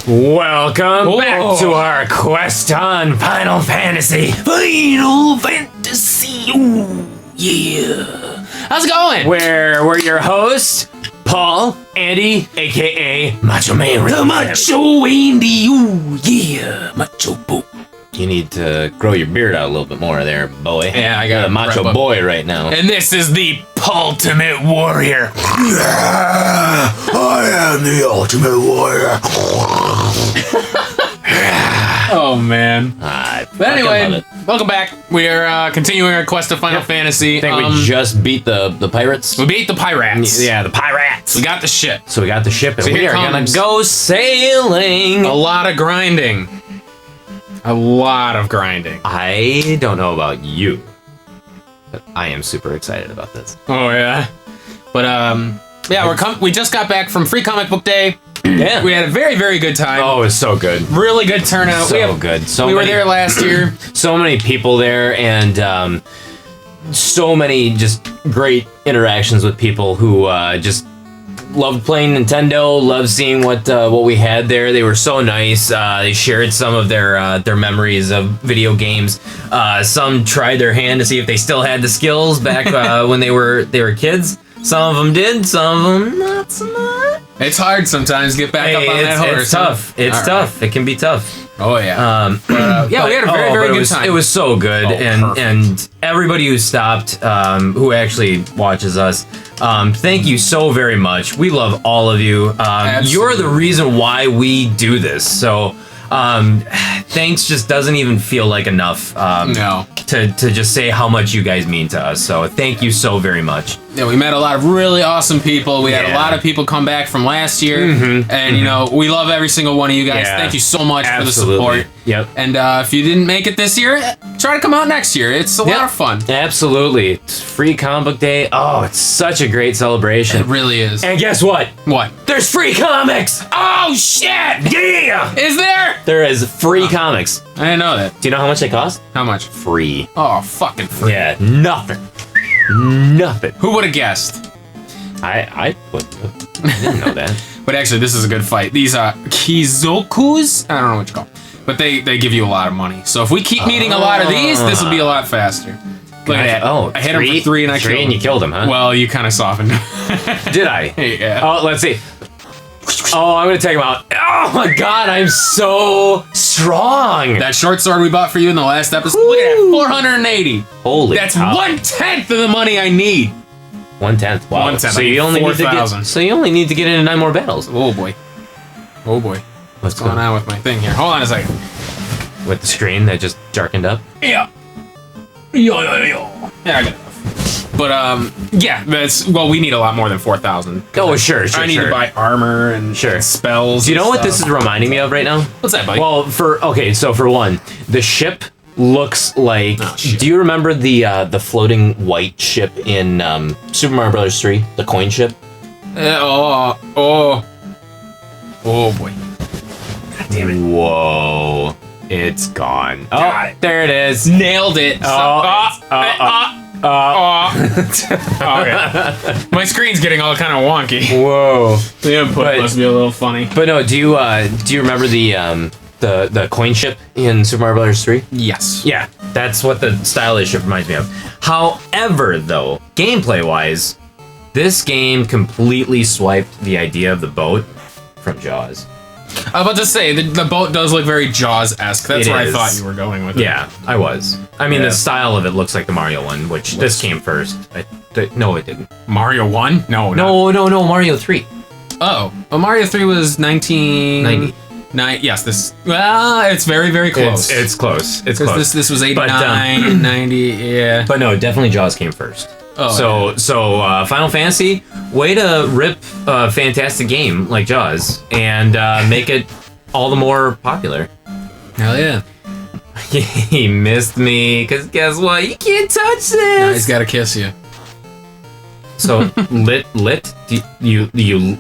Welcome back to our quest on Final Fantasy. Final Fantasy. Ooh, yeah. How's it going? Where we're your hosts, Paul, Andy, aka Macho Man. The Macho Andy. Ooh, yeah. Macho Boy. You need to grow your beard out a little bit more there, boy. Yeah, I got a macho boy right now. And this is the Ultimate Warrior. Yeah, I am the Ultimate Warrior. Oh, man. But anyway, welcome back. We are continuing our quest of Final Fantasy. I think we just beat the pirates. We beat the pirates. Yeah, the pirates. We got the ship. So we got the ship, and So we here are gonna comes go sailing. a lot of grinding. A lot of grinding. I don't know about you, but I am super excited about this. Oh, yeah. But, yeah, we just got back from Free Comic Book Day. Yeah. We had a very, very good time. Oh, it was so good. Really good turnout. So good. We were there last year. So many people there, and so many just great interactions with people who just loved playing Nintendo, loved seeing what we had there. They were so nice. They shared some of their memories of video games. Some tried their hand to see if they still had the skills back when they were kids. Some of them did, some of them not so much. It's hard sometimes to get back up on that horse. It's tough. It's tough. It can be tough. Oh, yeah. Yeah, we had a very, very good time. It was so good, and everybody who stopped, who actually watches us, thank you so very much. We love all of you. You're the reason why we do this. So, thanks just doesn't even feel like enough. No. To just say how much you guys mean to us. So thank you so very much. Yeah, we met a lot of really awesome people. We had a lot of people come back from last year. And, you know, we love every single one of you guys. Yeah. Thank you so much for the Absolutely. support. Yep. And if you didn't make it this year, try to come out next year. It's a lot of fun. Absolutely. It's Free Comic Book Day. Oh, it's such a great celebration. It really is. And guess what? What? There's free comics! Oh, shit! Yeah! Is there? There is free comics. I didn't know that. Do you know how much they cost? How much? Free. Oh, fucking free. Yeah, nothing. Nothing. Who would have guessed? I wouldn't have. I didn't know that. But actually, this is a good fight. These Kizokus? I don't know what you call them. But they give you a lot of money. So if we keep meeting a lot of these, this will be a lot faster. Look at that. Oh, I hit him for 3 and I killed him. And you killed him, huh? Well, you kind of softened. Did I? Yeah. Oh, let's see. Oh, I'm gonna take him out. Oh my god, I'm so strong. That short sword we bought for you in the last episode. Look at that, 480. Holy That's cow. 1/10 of the money I need. 1/10. Wow. 1/10. So you only need to 4,000. get. So you only need to get into 9 more battles. Oh boy. Oh boy. What's going on with my thing here? Hold on a second. With the screen that just darkened up. Yeah. Yeah, I got enough. But yeah, we need a lot more than 4,000. Oh, sure. I need to buy armor and spells. Do you know and what this is reminding me of right now? What's that, buddy? Well, so for one, the ship looks like. Do you remember the floating white ship in Super Mario Bros. 3? The coin ship. Oh boy. God damn it. Whoa. It's gone. Got Oh, there it is. Nailed it. Okay. My screen's getting all kind of wonky. Whoa. The input must be a little funny. But no, do you remember the coin ship in Super Mario Bros. 3? Yes. Yeah, that's what the style of the ship reminds me of. However, though, gameplay-wise, this game completely swiped the idea of the boat from Jaws. I was about to say, the boat does look very Jaws-esque. That's where I thought you were going with it. Yeah, I was. I mean, the style of it looks like the Mario one, which this came first. No, it didn't. Mario 1? No, Mario 3. Oh. Well, Mario 3 was 1990. Yes, it's very, very close. It's close. It's close. This was 89, 90, yeah. But no, definitely Jaws came first. Oh, so Final Fantasy, way to rip a fantastic game like Jaws and make it all the more popular. Hell yeah. He missed me, because guess what? You can't touch this! Now he's gotta kiss you. So, lit? You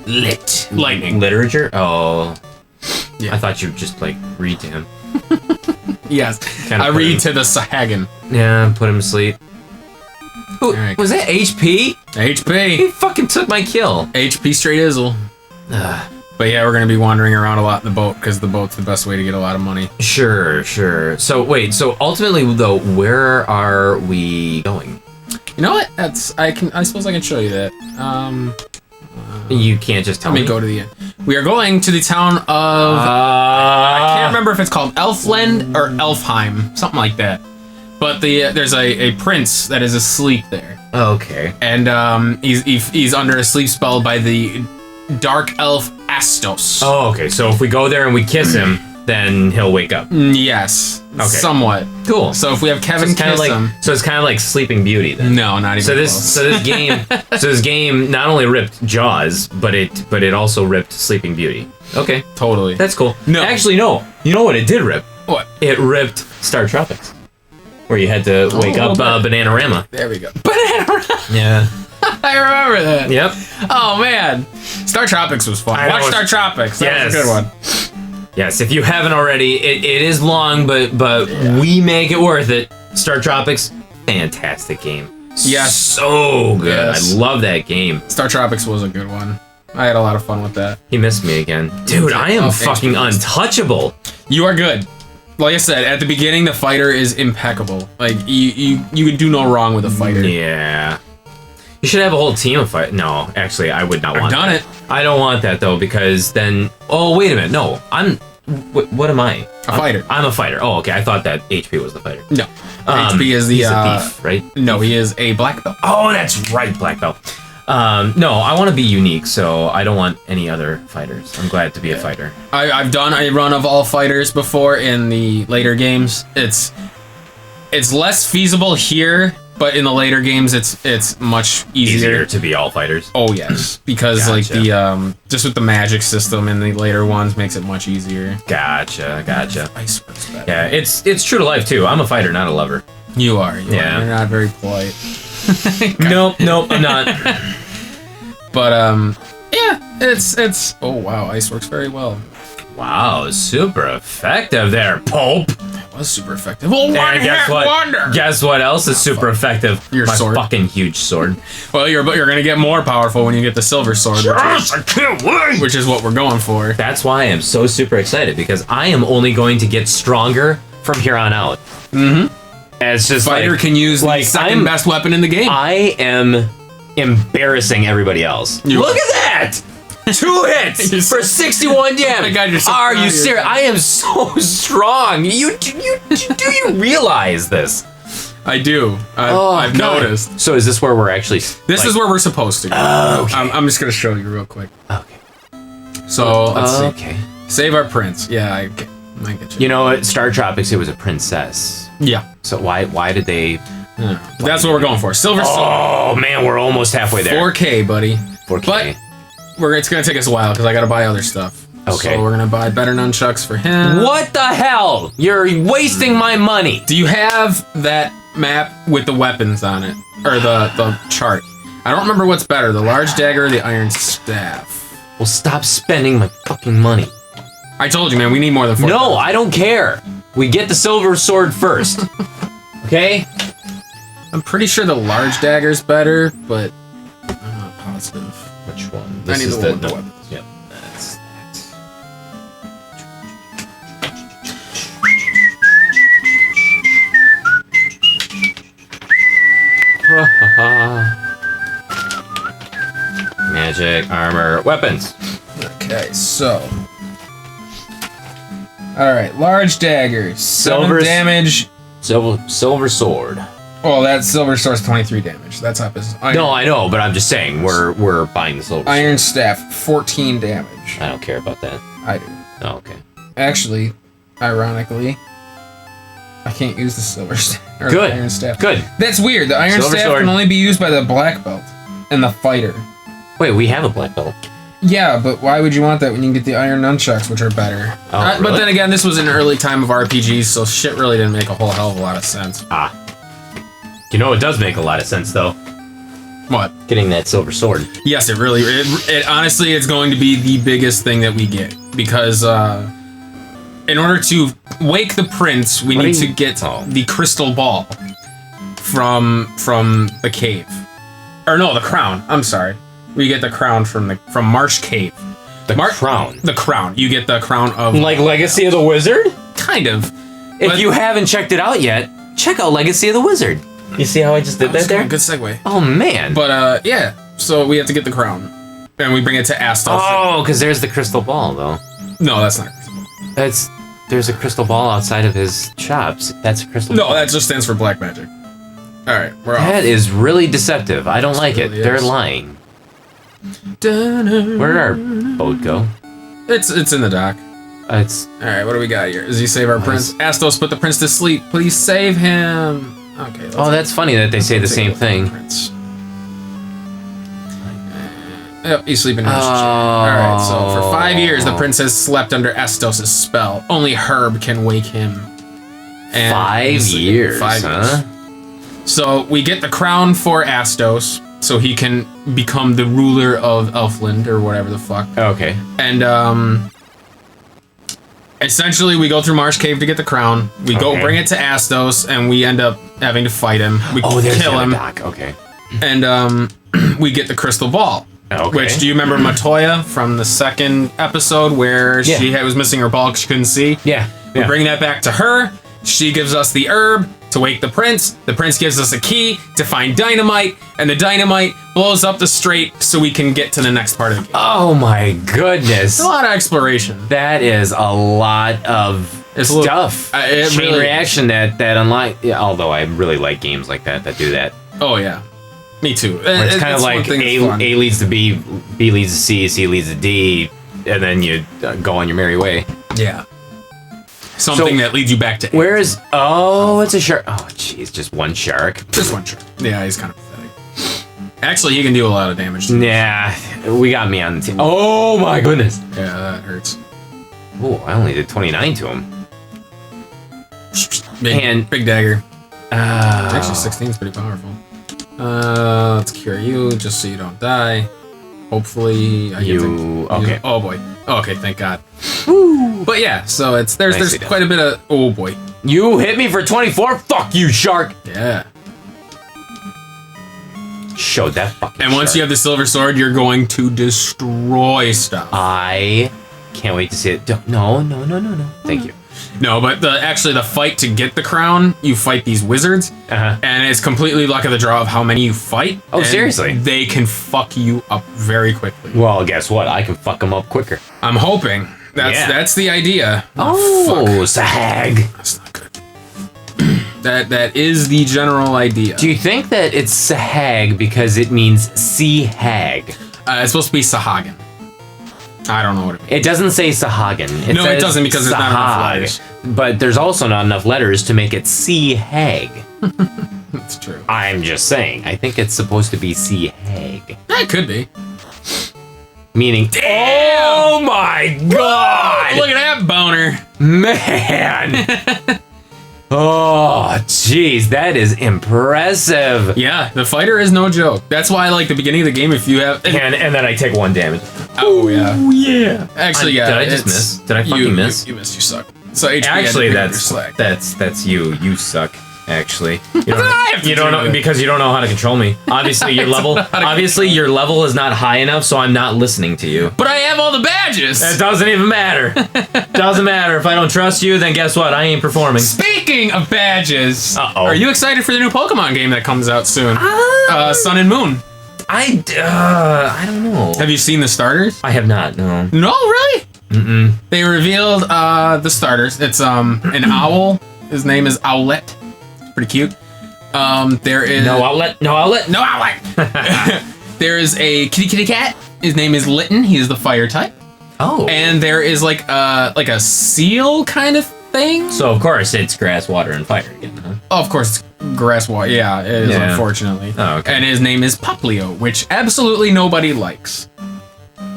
lit? Lightning. Literature? Oh. Yeah. I thought you'd just, read to him. Yes. I read to the Sahagin. Yeah, put him to sleep. Ooh, Right. was that HP? HP. He fucking took my kill. HP straight izzle. But yeah, we're gonna be wandering around a lot in the boat because the boat's the best way to get a lot of money. Sure. So wait. So ultimately, though, where are we going? You know what? I suppose I can show you that. You can't just tell Let me. me go to the end. We are going to the town of I can't remember if it's called Elfland or Elfheim, something like that. But there's a prince that is asleep there, Okay. and he's under a sleep spell by the dark elf Astos. Oh, okay. So if we go there and we kiss him, then he'll wake up. Yes, Okay. somewhat. Cool. So if we have Kevin kind of kiss him, like it's kind of like Sleeping Beauty then. no, not even. So close. this game not only ripped Jaws, but it also ripped Sleeping Beauty. Okay, totally. that's cool. No. Actually, no. You know what it did rip? What? It ripped Star Tropics, where you had to wake a up little bit. Bananarama. There we go. Banana. Yeah. I remember that. Yep. Oh man, Star Tropics was fun. I know, Watch Star it's- Tropics. That was a Yes. good one. Yes. If you haven't already, it is long, but we make it worth it. Star Tropics, fantastic game. Yes. So good. Yes. I love that game. Star Tropics was a good one. I had a lot of fun with that. He missed me again. Dude, I am Oh, fucking thanks. untouchable. You are good. Like I said, at the beginning, the fighter is impeccable. Like you can do no wrong with a fighter. Yeah. You should have a whole team of fight. No, actually, I would not want done that. it. I don't want that though, because then. Oh, wait a minute. No, I'm. What am I? A fighter. I'm a fighter. Oh, okay. I thought that HP was the fighter. No, HP is the He's a thief, right? No, he is a black belt. Oh, that's right, black belt. No, I want to be unique, so I don't want any other fighters. I'm glad to be a fighter. I've done a run of all fighters before in the later games. It's less feasible here, but in the later games, it's much Easier easier. to be all fighters. Oh yes, because like Gotcha. the just with the magic system in the later ones makes it much easier. Gotcha. Ice works better. Yeah, it's true to life too. I'm a fighter, not a lover. You are. Yeah. You're not very polite. Nope, I'm not. But yeah, it's. Oh wow, ice works very well. Wow, super effective there, Pope. It was super effective. Oh, And one guess hit what? wonder. Guess what else is super effective? Your My sword. fucking huge sword. Well, you're gonna get more powerful when you get the silver sword, I can't wait. which is what we're going for. That's why I am so super excited, because I am only going to get stronger from here on out. Mm-hmm. And it's just Fighter like, can use like, the 2nd I'm- best weapon in the game. I am embarrassing everybody else. You Look are. at that! 2 hits You're for 61 damage. Oh my God, you're so Are proud you of serious? yourself. I am so strong. Do you realize this? I do. I've God. noticed. So is this where we're actually? This is where we're supposed to go. Okay. I'm just gonna show you real quick. Okay. So let's see. Okay. Save our prince. Yeah, I get you. You know, at Star Tropics, it was a princess. Yeah. So why did they? That's what we're going for. Silver sword. Oh man, we're almost halfway there. 4K, buddy. 4K. But it's gonna take us a while because I gotta buy other stuff. Okay. So we're gonna buy better nunchucks for him. What the hell? You're wasting my money. Do you have that map with the weapons on it, or the chart? I don't remember what's better, the large dagger or the iron staff. Well, stop spending my fucking money. I told you, man. We need more than 4. No, I don't care. We get the silver sword first. Okay? I'm pretty sure the large dagger's better, but I'm not positive. Which one? I need the one with the weapons. Yep. That's. Magic, armor, weapons. Okay, so. Alright, large dagger. 7 Silver- damage. Silver sword. Oh, that silver sword's 23 damage. That's up his iron. No, I know, but I'm just saying we're buying the silver sword. Iron staff, 14 damage. I don't care about that. I do. Oh, okay. Actually, ironically, I can't use the silver staff. Or Good. The iron staff. Good. That's weird. The iron Silver staff sword. can only be used by the black belt and the fighter. Wait, we have a black belt. Yeah, but why would you want that when you can get the iron nunchucks, which are better? Oh, But really? then again, this was an early time of RPGs, so shit really didn't make a whole hell of a lot of sense. You know, it does make a lot of sense though. What? Getting that silver sword. Yes, it really. It honestly, it's going to be the biggest thing that we get because in order to wake the prince, we What need do to you- get Oh. the crystal ball from the cave, or no, the crown. I'm sorry, we get the crown from Marsh Cave. The crown. The crown. You get the crown of Like Legacy of the Wizard? kind of. If But- you haven't checked it out yet, check out Legacy of the Wizard. You see how I just did that there? Good segue. Oh man. But yeah. So we have to get the crown, and we bring it to Astos. Oh, because there's the crystal ball though. No, that's not. There's a crystal ball outside of his shops. That's a crystal ball. No, that just stands for black magic. All right, we're off. That is really deceptive. I don't like it. really They're is. lying. Where did our boat go? It's in the dock. It's All right, what do we got here? Does he save our prince? Astos put the prince to sleep. Please save him. Okay. Let's oh, that's funny that they say the take a same look at the thing. prince. Yep, he's sleeping in his chair. Oh. All right, so for 5 years, the prince has slept under Astos' spell. Only Herb can wake him. And 5 years, 5 huh? years. So we get the crown for Astos, so he can become the ruler of Elfland or whatever the fuck. Okay. And essentially we go through Marsh Cave to get the crown. We go Okay. bring it to Astos, and we end up having to fight him. We Oh, there's kill the him, dock. Okay. and we get the crystal ball. Okay. Which, do you remember Matoya from the second episode where Yeah. she was missing her ball because she couldn't see? Yeah. We bring that back to her. She gives us the herb to wake the prince. The prince gives us a key to find dynamite, and the dynamite blows up the strait so we can get to the next part of the game. Oh my goodness. It's a lot of exploration. That is a lot of It's a little- stuff. it Chain really- reaction that unlike. Yeah, although I really like games like that do that. Oh yeah, me too. Where it's kind of like A leads to B, B leads to C, C leads to D, and then you go on your merry way. Yeah. Something So- that leads you back to Where is? Oh, it's a shark. Oh, jeez, just one shark. just one shark. Yeah, he's kind of pathetic. Actually, he can do a lot of damage. Nah, we got me on the team. Oh my goodness. Yeah, that hurts. Oh, I only did 29 to him. Big, And- big dagger. Actually, 16 is pretty powerful. Let's cure you just so you don't die. Hopefully, I get to- okay. Oh boy. Okay, thank God. But yeah, so there's Nicely done. quite a bit of. Oh boy. You hit me for 24. Fuck you, shark. Yeah. Showed that fucking. And once you have the silver sword, you're going to destroy stuff. I can't wait to see it. No. Thank you. No, but actually the fight to get the crown, you fight these wizards, Uh-huh. and it's completely luck of the draw of how many you fight. Oh, and seriously? They can fuck you up very quickly. Well, guess what? I can fuck them up quicker. I'm hoping. That's the idea. Oh, fuck. Sahag. That's not good. That is the general idea. Do you think that it's Sahag because it means sea hag? It's supposed to be Sahagin. I don't know what it means. It doesn't say Sahagin. No, it says doesn't because there's not enough Sahag. letters. But there's also not enough letters to make it sea hag. That's true. I'm just saying. I think it's supposed to be sea hag. That could be. Meaning, oh my god! Look at that boner. Man! Oh, jeez, that is impressive. Yeah, the fighter is no joke. That's why I like the beginning of the game. If you have, And then I take 1 damage. oh yeah. Oh yeah. Actually, yeah. Did I just it's- miss? Did I fucking miss? You missed. You suck. So HP Actually, had to pick up your that's slack. that's you. You suck. Actually, you don't, I have to you don't do know that? because you don't know how to control me. Obviously, your level. Obviously, your level is not high enough, so I'm not listening to you. But I have all the badges. It doesn't even matter. Doesn't matter. If I don't trust you, then guess what? I ain't performing. Speaking of badges, Uh-oh. are you excited for the new Pokemon game that comes out soon? Sun and Moon. I don't know. Have you seen the starters? I have not. No. No, really? They revealed the starters. It's an owl. His name is Owlette. It's pretty cute. There is No outlet. No outlet. no Owlette. There is a kitty cat. His name is Litten. He is the fire type. Oh. And there is like a seal kind of thing. So of course it's grass, water, and fire again. Huh? Oh, of course, it's grass water. Yeah, it is, Yeah. unfortunately. Oh, okay. And his name is Poplio, which absolutely nobody likes.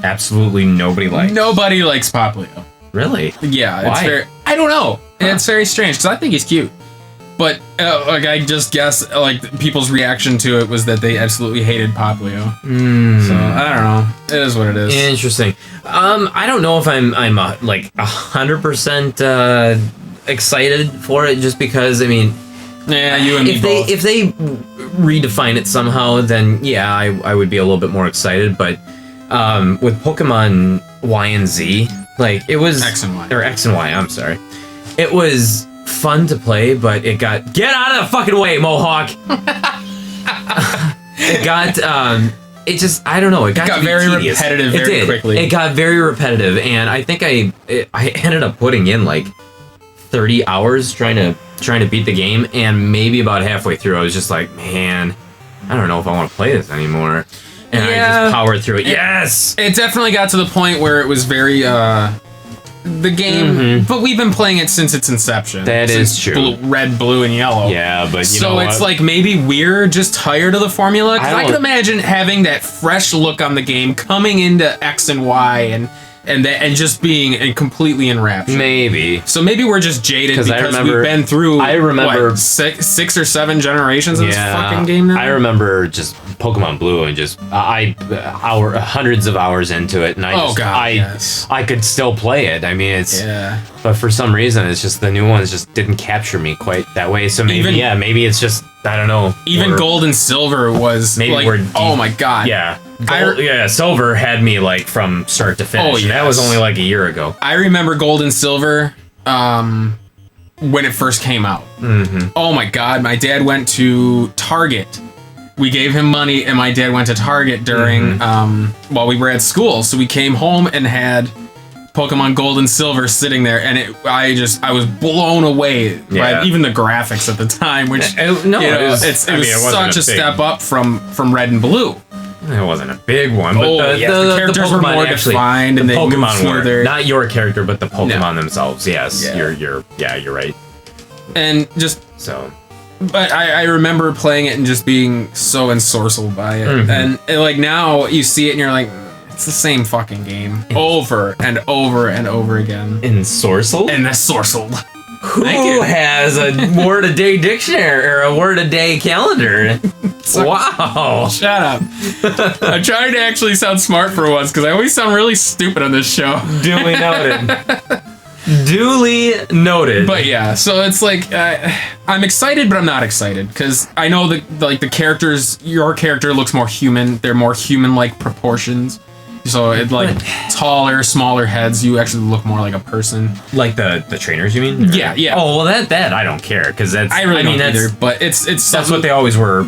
Absolutely nobody likes. Nobody likes Poplio. Really? Yeah, it's Why? very. I don't know. It's very strange because I think he's cute, but like I just guess like people's reaction to it was that they absolutely hated Poplio. So I don't know. It is what it is. Interesting. I don't know if I'm like 100% excited for it, just because I mean, Yeah, you and me both. if they redefine it somehow, then yeah, I would be a little bit more excited. But with Pokemon Y and Z. Like it was X and Y. or X and Y. I'm sorry. It was fun to play, but it got get out of the fucking way, Mohawk. It got it just I don't know. It got, got to be very tedious. repetitive It very did. quickly. It got very repetitive, and I think I ended up putting in like 30 hours trying to beat the game, and maybe about halfway through I was just like, man, I don't know if I want to play this anymore. And I just powered through it. Yes! It definitely got to the point where it was very the game, but we've been playing it since its inception. That since is true. Red, blue, and yellow. Yeah, but you So know it's what? like maybe we're just tired of the formula. Because I don't- can imagine having that fresh look on the game coming into X and Y and just being completely enraptured. Maybe. So maybe we're just jaded 'Cause I because remember- we've been through. I remember- what, six or seven generations of this fucking game now. I remember just Pokemon Blue and just hundreds of hours into it, and I could still play it. I mean, it's but for some reason, it's just the new ones just didn't capture me quite that way. So maybe maybe it's just I don't know. Even Gold and Silver was Maybe like, we're deep. oh my god. Yeah. Silver had me like from start to finish. Oh, And that was yes. only like a year ago. I remember Gold and Silver when it first came out. Mm-hmm. Oh my god, my dad went to Target. We gave him money, and my dad went to Target during while we were at school. So we came home and had Pokemon Gold and Silver sitting there, and I was blown away by even the graphics at the time. Which it was such a step up from Red and Blue. It wasn't a big one, but the characters were Pokemon more actually, defined, and the they moved Pokemon were smoother. not your character, but the Pokemon themselves. Yes, Yeah. you're right. And just So, but I remember playing it and just being so ensorcelled by it. And like now you see it and you're like, it's the same fucking game over and over and over again. ensorcelled. And ensorcelled. Who has a word a day dictionary or a word a day calendar? Wow. Shut up. I'm trying to actually sound smart for once because I always sound really stupid on this show. Duly noted. Duly noted. But yeah, so it's like I'm excited, but I'm not excited because I know that the characters, your character looks more human. They're more human-like proportions. So it like taller, smaller heads. You actually look more like a person. like the trainers, you mean? Yeah, yeah. Oh well, that I don't care because that's I really don't that's, either. But it's That's what they always were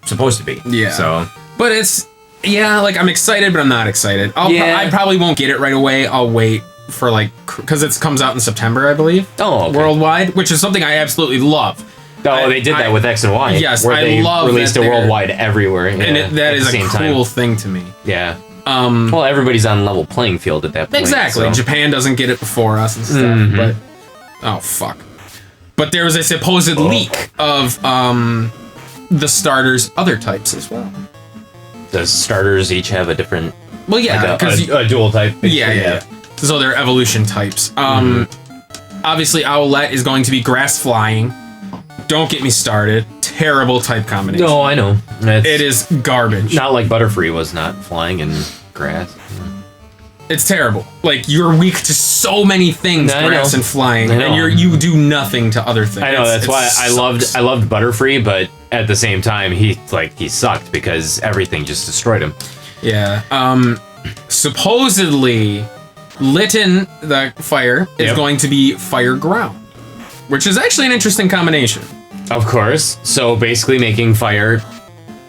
supposed to be. Yeah. So But it's like I'm excited, but I'm not excited. I probably won't get it right away. I'll wait for because it comes out in September, I believe. Oh, okay. Worldwide, which is something I absolutely love. they did that with X and Y. Yes, where I they love released that it they're- worldwide everywhere. And that is a cool thing to me. Yeah. Well, everybody's on level playing field at that point. Exactly. so- Japan doesn't get it before us and stuff, but oh fuck. But there was a supposed leak of the starters' other types as well. Does starters each have a different? Well, yeah, like because a dual type. yeah. So they're evolution types. Obviously, Owlette is going to be grass flying. Don't get me started. Terrible type combination. No, I know. It is garbage. not like Butterfree was not flying in grass. It's terrible. Like you're weak to so many things, I grass know. and flying, I know. and you do nothing to other things. I know that's why I sucks. loved Butterfree, but at the same time he sucked because everything just destroyed him. Yeah. Supposedly, Litten the fire is going to be fire ground, which is actually an interesting combination. Of course. So basically making fire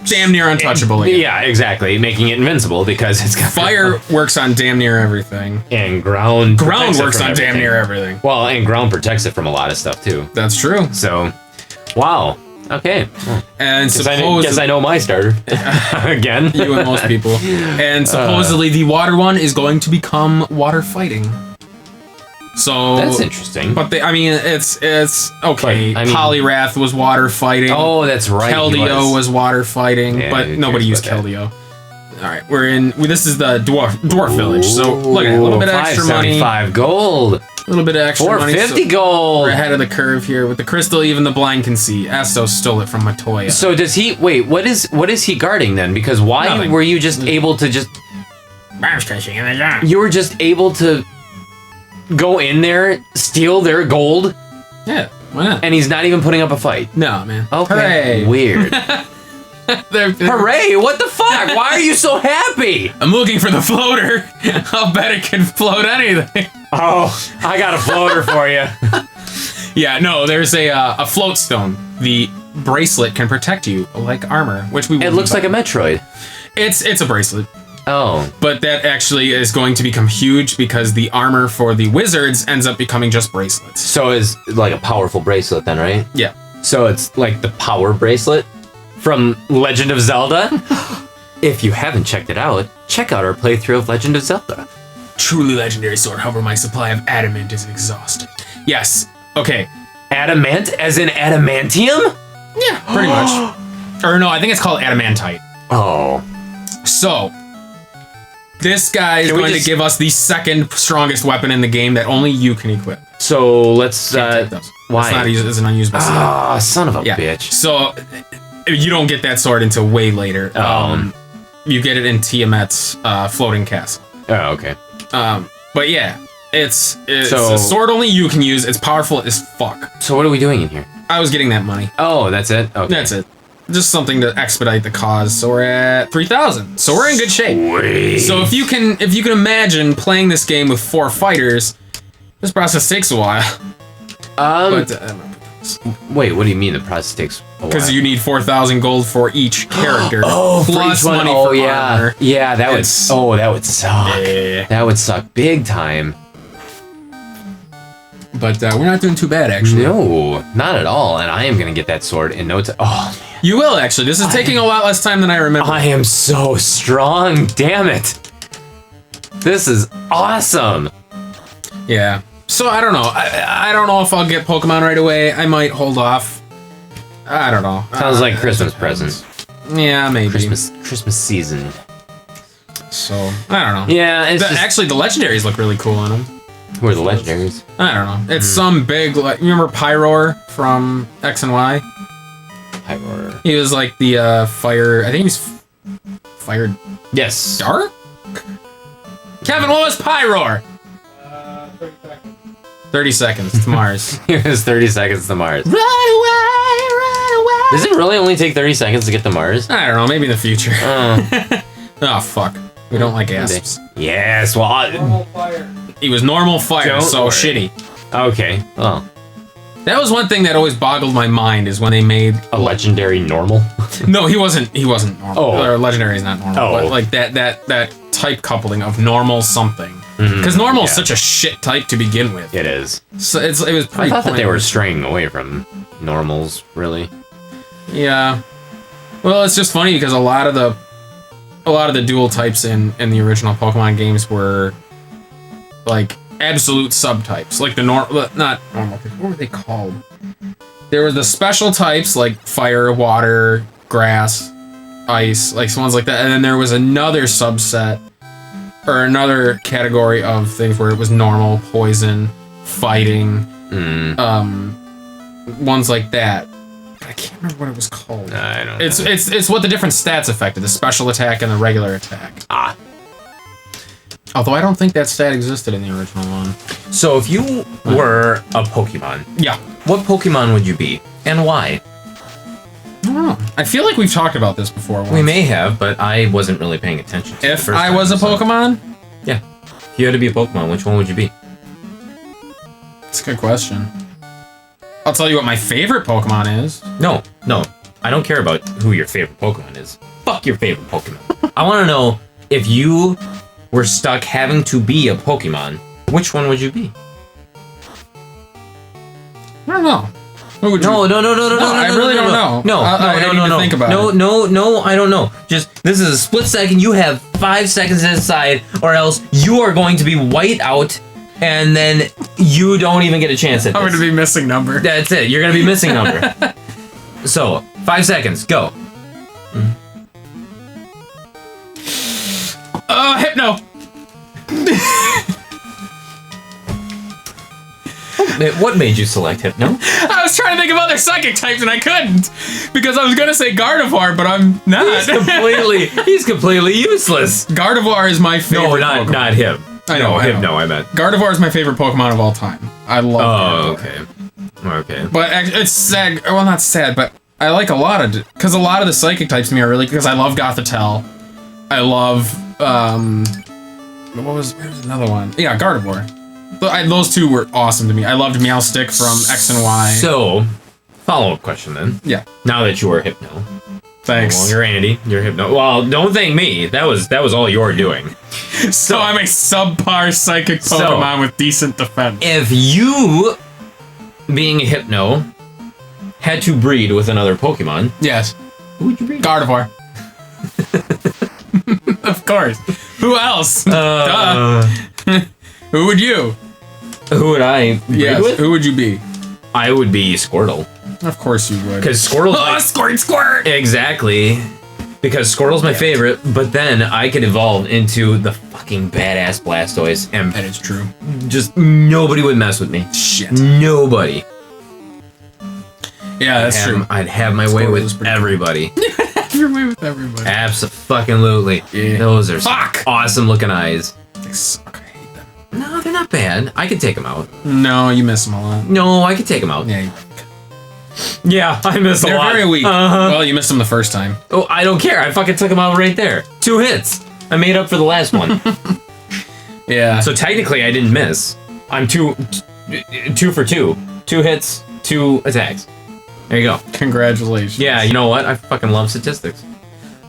Damn near untouchable. Again. Yeah, exactly. Making it invincible because it's got Fire works on damn near everything. and ground Ground protects it works from on damn everything. near everything. Well, and ground protects it from a lot of stuff too. That's true. So, wow. Okay. And Guess supposedly, I know my starter again. you and most people. And supposedly, the water one is going to become water fighting. So That's interesting. But it's okay. But, I mean- Poliwrath was water fighting. Oh, that's right. he Keldeo was water fighting, Yeah, but who nobody cares used about Keldeo. All right, this is the dwarf village. So look at it, a little bit of extra money, 5 gold. a little bit of extra money. 450 So gold. we're ahead of the curve here with the crystal. Even the blind can see. Astos stole it from Matoya. So does he wait, what is he guarding then? Because why Nothing. were you just able to just you were just able to go in there, steal their gold, Yeah, why not? and he's not even putting up a fight? No, man. Okay. Hooray. Weird. Hooray! What the fuck? Why are you so happy? I'm looking for the floater. I'll bet it can float anything. Oh, I got a floater for you. Yeah, no, there's a float stone. The bracelet can protect you like armor, which we. It looks like a Metroid. It's a bracelet. Oh. But that actually is going to become huge because the armor for the wizards ends up becoming just bracelets. So it's like a powerful bracelet then, right? Yeah. So it's like the power bracelet from Legend of Zelda. If you haven't checked it out, check out our playthrough of Legend of Zelda. Truly legendary sword, however my supply of adamant is exhausted. Yes. Okay. Adamant as in adamantium? Yeah, pretty much. Or no, I think it's called adamantite. Oh. So, this guy is going to give us the second strongest weapon in the game that only you can equip. So let's Can't take those. why? It's an unusable slot. Ah, son of a Yeah. bitch. So, you don't get that sword until way later. Oh. You get it in Tiamat's floating castle. Oh, okay. But yeah, it's So- a sword only you can use. It's powerful as fuck. So what are we doing in here? I was getting that money. Oh, that's it? Okay. That's it. Just something to expedite the cause. So we're at 3,000. So we're in good shape. Sweet. So if you can imagine playing this game with 4 fighters, this process takes a while. But Wait, what do you mean the process takes a while? because you need 4,000 gold for each character. for plus each one. money Oh, for yeah. armor. Yeah, that would It's- that would suck. Yeah. That would suck big time. But we're not doing too bad actually. No, not at all. And I am gonna get that sword in no time. Oh man. You will actually. This is taking a lot less time than I remember. I am so strong, damn it. This is awesome. Yeah. So I don't know. I don't know if I'll get Pokemon right away. I might hold off. I don't know. Sounds like Christmas present. Yeah, maybe. Christmas season. So I don't know. Yeah, it's just, Actually, the legendaries look really cool on them. who are the legendaries? I don't know. It's some big. Like, you remember Pyroar from X and Y? Pyroar. He was like the fire. I think he's Fire Yes. Dark. Kevin, what was Pyroar? 30 seconds to Mars. It was 30 seconds to Mars. Run away, run away. Does it really only take 30 seconds to get to Mars? I don't know. Maybe in the future. Oh, Oh fuck. We don't like asps. yes. Well, He was normal fire, Don't so worry. shitty. okay. Well, That was one thing that always boggled my mind is when they made. a legendary normal. No, he wasn't. He wasn't normal. Oh. Or legendary is not normal. Oh. But like that type coupling of normal something. Because normal is yeah. such a shit type to begin with. It is. So it was I pretty. thought that they were pointless. straying away from normals, really. Yeah. Well, it's just funny because a lot of the dual types in the original Pokemon games were like absolute subtypes, like the not normal. What were they called? There were the special types like fire, water, grass, ice, like ones like that, and then there was another subset or another category of things where it was normal, poison, fighting, ones like that. I can't remember what it was called. I don't know. It's what the different stats affected, the special attack and the regular attack. Ah. Although I don't think that stat existed in the original one. So if you were a Pokemon, Yeah. what Pokemon would you be? And why? I don't know. I feel like we've talked about this before. We once. may have, but I wasn't really paying attention to it the If first I time, was a so- Pokemon? Yeah. If you had to be a Pokemon, which one would you be? That's a good question. I'll tell you what my favorite Pokemon is. No. I don't care about who your favorite Pokemon is. Fuck your favorite Pokemon. I want to know if you were stuck having to be a Pokemon, which one would you be? I don't know. What would you? No, I really don't know. I need to think about it. No, I don't know. Just, this is a split second. You have 5 seconds to decide, or else you are going to be white out, and then you don't even get a chance at this. I'm going to be missing number. That's it. You're going to be missing number. So, 5 seconds. Go. Hypno. What made you select Hypno? I was trying to think of other psychic types and I couldn't because I was going to say Gardevoir, but I'm not. He's completely useless. Gardevoir is my favorite. Pokemon. not him. I know, I know. Hypno, I meant. Gardevoir is my favorite Pokemon of all time. I love. Oh, Gardevoir. okay. Okay. But it's sad. Well, not sad, but I like a lot of because a lot of the psychic types to me are really because I love Gothitelle. I love what was another one? Yeah, Gardevoir. Those two were awesome to me. I loved Meowstic from X and Y. So, follow-up question then. Yeah. Now that you are Hypno. Thanks. No longer Andy, you're Hypno. Well, don't thank me. That was all you're doing. So I'm a subpar psychic Pokemon with decent defense. If you, being a Hypno, had to breed with another Pokemon, Yes. who would you breed? Gardevoir. Of course. Who else? Duh. Who would you? Who would I breed Yes. with? Who would you be? I would be Squirtle. Of course you would. Because Squirtle's like... Squirt! Exactly. Because Squirtle's my favorite, but then I could evolve into the fucking badass Blastoise, and That is true. just nobody would mess with me. Shit. Nobody. Yeah, that's true. I'd have my way Squirtle was with pretty everybody. You're way with everybody. Abso-fucking-lutely. Yeah. Those are Fuck! awesome looking eyes. They suck. I hate them. No, they're not bad. I could take them out. No, you miss them a lot. No, I could take them out. Yeah, Yeah, I miss they're very weak. Well, you missed them the first time. Oh, I don't care. I fucking took them out right there. 2 hits. I made up for the last one. Yeah. So technically, I didn't miss. I'm two for 2. 2 hits, 2 attacks. There you go. Congratulations. Yeah, you know what? I fucking love statistics.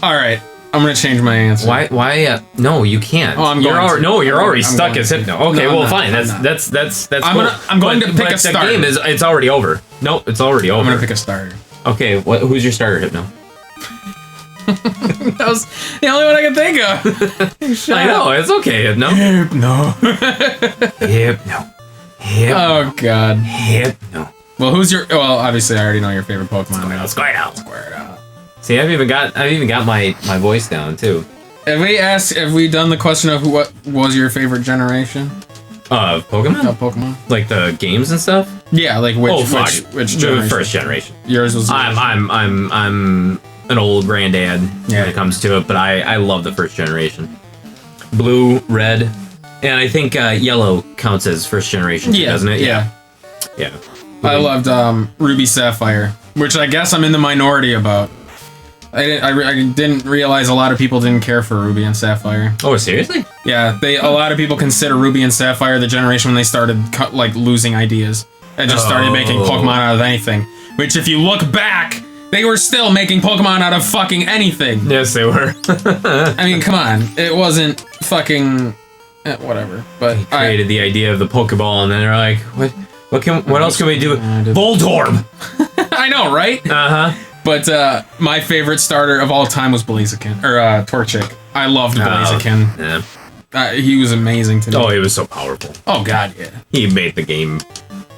All right. I'm gonna change my answer. Why? No, you can't. Oh, I'm you're going already, to. No, you're already I'm stuck going as to. Hypno. Okay, No, I'm well, not. fine. I'm That's I'm cool. going to pick a But starter. the game it's already over. Nope, it's already over. I'm gonna pick a starter. Okay, who's your starter, Hypno? That was the only one I could think of. I know, it's okay, Hypno. No. Hypno. Oh God. Hypno. Well, who's your? Well, obviously I already know your favorite Pokemon now. Squirtle. See, I've even got my voice down too. Have we done the question of what was your favorite generation Pokemon? of Pokemon? Like the games and stuff? Yeah, like which The generation? first generation. Yours was. I'm an old granddad Yeah. when it comes to it, but I love the first generation. Blue, red, and I think yellow counts as first generation too, doesn't it? Yeah. Yeah. I loved Ruby Sapphire, which I guess I'm in the minority about. I didn't realize a lot of people didn't care for Ruby and Sapphire. Oh, seriously? Yeah, a lot of people consider Ruby and Sapphire the generation when they started losing ideas and just started making Pokemon out of anything. Which, if you look back, they were still making Pokemon out of fucking anything. Yes, they were. I mean, come on, it wasn't fucking whatever. But They created the idea of the Pokeball, and then they're like, what else can we do? Voltorb. I know, right? Uh huh. But my favorite starter of all time was Blaziken, or Torchic. I loved Blaziken. Yeah. He was amazing to me. Oh, he was so powerful. Oh God, yeah. He made the game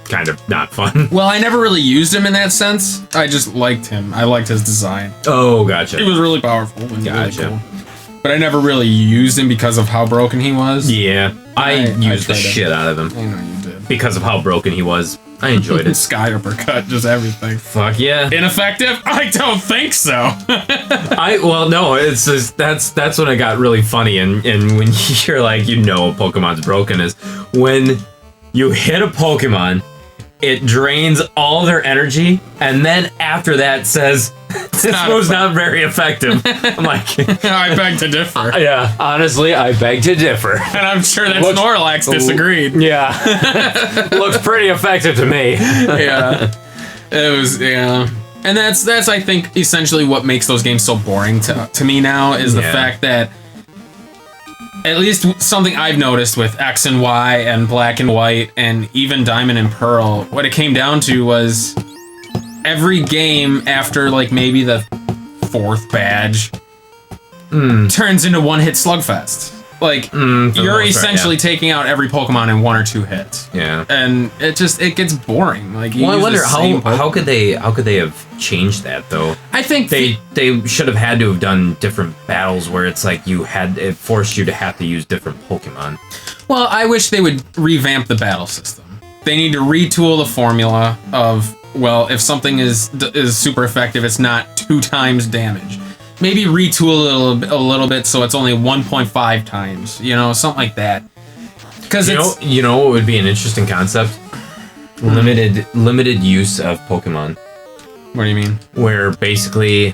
kind of not fun. Well, I never really used him in that sense. I just liked him. I liked his design. Oh, gotcha. He was really powerful. And Gotcha. really cool. But I never really used him because of how broken he was. Yeah, I used the tried it. shit out of him I know you did. because of how broken he was. I enjoyed it. Sky uppercut, just everything. Fuck yeah. Ineffective? I don't think so. Well, no, it's just that's when it got really funny, and when you're like, Pokemon's broken is when you hit a Pokemon, it drains all their energy, and then after that says this was not very effective. I'm like, I beg to differ. yeah, honestly, I beg to differ. And I'm sure that Looks- Snorlax disagreed. Yeah, looks pretty effective to me. Yeah. It was, yeah. And that's I think essentially what makes those games so boring to me now is the Yeah. fact that at least something I've noticed with X and Y and Black and White and even Diamond and Pearl, what it came down to was every game after like maybe the 4th badge turns into one-hit slugfest. Like the you're most part, essentially taking out every Pokemon in 1 or 2 hits. Yeah. And it gets boring. Like you Well, I use wonder the same how could they have changed that though? I think They should have had to have done different battles where it's like it forced you to have to use different Pokemon. Well, I wish they would revamp the battle system. They need to retool the formula of, well, if something is super effective, it's not 2 times damage. Maybe retool it a little bit so it's only 1.5 times, something like that. Because You know what would be an interesting concept? Limited use of Pokemon. What do you mean? where basically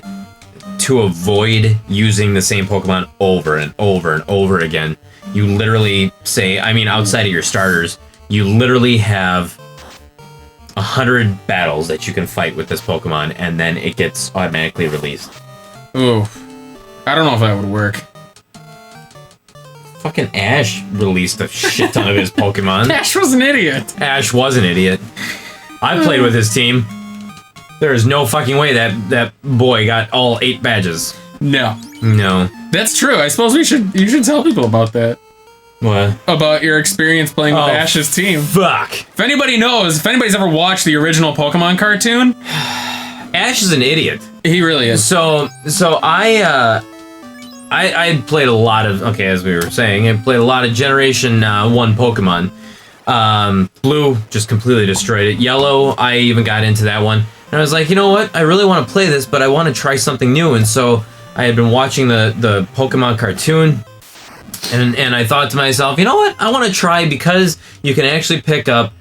to avoid using the same Pokemon over and over and over again, you literally say, I mean, outside of your starters, you literally have 100 battles that you can fight with this Pokemon, and then it gets automatically released. Ooh. I don't know if that would work. Fucking Ash released a shit ton of his Pokemon. Ash was an idiot. Ash was an idiot. I played with his team. There is no fucking way that boy got all 8 badges. No. No. That's true. I suppose you should tell people about that. What? About your experience playing with Ash's team. Fuck. If anybody knows, if anybody's ever watched the original Pokemon cartoon, Ash is an idiot. he really is. So I played a lot of, okay, as we were saying, I played a lot of Generation 1 Pokemon. Blue, just completely destroyed it. Yellow, I even got into that one. And I was like, you know what? I really want to play this, but I want to try something new. And so I had been watching the Pokemon cartoon, and I thought to myself, you know what? I want to try, because you can actually pick up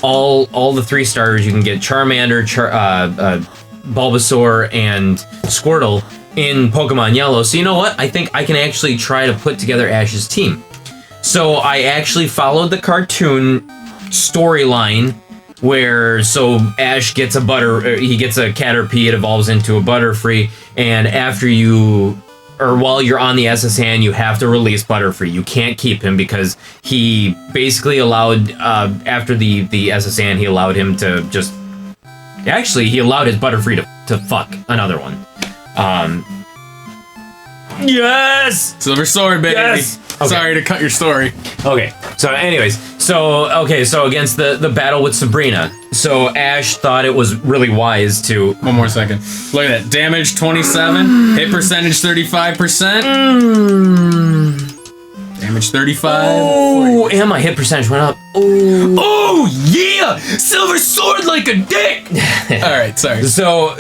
all the 3 starters. You can get Charmander, Bulbasaur, and Squirtle in Pokemon Yellow. So you know what? I think I can actually try to put together Ash's team. So I actually followed the cartoon storyline where Ash gets a Caterpie, it evolves into a Butterfree, and while you're on the SS-Hand, you have to release Butterfree. You can't keep him because he basically allowed, after the SS-Hand, he allowed him to just... Actually, he allowed his Butterfree to fuck another one. Yes! Silver Sword, baby. Yes! Okay. Sorry to cut your story. Okay, so anyways, so against the battle with Sabrina, so Ash thought it was really wise to... One more second. Look at that. Damage 27. Hit percentage 35%. Damage 35. Oh, and my hit percentage went up. Oh yeah! Silver Sword like a dick! Alright, sorry. So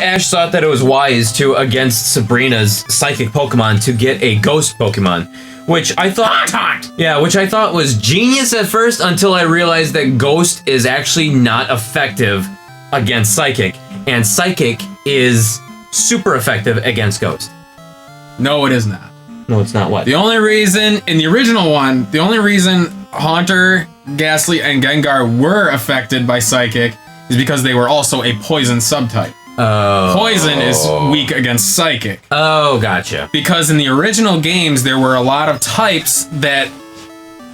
Ash thought that it was wise to, against Sabrina's psychic Pokemon, to get a ghost Pokemon. Which I thought... Yeah, which I thought was genius at first, until I realized that Ghost is actually not effective against Psychic. And Psychic is super effective against Ghost. No, it is not. No, it's not. What? The only reason, in the original one, Haunter, Ghastly, and Gengar were affected by Psychic is because they were also a poison subtype. Oh. Poison is weak against Psychic. Oh, gotcha. Because in the original games, there were a lot of types that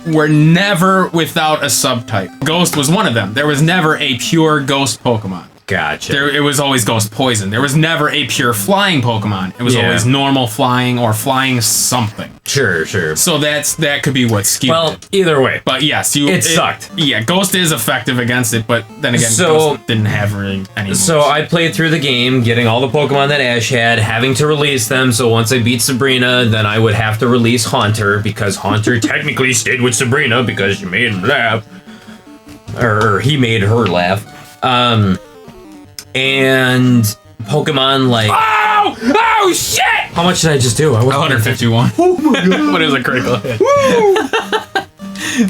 were never without a subtype. Ghost was one of them. There was never a pure Ghost Pokemon. Gotcha. It was always Ghost Poison. There was never a pure flying Pokemon. It was always normal flying or flying something. Sure. So that could be what skewed it. Either way. But yes, it sucked. Yeah, Ghost is effective against it, but then again, Ghost didn't have really any moves. So I played through the game, getting all the Pokemon that Ash had, having to release them. So once I beat Sabrina, then I would have to release Haunter, because Haunter technically stayed with Sabrina because she made him laugh. Or he made her laugh. And Pokemon like... Oh, shit! How much did I just do? 151. Oh my god. What is a critical hit?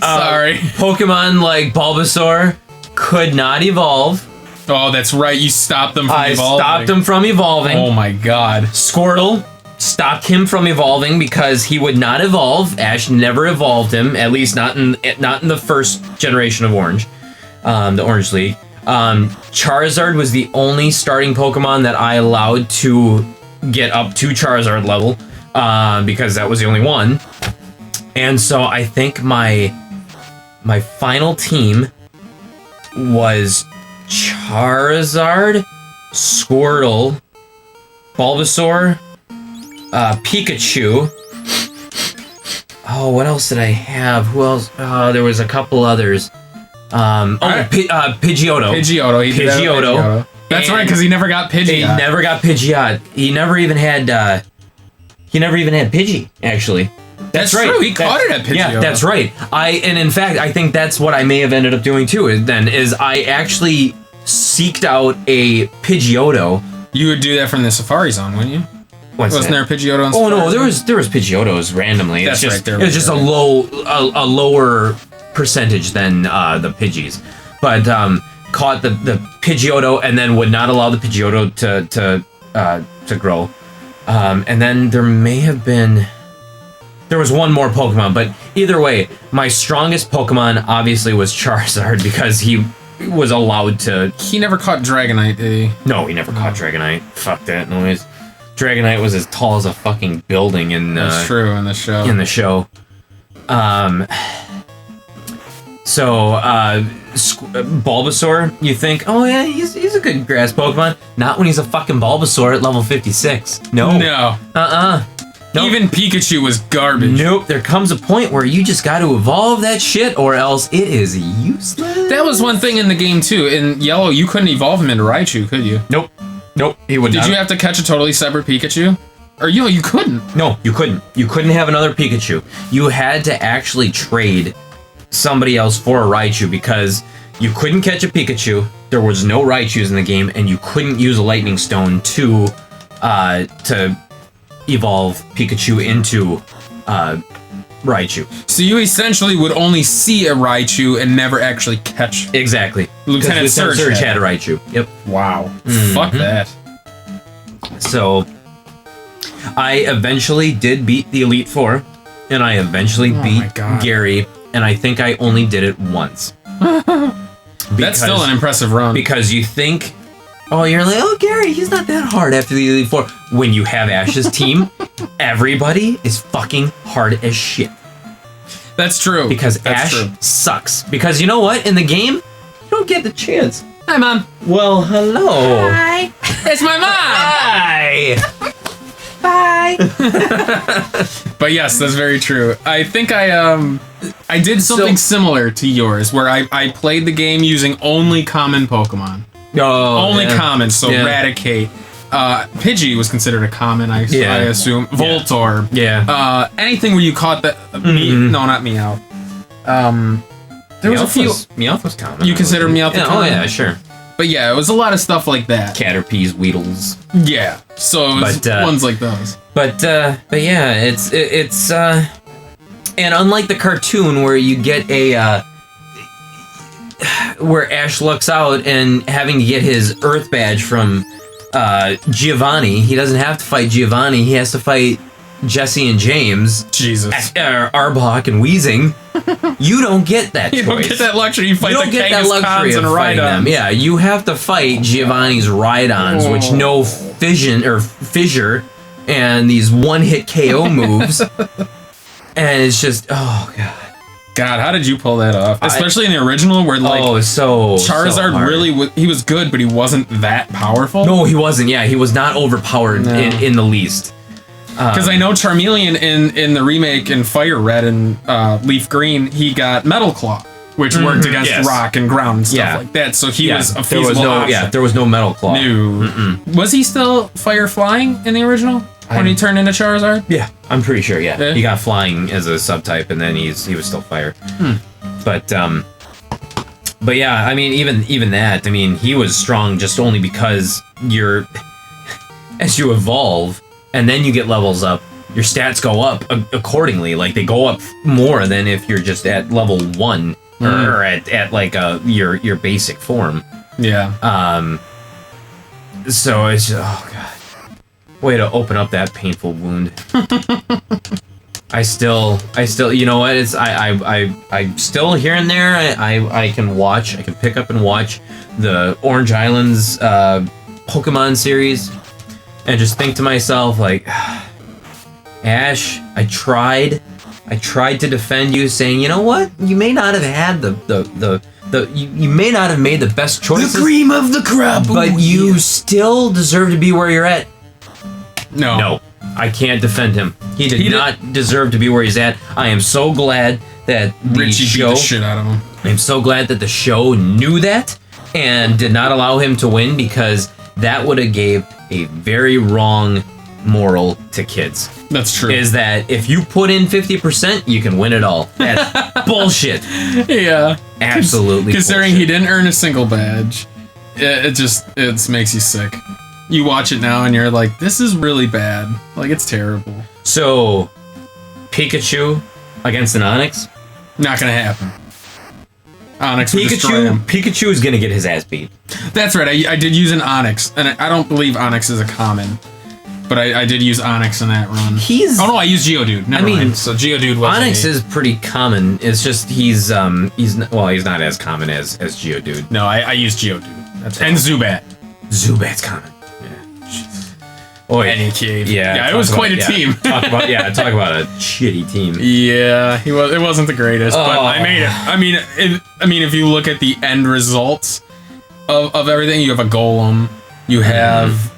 Sorry. Pokemon like Bulbasaur could not evolve. Oh, that's right. You stopped them from evolving. I stopped him from evolving. Oh my god. Squirtle stopped him from evolving because he would not evolve. Ash never evolved him, at least not in the first generation of Orange, the Orange League. Charizard was the only starting Pokemon that I allowed to get up to Charizard level, because that was the only one. And so I think my final team was Charizard, Squirtle, Bulbasaur, Pikachu. Oh, what else did I have? Who else? There was a couple others. Pidgeotto. Pidgeotto. That's right, because he never got Pidgeot. He never got Pidgeot. He never even had Pidgey, actually. That's right. True. He caught it at Pidgeotto. Yeah, that's right. And in fact, I think that's what I may have ended up doing too. Is I actually seeked out a Pidgeotto. You would do that from the Safari Zone, wouldn't you? Wasn't there a Pidgeotto on Safari no, there was Pidgeottos randomly. That's just, right. It was just a lower percentage than the Pidgeys. But caught the Pidgeotto and then would not allow the Pidgeotto to grow. And then there was one more Pokemon, but either way, my strongest Pokemon obviously was Charizard because he was allowed to. He never caught Dragonite, did he? No, he never caught Dragonite. Fuck that noise. Dragonite was as tall as a fucking building in That's true in the show. Bulbasaur, you think, oh yeah, he's a good grass Pokemon. Not when he's a fucking Bulbasaur at level 56. No. No. Nope. Even Pikachu was garbage. Nope. There comes a point where you just got to evolve that shit, or else it is useless. That was one thing in the game too. In Yellow, you couldn't evolve him into Raichu, could you? Nope. He would not. Did you have to catch a totally separate Pikachu? Or you couldn't. No, you couldn't. You couldn't have another Pikachu. You had to actually trade somebody else for a Raichu because you couldn't catch a Pikachu. There was no Raichus in the game, and you couldn't use a Lightning Stone to evolve Pikachu into Raichu. So you essentially would only see a Raichu and never actually catch. Exactly. Lieutenant Surge had a Raichu. Yep. Wow. Fuck that. So I eventually did beat the Elite Four, and I eventually beat Gary, and I think I only did it once. That's still an impressive run. Because you think, you're like, Gary, he's not that hard after the Elite Four. When you have Ash's team, everybody is fucking hard as shit. That's true. Because Ash sucks. Because you know what? In the game, you don't get the chance. Hi, Mom. Well, hello. Hi. It's my mom. Hi. Bye. But yes, that's very true. I think I did something similar to yours, where I played the game using only common Pokemon. Only common, so Raticate. Pidgey was considered a common, I assume. Voltorb. Yeah. Anything where you caught the no, not Meowth. There was a few. Meowth was common. You consider Meowth common? Oh yeah, sure. But yeah, it was a lot of stuff like that. Caterpies, Weedles. Yeah. So it was ones like those. But yeah, it's and unlike the cartoon where you get a where Ash looks out and having to get his Earth badge from Giovanni, he doesn't have to fight Giovanni. He has to fight Jesse and James. Jesus. Arbok and Weezing. You don't get that choice. You don't get that luxury. You fight the Kangaskhan's and Rhydons. Yeah, you have to fight Giovanni's Rhydons, which no fissure, and these one-hit KO moves. And it's just, oh, God. God, how did you pull that off? Especially in the original where, like, Charizard really he was good, but he wasn't that powerful. No, he wasn't. Yeah, he was not overpowered in the least. Because I know Charmeleon in the remake in Fire Red and Leaf Green, he got Metal Claw, which worked against rock and ground and stuff like that. So he was a feasible option. Yeah, there was no Metal Claw. No. Was he still Fire Flying in the original? When he turned into Charizard? Yeah, I'm pretty sure, yeah. He got Flying as a subtype, and then he was still Fire. But yeah, I mean, even that, I mean, he was strong just only because as you evolve, and then you get levels up, your stats go up accordingly. Like, they go up more than if you're just at level 1 or at like your basic form. Yeah. So it's just, oh god, way to open up that painful wound. I still, you know what? It's I still here and there. I can pick up and watch the Orange Islands Pokemon series, and just think to myself like, Ash, I tried to defend you, saying, you know what? You may not have had you may not have made the best choices. The cream of the crop, but you still deserve to be where you're at. No, I can't defend him. He did not deserve to be where he's at. I am so glad that Richie beat the shit out of him. I'm so glad that the show knew that and did not allow him to win, because that would have gave a very wrong moral to kids. That's true. Is that if you put in 50%, you can win it all. That's bullshit. Yeah. Absolutely. Considering he didn't earn a single badge, it makes you sick. You watch it now and you're like, this is really bad. Like, it's terrible. So, Pikachu against an Onix? Not gonna happen. Onyx would destroy him. Pikachu is gonna get his ass beat. That's right. I did use an Onyx, and I don't believe Onyx is a common, but I did use Onyx in that run. He's. Oh no, I used Geodude. Never mind. So Geodude was Onyx is pretty common. It's just he's not as common as Geodude. No, I used Geodude. And Zubat. Zubat's common. Oh, NEK. Yeah, it was quite a team. talk about a shitty team. Yeah, it wasn't the greatest, but I made it. I mean, if you look at the end results of everything, you have a Golem. You have,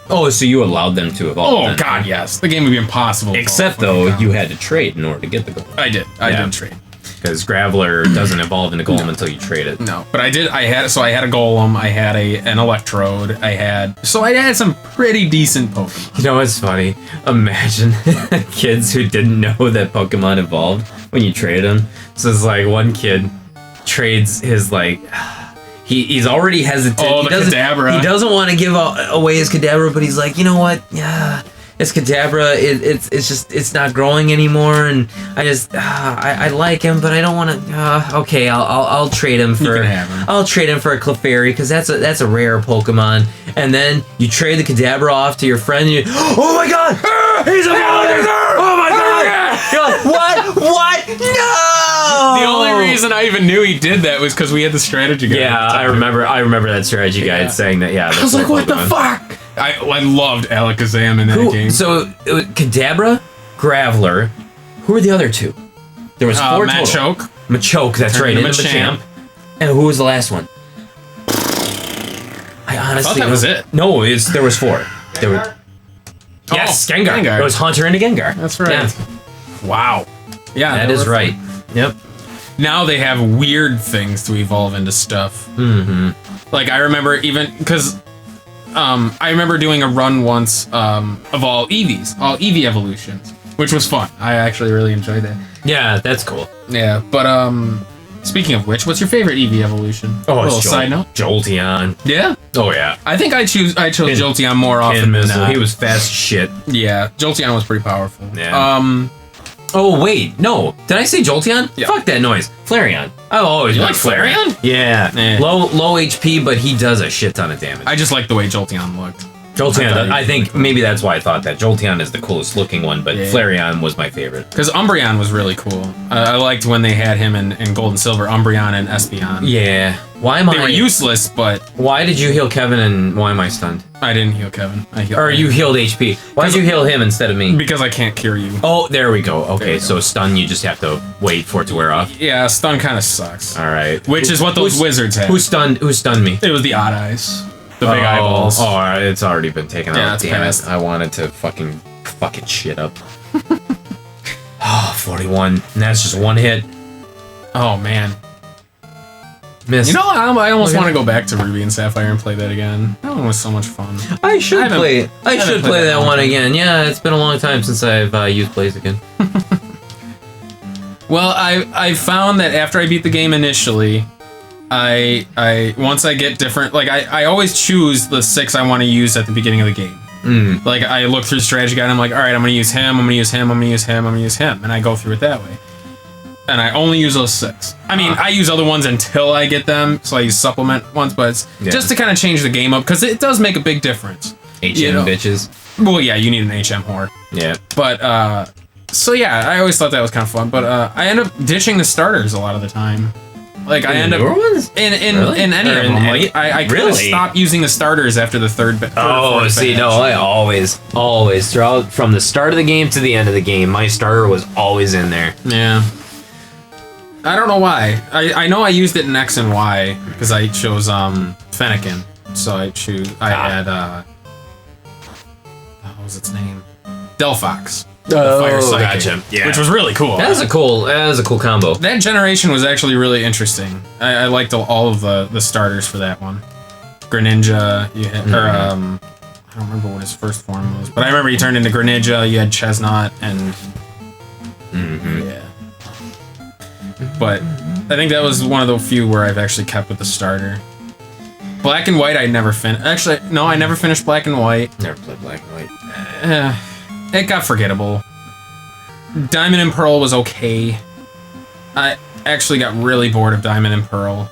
Oh, so you allowed them to evolve? Oh God, yes. The game would be impossible. Except though, you had to trade in order to get the Golem. I did. I did trade. Because Graveler doesn't evolve into Golem until you trade it. No, but I did. I had a Golem. I had an Electrode. I had some pretty decent Pokemon. You know what's funny? Imagine kids who didn't know that Pokemon evolved when you traded them. So it's like one kid trades his he's already hesitant. Oh, the Kadabra. He doesn't want to give away his Kadabra, but he's like, you know what? Yeah. It's Kadabra. It's not growing anymore, and I like him, but I don't want to. Okay, I'll trade him for. I'll trade him for a Clefairy because that's a rare Pokemon. And then you trade the Kadabra off to your friend. And oh my God! He's evolving! Oh my God! You're like, what? No! The only reason I even knew he did that was because we had the strategy guide. Yeah, I remember that strategy guide saying that. Yeah, I was like, what the fuck? I loved Alakazam in that game. So, Kadabra, Graveler, who were the other two? There was 4 Machoke. total. Machoke, that's right. And Machamp. And who was the last one? I honestly... thought that was it. No, there was 4. There were... Yes, Gengar. It was Haunter and a Gengar. That's right. Yeah. Wow. Yeah, that is right. Yep. Now they have weird things to evolve into stuff. Mm-hmm. Like, I remember even... Because... I remember doing a run once of all Eevee evolutions, which was fun. I actually really enjoyed that. Yeah, that's cool. Yeah, but speaking of which, what's your favorite Eevee evolution? Oh, a little side note. Jolteon. Yeah. Oh yeah. I think I chose Jolteon more often than not. He was fast as shit. Yeah, Jolteon was pretty powerful. Yeah. Oh wait, no. Did I say Jolteon? Yeah. Fuck that noise. Flareon. I've always liked Flareon? Yeah. Low HP, but he does a shit ton of damage. I just like the way Jolteon looked. Jolteon, I think maybe that's why I thought that. Jolteon is the coolest looking one, but Flareon was my favorite. Because Umbreon was really cool. I liked when they had him in Gold and Silver, Umbreon and Espeon. Yeah. They were useless, but... Why did you heal Kevin and why am I stunned? I didn't heal Kevin. You healed HP. Why did you heal him instead of me? Because I can't cure you. Oh, there we go. Okay, so stun, you just have to wait for it to wear off. Yeah, stun kind of sucks. All right. Which is what those wizards had. Who stunned me? It was the Odd Eyes. The big eyeballs. Oh, it's already been taken out. It's Damn past. it. I wanted to fucking shit up. 41. And that's just one hit. Oh, man. Miss. You know, I almost want to go back to Ruby and Sapphire and play that again. That one was so much fun. I should play that one again. Yeah, it's been a long time since I've used Blaziken. Well, I found that after I beat the game initially, I once I get different, like I always choose the 6 I want to use at the beginning of the game. Like I look through the strategy guide and I'm like, all right, I'm gonna use him, I'm gonna use him, I'm gonna use him, I'm gonna use him, and I go through it that way. And I only use those 6. I mean, I use other ones until I get them, so I use supplement ones, but it's just to kind of change the game up, because it does make a big difference. HM bitches. Well, yeah, you need an HM whore. Yeah. But, so yeah, I always thought that was kind of fun, but I end up ditching the starters a lot of the time. Like, I end up... ones? In any of them. Like, I kind of stopped using the starters after the third I always throughout, from the start of the game to the end of the game, my starter was always in there. Yeah. I don't know why. I know I used it in X and Y because I chose Fennekin. So I had what was its name? Delphox. Fire Psychic, gotcha. Yeah. Which was really cool. That was a cool combo. That generation was actually really interesting. I liked all of the starters for that one. Greninja, you had, or I don't remember what his first form was, but I remember he turned into Greninja. You had Chestnut and yeah. But I think that was one of the few where I've actually kept with the starter. Black and White, I never finished. Actually, no, I never finished Black and White. Never played Black and White. It got forgettable. Diamond and Pearl was okay. actually got really bored of Diamond and Pearl.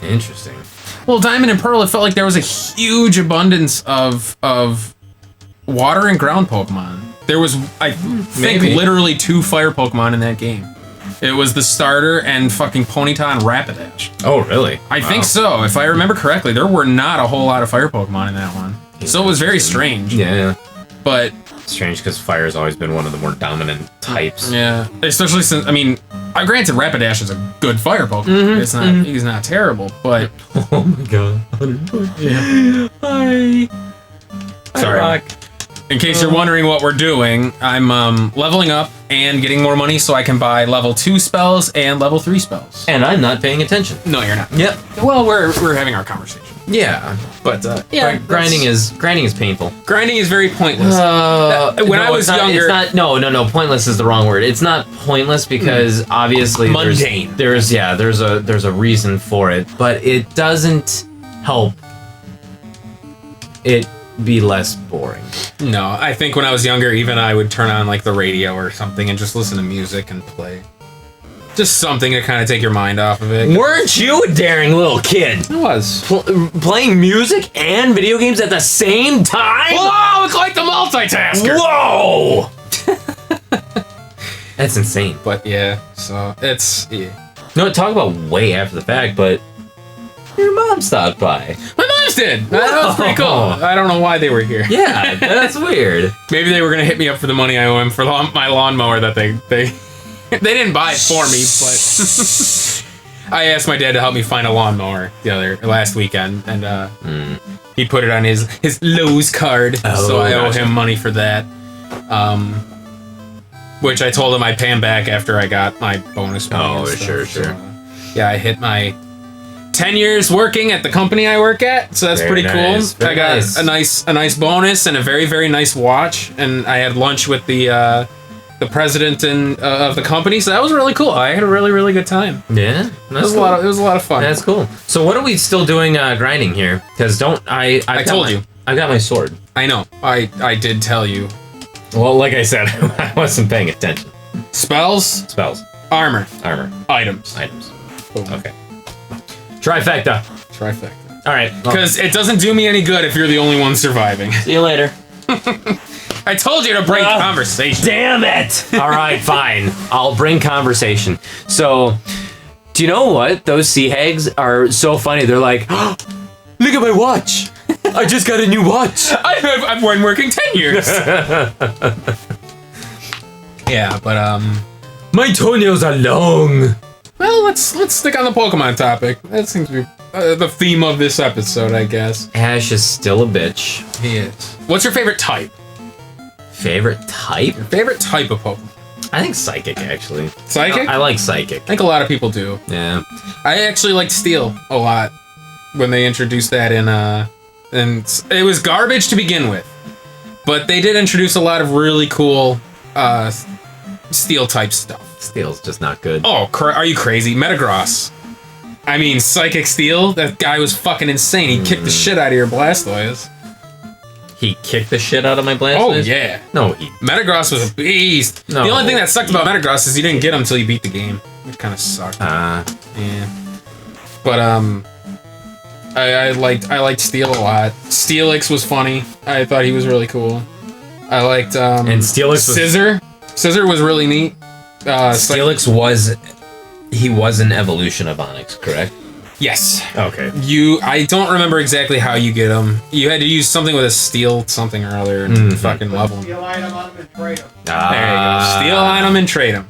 Interesting. Well, Diamond and Pearl, it felt like there was a huge abundance of water and ground Pokemon. There was, I think, Maybe. literally 2 fire Pokemon in that game. It was the starter and fucking Ponyta and Rapidash. Oh, really? I think so. If I remember correctly, there were not a whole lot of fire Pokemon in that one. So it was very strange. Yeah. But Strange because fire's always been one of the more dominant types. yeah, especially since granted Rapidash is a good fire Pokemon. It's not he's not terrible, but Oh my god. yeah. Hi. Sorry. In case you're wondering what we're doing, I'm leveling up and getting more money so I can buy level 2 spells and level 3 spells. And I'm not paying attention. No, you're not. Yep. Well, we're having our conversation. Yeah. But Yeah. Grinding is painful. grinding is very pointless. When I was younger, it's not. No. Pointless is the wrong word. It's not pointless because obviously Mundane. There's a reason for it, but it doesn't help it be less boring. no, I think when I was younger, even I would turn on like the radio or something and just listen to music and play. Just something to kind of take your mind off of it. Weren't you a daring little kid? It was. Playing music and video games at the same time? Whoa, it's like the multitasker. Whoa! That's insane. But yeah, so it's No, talk about way after the fact, but your mom stopped by. My mom's did. That was pretty cool. I don't know why they were here. Yeah, that's weird. Maybe they were gonna hit me up for the money I owe him for my lawnmower that they they didn't buy it for me, but I asked my dad to help me find a lawnmower last weekend, and he put it on his Lowe's card, so I owe him money for that. Which I told him I'd pay him back after I got my bonus money. Oh, and stuff, sure. so, yeah, I hit my 10 years working at the company I work at, so that's Very pretty nice, cool. very I got nice. a nice bonus and a very, very nice watch, and I had lunch with the president of the company, so that was really cool. I had a really, really good time. Yeah, It was a lot of fun. That's cool. So what are we still doing grinding here? Because I told you. I got my sword. I know. I did tell you. Well, like I said, I wasn't paying attention. Spells, Spells, armor, armor, items. Boom. Okay. Trifecta. Trifecta. All right. Because it doesn't do me any good if you're the only one surviving. See you later. I told you to bring conversation. Damn it! All right, fine. I'll bring conversation. So, do you know what? Those sea hags are so funny. They're like, oh, look at my watch. I just got a new watch. I've been working 10 years. Yeah, but My toenails are long. well, let's stick on the Pokemon topic. That seems to be the theme of this episode, I guess. Ash is still a bitch. He is. What's your favorite type? Favorite type? Your favorite type of Pokemon? I think psychic, actually. Psychic? I like psychic. I think a lot of people do. Yeah. I actually liked Steel a lot when they introduced that and it was garbage to begin with, but they did introduce a lot of really cool Steel type stuff. Steel's just not good. Oh, are you crazy? Metagross. I mean, Psychic Steel, that guy was fucking insane. He kicked the shit out of your Blastoise. He kicked the shit out of my Blastoise? Oh, yeah. No, he... Metagross was a beast. No. The only thing that sucked about Metagross is you didn't get him until you beat the game. It kind of sucked. Uh, Yeah. But, I liked Steel a lot. Steelix was funny. I thought he was really cool. I liked, and Steelix was... Scissor. Scissor was really neat. Steelix was... He was an evolution of Onyx, correct? Yes. Okay. I don't remember exactly how you get him. You had to use something with a steel something or other and fucking level him. Steal item on them and trade them. There you go. Steal item and trade him.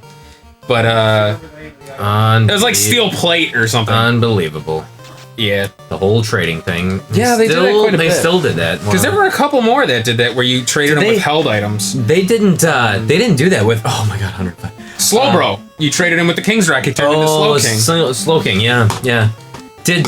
But it was like steel plate or something. Unbelievable. Yeah. The whole trading thing. Yeah, they did that quite a They bit. still did that. Because there were a couple more that did that where you traded them They- with held items. They didn't do that with... Oh my god, 105. Slowbro. You traded him with the King's Racket, turned into Slow King. Slow King, yeah. Did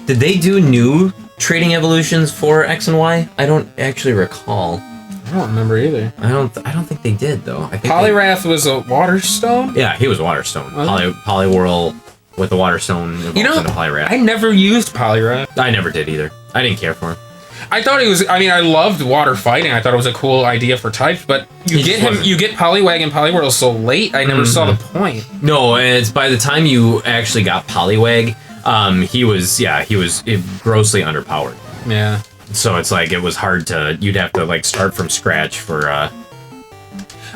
they do new trading evolutions for X and Y? I don't actually recall. I don't remember either. I don't think they did though. I think Poliwrath was a water stone? yeah, he was Water Stone. Was Poliwhirl with the Water Stone evolves into Poliwrath. I never used Poliwrath. I never did either. I didn't care for him. I thought he was. I mean, I loved water fighting. I thought it was a cool idea for types, but you get Poliwag and Poliwhirl so late. I never saw the point. No, it's by the time you actually got Poliwag, he was grossly underpowered. Yeah. So it's like it was hard to. You'd have to like start from scratch for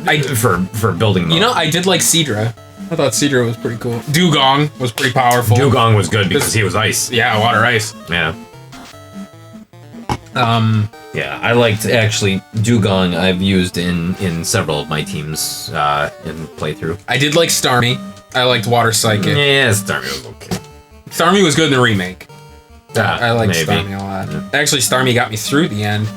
building mode. You know, I did like Seadra. I thought Seadra was pretty cool. Dugong was pretty powerful. Dugong was good because he was ice. Yeah, water ice. Yeah. Yeah, I liked actually Dugong. I've used in several of my teams in playthrough. I did like Starmie. I liked Water Psychic. Yeah, Starmie was okay. Starmie was good in the remake. I liked maybe. Starmie a lot. Yeah. Actually, Starmie got me through the end.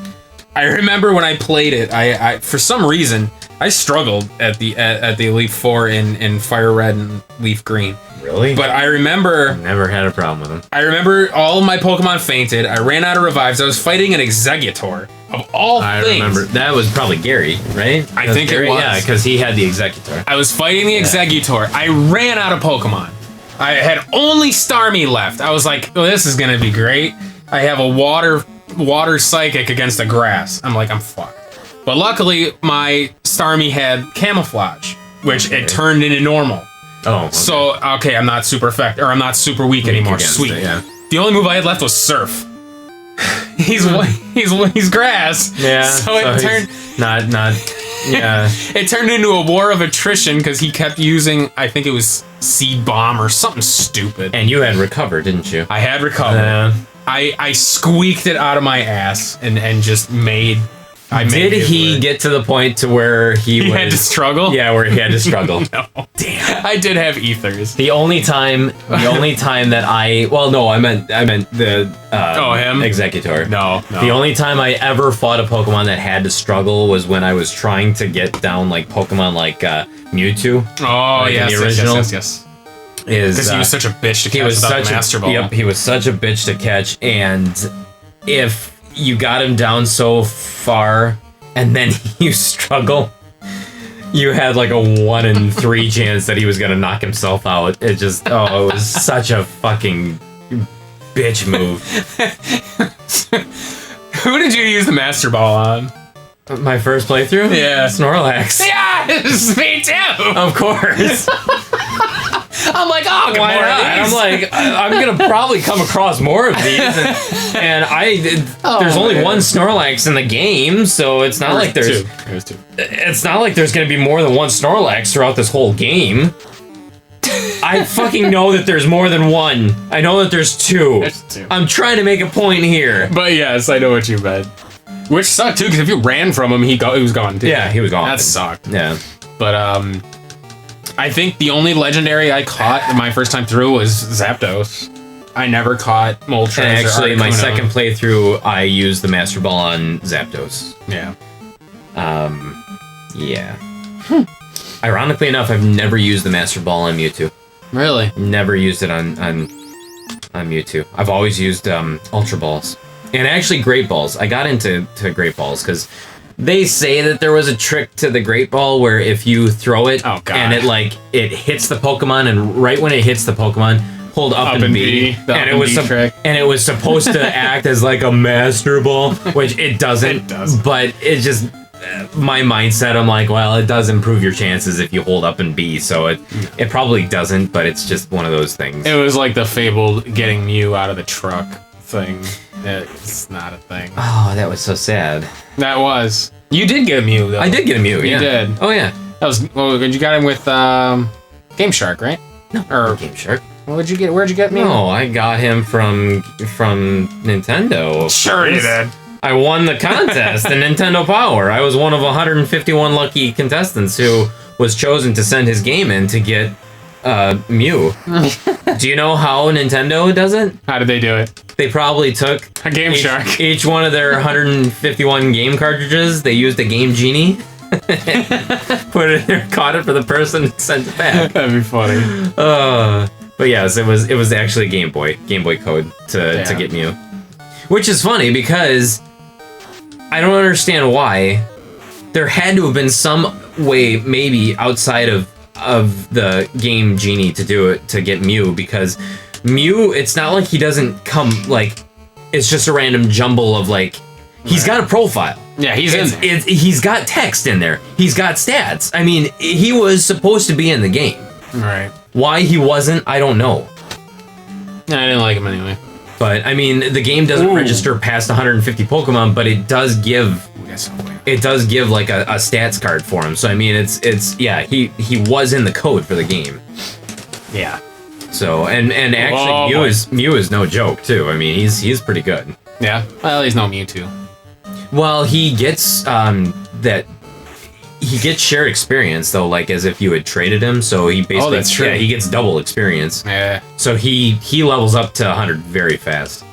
I remember when I played it, I for some reason I struggled at the Elite Four in Fire Red and Leaf Green. Really? But I remember Never had a problem with him. I remember all of my Pokemon fainted. I ran out of revives. I was fighting an Exeggutor of all I things. remember that was probably Gary, right? I think it was. Yeah, because he had the Exeggutor. I was fighting the Exeggutor. I ran out of Pokemon. I had only Starmie left. I was like, oh, this is gonna be great. I have a water psychic against a grass. I'm like, I'm fucked. But luckily, my Starmie had camouflage, which it turned into normal. Oh, okay. So okay, I'm not super effective, or I'm not super weak anymore. against Sweet. it, yeah. The only move I had left was Surf. He's grass. Yeah. So it turned. Not. Yeah. It turned into a war of attrition because he kept using, I think it was Seed Bomb or something stupid. And you had recovered, didn't you? I had recovered. I squeaked it out of my ass and just made. Did he get to the point to where he had to struggle? Yeah, where he had to struggle. No. Damn. I did have ethers. The only time that I meant the him? Exeggutor. No. The only time I ever fought a Pokemon that had to struggle was when I was trying to get down like Pokemon like Mewtwo. Oh, like yes, in the original. yes. Because he was such a bitch to catch he was without such the Master a Ball. Yep, he was such a bitch to catch, and if you got him down so far and then you struggle, you had like a 1 in 3 chance that he was gonna knock himself out. It was such a fucking bitch move. Who did you use the Master Ball on? My first playthrough? Yeah. Snorlax. Yes, me too. Of course. I'm like, oh, Why not? I'm like, I'm gonna probably come across more of these, and there's only one Snorlax in the game, so it's not like there's two. It's not like there's gonna be more than one Snorlax throughout this whole game. I fucking know that there's more than one. I know that there's two. There's two. I'm trying to make a point here. But yes, I know what you meant. Which sucked too, because if you ran from him, he was gone too. Yeah, he was gone. That sucked. Yeah. But I think the only legendary I caught my first time through was Zapdos. I never caught Moltres. And actually, or my Articuno. second playthrough, I used the Master Ball on Zapdos. Yeah. Yeah. Ironically enough, I've never used the Master Ball on Mewtwo. Really? Never used it on Mewtwo. I've always used Ultra Balls. And actually Great Balls. I got into Great Balls because they say that there was a trick to the Great Ball where if you throw it and it hits the Pokemon, and right when it hits the Pokemon, hold up and B. And it was supposed to act as like a Master Ball, which it doesn't. It doesn't. But it just my mindset, I'm like, well, it does improve your chances if you hold up and B, so it probably doesn't, but it's just one of those things. It was like the fabled getting Mew out of the truck thing. It's not a thing. Oh, that was so sad. That was. You did get a Mew though. I did get a Mew. You Yeah. did. Oh yeah. That was. Well, you got him with Game Shark, right? No. Or Game Shark. where'd you get Mew? No, I got him from Nintendo. Sure you did. I won the contest in Nintendo Power. I was one of 151 lucky contestants who was chosen to send his game in to get Mew. Do you know how Nintendo does it? How did they do it? They probably took A Game Shark. each one of their 151 game cartridges. They used a Game Genie. Put it in there, caught it for the person, and sent it back. That'd be funny. But yes, it was actually Game Boy code to get Mew. Which is funny because I don't understand why. There had to have been some way, maybe outside of the Game Genie to do it to get Mew, because Mew, it's not like he doesn't come like It's just a random jumble of like, he's got a profile. Yeah, he's in there. He's got text in there. He's got stats. I mean, he was supposed to be in the game. Right. Why he wasn't, I don't know. No, I didn't like him anyway. But I mean, the game doesn't register past 150 Pokemon, but it does give like a stats card for him. So I mean, it's yeah, he was in the code for the game. Yeah. So and actually Mew is no joke too. I mean, he's pretty good. Yeah. Well, he's no Mewtwo. Well, he gets he gets shared experience though, like as if you had traded him. So he basically that's true. yeah, he gets double experience. Yeah. So he levels up to 100 very fast.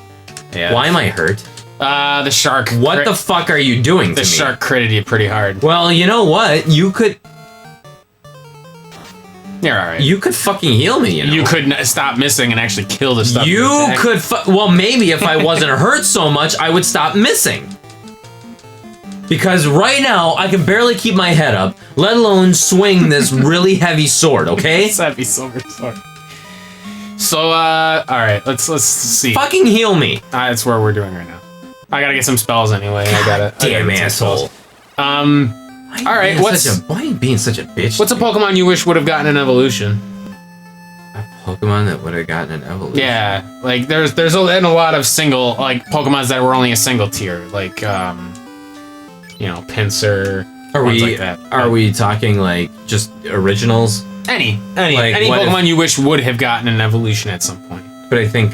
Yeah. Why am I hurt? The shark. What the fuck are you doing to The me? shark critted you pretty hard. Well, you know what? You could You're all right. you could fucking heal me, you know. You could stop missing and actually kill the stuff. You could well, maybe if I wasn't hurt so much, I would stop missing. Because right now, I can barely keep my head up, let alone swing this really heavy sword, okay? Heavy silver sword. So, all right, let's see. Fucking heal me. That's where we're doing right now. I gotta get some spells anyway. I gotta Damn get some asshole. spells. All right, Why are you being such a bitch? what's a Pokemon you wish would have gotten an evolution? a Pokemon that would have gotten an evolution? Yeah, like there's a lot of single like Pokemons that were only a single tier, like you know, Pinsir. Are ones we like that. are we talking like just originals? Any Like, what Pokemon you wish would have gotten an evolution at some point? But I think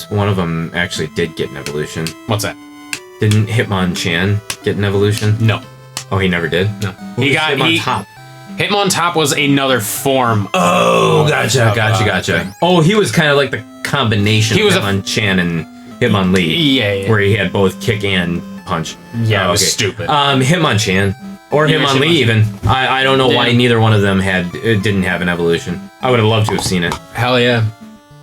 one of them actually did get an evolution. What's that? Didn't Hitmonchan get an evolution? No. Oh, he never did? No. Who was Hitmontop? Hitmontop was another form. Oh, gotcha. thing. Oh, he was kind of like the combination He was of Hitmonchan and Hitmonlee. Yeah. Where he had both kick and punch. Yeah, Oh, it was stupid. Hitmonchan. Or You wish Hitmonlee even. I don't know why Yeah. neither one of them didn't have an evolution. I would have loved to have seen it. Hell yeah.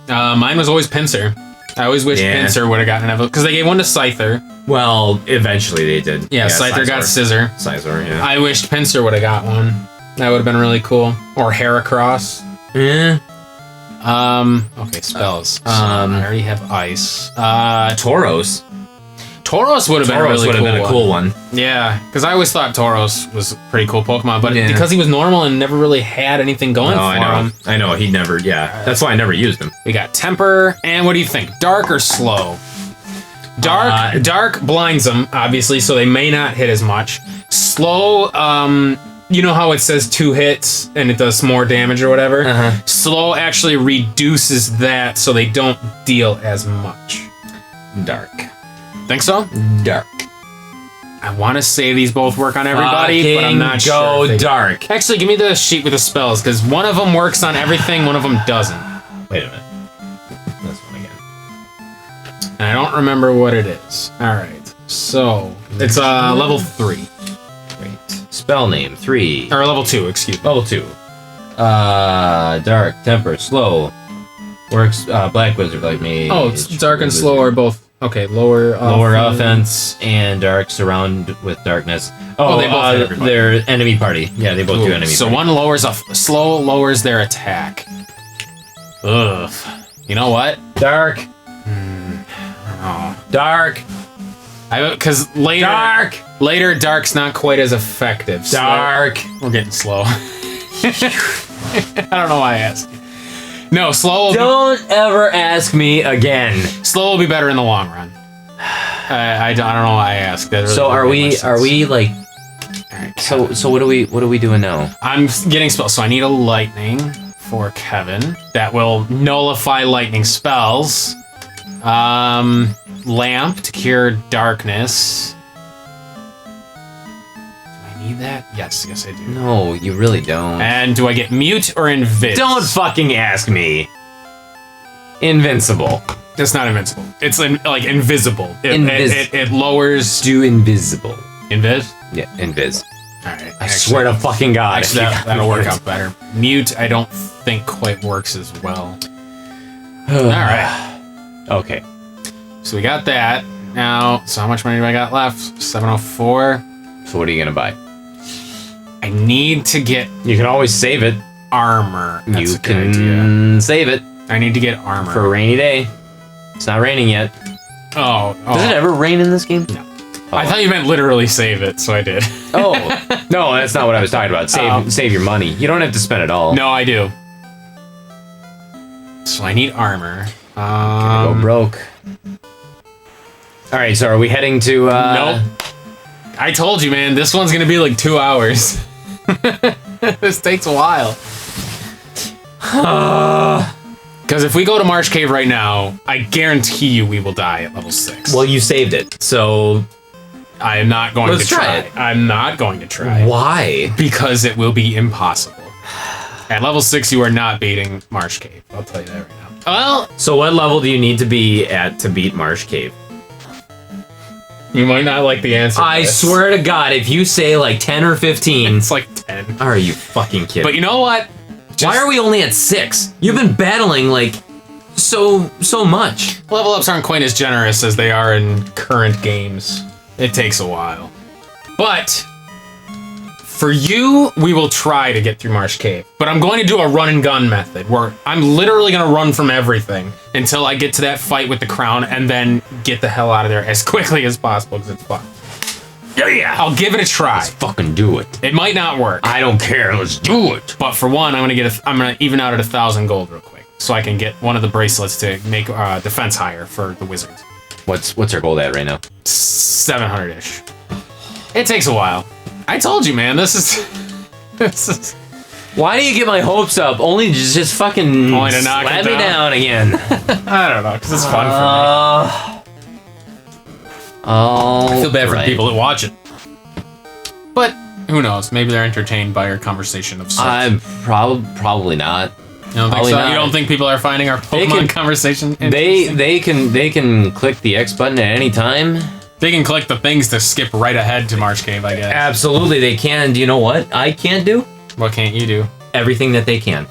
Mine was always Pinsir. I always wish Yeah. Pinsir would have gotten an evolution. Because they gave one to Scyther. Well, eventually they did. Yeah, Scyther got Scissor. Scizor, yeah. I wished Pinsir would have got one. That would have been really cool. Or Heracross. Eh. Okay, spells. I Um, already have ice. Tauros. Tauros would have been a really would have cool been a cool one. Yeah, because I always thought Tauros was a pretty cool Pokemon, but Yeah. because he was normal and never really had anything going No, for I know. him, I know. He never. Yeah, that's why I never used him. we got Temper, and what do you think? Dark or Slow? Dark blinds them, obviously, so they may not hit as much. Slow, you know how it says 2 hits and it does more damage or whatever? Uh-huh. Slow actually reduces that so they don't deal as much. Dark. Think so? Dark. I want to say these both work on everybody, but I'm not sure. Go if they- dark. Actually, give me the sheet with the spells, because one of them works on everything, one of them doesn't. Wait a minute. This one again. And I don't remember what it is. Alright, so it's level 3. Wait. Spell name 3. Or level 2, excuse me. Level 2. Dark, temper, slow. Works. Black wizard like me. Oh, it's dark and slow are both. Okay, lower Lower offense and dark surround with darkness. Oh, they both hit everybody. they're enemy party. Yeah, they both do enemy So party. one lowers slow lowers their attack. Ugh. You know what? Dark. Oh. Dark. Because later dark's not quite as effective. So Dark. we're getting slow. I don't know why I asked. No, slow. Don't ever ask me again. Slow will be better in the long run. I don't know why I asked. That really So didn't make much are sense. we like? Alright, So what are we doing now? I'm getting spells, so I need a lightning for Kevin that will nullify lightning spells. Lamp to cure darkness. Do I need that? Yes, I do. No, you really don't. And do I get mute or invis? Don't fucking ask me. Invincible. It's not invincible. It's like invisible. It lowers. Do invisible. Invis? Yeah, invis. Alright. I swear to fucking God. Actually, that'll work out better. Mute, I don't think quite works as well. Alright. Okay. So we got that. Now, so how much money do I got left? 704. So what are you gonna buy? I need to get You can always save it. armor. That's You a good idea. can save it I need to get armor. for a rainy day. It's not raining yet. Oh, Does it ever rain in this game? No. I thought you meant literally save it, so I did. Oh, no, that's not what I was talking about. Save your money. You don't have to spend it all. No, I do. So I need armor. Go broke. All right, so are we heading to? Nope. I told you, man. This one's gonna be like 2 hours. This takes a while. Because if we go to Marsh Cave right now, I guarantee you we will die at level 6. Well, you saved it, so I am not going Let's to try try. it. I'm not going to try. why? Because it will be impossible. At level 6, you are not beating Marsh Cave. I'll tell you that right now. Well, So what level do you need to be at to beat Marsh Cave? you might not like the answer. to I this. swear to God, if you say like 10 or 15, It's like 10. are you fucking kidding? But you know what? Why are we only at 6? You've been battling like so much. Level ups aren't quite as generous as they are in current games. It takes a while. But for you, we will try to get through Marsh Cave. But I'm going to do a run and gun method where I'm literally going to run from everything until I get to that fight with the crown and then get the hell out of there as quickly as possible because it's fun. Yeah, I'll give it a try. Fucking do it. It might not work, I don't care. Let's do it. but for one, I'm gonna even out at 1,000 gold real quick, so I can get one of the bracelets to make defense higher for the wizards. What's our goal at right now? 700-ish. It takes a while. I told you, man. This is Why do you get my hopes up? Only to just fucking Only to knock slap it me down. down again. I don't know, because it's fun for me. I feel bad for the people that watch it. But who knows? Maybe they're entertained by our conversation of sorts. I'm probably not. You don't think probably so? not. You don't think people are finding our They Pokemon can- conversation They interesting? they can click the X button at any time. They can click the things to skip right ahead to Marsh Cave, I guess. Absolutely, they can. Do you know what I can't do? What can't you do? Everything that they can.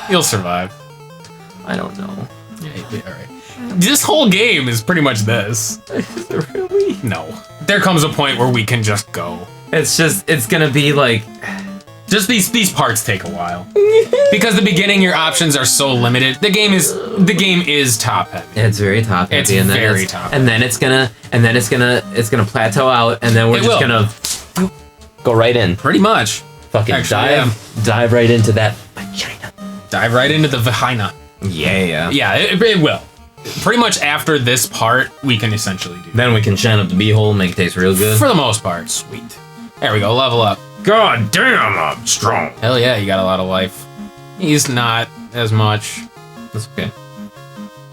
You'll survive. I don't know. Yeah, you'll be alright. This whole game is pretty much this. Really? No. There comes a point where we can just go. It's gonna be like Just these parts take a while. Because the beginning your options are so limited. The game is top heavy. it's very top heavy, It's and then very it's, top and then it's gonna plateau out, and then we're It just will. gonna go right in. Pretty much. Fucking Actually, dive right into that vagina. Dive right into the vagina. Yeah. Yeah, it will. Pretty much after this part, we can essentially do Then we can shine up the beehole and make it taste real good. for the most part. Sweet. There we go, level up. God damn, I'm strong. Hell yeah, you got a lot of life. He's not as much. That's okay.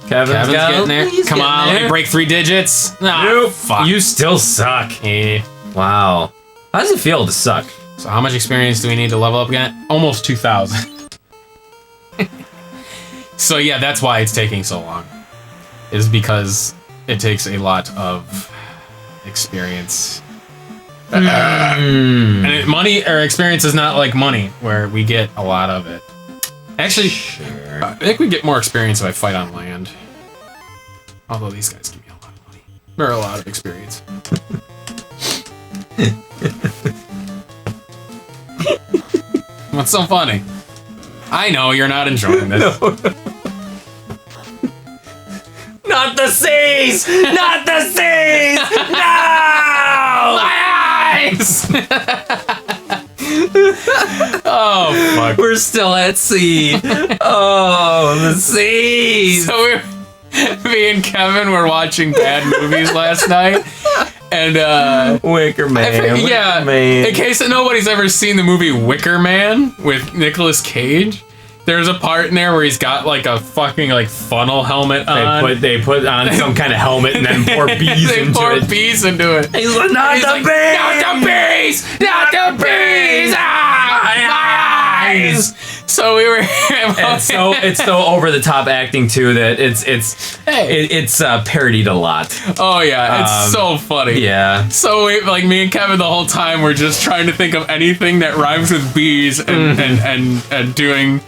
Kevin's Kevin's getting there. he's Come getting on, let there. me break 3 digits. Ah, Nope. fuck. You still suck. Eh. Wow. How does it feel to suck? So how much experience do we need to level up again? Almost 2,000. So yeah, that's why it's taking so long. Is because it takes a lot of experience. And money or experience is not like money, where we get a lot of it. Actually, I think we get more experience if I fight on land. Although these guys give me a lot of money. Or a lot of experience. What's so funny? I know you're not enjoying this. Not the seas! Not the seas! No! My eyes! Oh, fuck. We're still at sea. Oh, the seas! So me and Kevin were watching bad movies last night. And, Wicker Man. yeah, Wicker Man. in case nobody's ever seen the movie Wicker Man with Nicolas Cage, there's a part in there where he's got like a fucking like funnel helmet on. They put on some kind of helmet and then pour bees they into pour it. bees into it. He's like, not He's the like, bees! Not the bees! Not the bees! Ah, my eyes! So we were. And so it's so over the top acting too that it's parodied a lot. Oh yeah, it's so funny. Yeah. So like me and Kevin the whole time we're just trying to think of anything that rhymes with bees and doing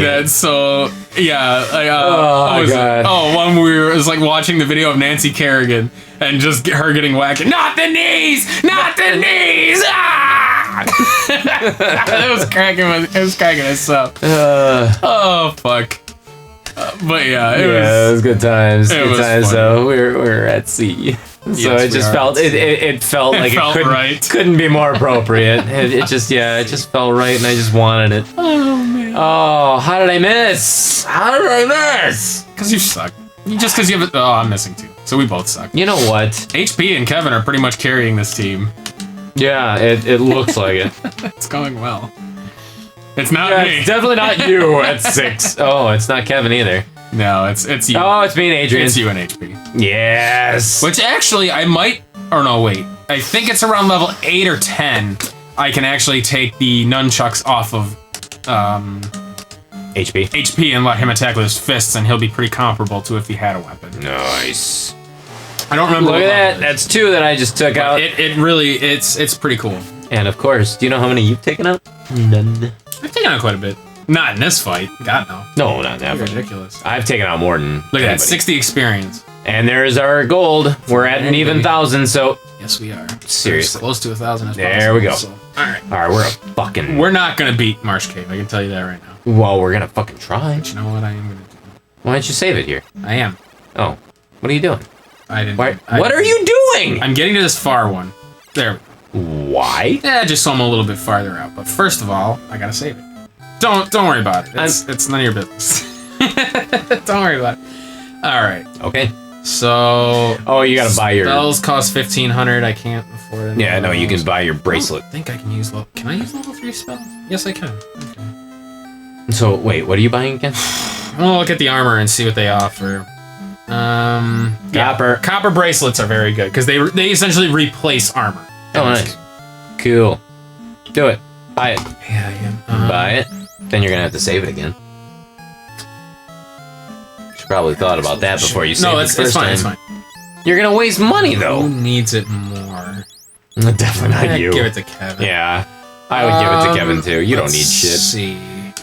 that. So yeah, like, one we was like watching the video of Nancy Kerrigan and just her getting whacked. Not the knees, not the knees. Ah! it was cracking us up. Oh fuck. But yeah, it was good times. it Good was times. funny. So we're at sea. So Yes, it we just are felt at it, sea. it felt like felt it right. couldn't be more appropriate. It just it just felt right, and I just wanted it. Oh man. Oh, how did I miss? How did I miss? Because you suck. Just because you have. Oh, I'm missing too. So we both suck. You know what? HP and Kevin are pretty much carrying this team. Yeah, it looks like it. It's going well. It's not Yeah, me. it's definitely not you at 6. Oh, it's not Kevin either. No, it's you. Oh, it's me and Adrian. It's you and HP. Yes. Which actually, I might. Or no, wait. I think it's around level 8 or 10. I can actually take the nunchucks off of HP. HP and let him attack with his fists, and he'll be pretty comparable to if he had a weapon. Nice. I don't remember. Look what at that. level it is. That's 2 that I just took out. It really it's pretty cool. And of course, do you know how many you've taken out? None. I've taken out quite a bit. Not in this fight. God no. No, not You're never. ridiculous. I've taken out more than Look at that, anybody. 60 experience. And there's our gold. We're at an even 1,000, so... Yes, we are. Seriously. As close to 1,000 as possible. There we go. So, all right. Alright, we're a fucking... We're not gonna beat Marsh Cave. I can tell you that right now. Well, we're gonna fucking try. But you know what? I am gonna do. Why don't you save it here? I am. Oh. What are you doing? I didn't. Why, what are you doing? I'm getting to this far one. There we go. Why? Yeah, just so I'm a little bit farther out. But first of all, I gotta save it. Don't worry about it. It's none of your business. Don't worry about it. All right. Okay. So. Oh, you gotta buy your... Spells cost 1,500. I can't afford it. Yeah, no, you can buy your bracelet. I think I can use level. Can I use level 3 spells? Yes, I can. Okay. So, wait, what are you buying again? I'm gonna look at the armor and see what they offer. Copper. Copper bracelets are very good because they essentially replace armor. Oh, nice. Cool. Do it. Buy it. Yeah. Buy it. Then you're gonna have to save it again. Should probably thought about that before you saved No, it it's first fine. time. It's fine. You're gonna waste money Who though. needs it more? Definitely not you. Give it to Kevin. Yeah, I would give it to Kevin too. You don't let's need shit. See,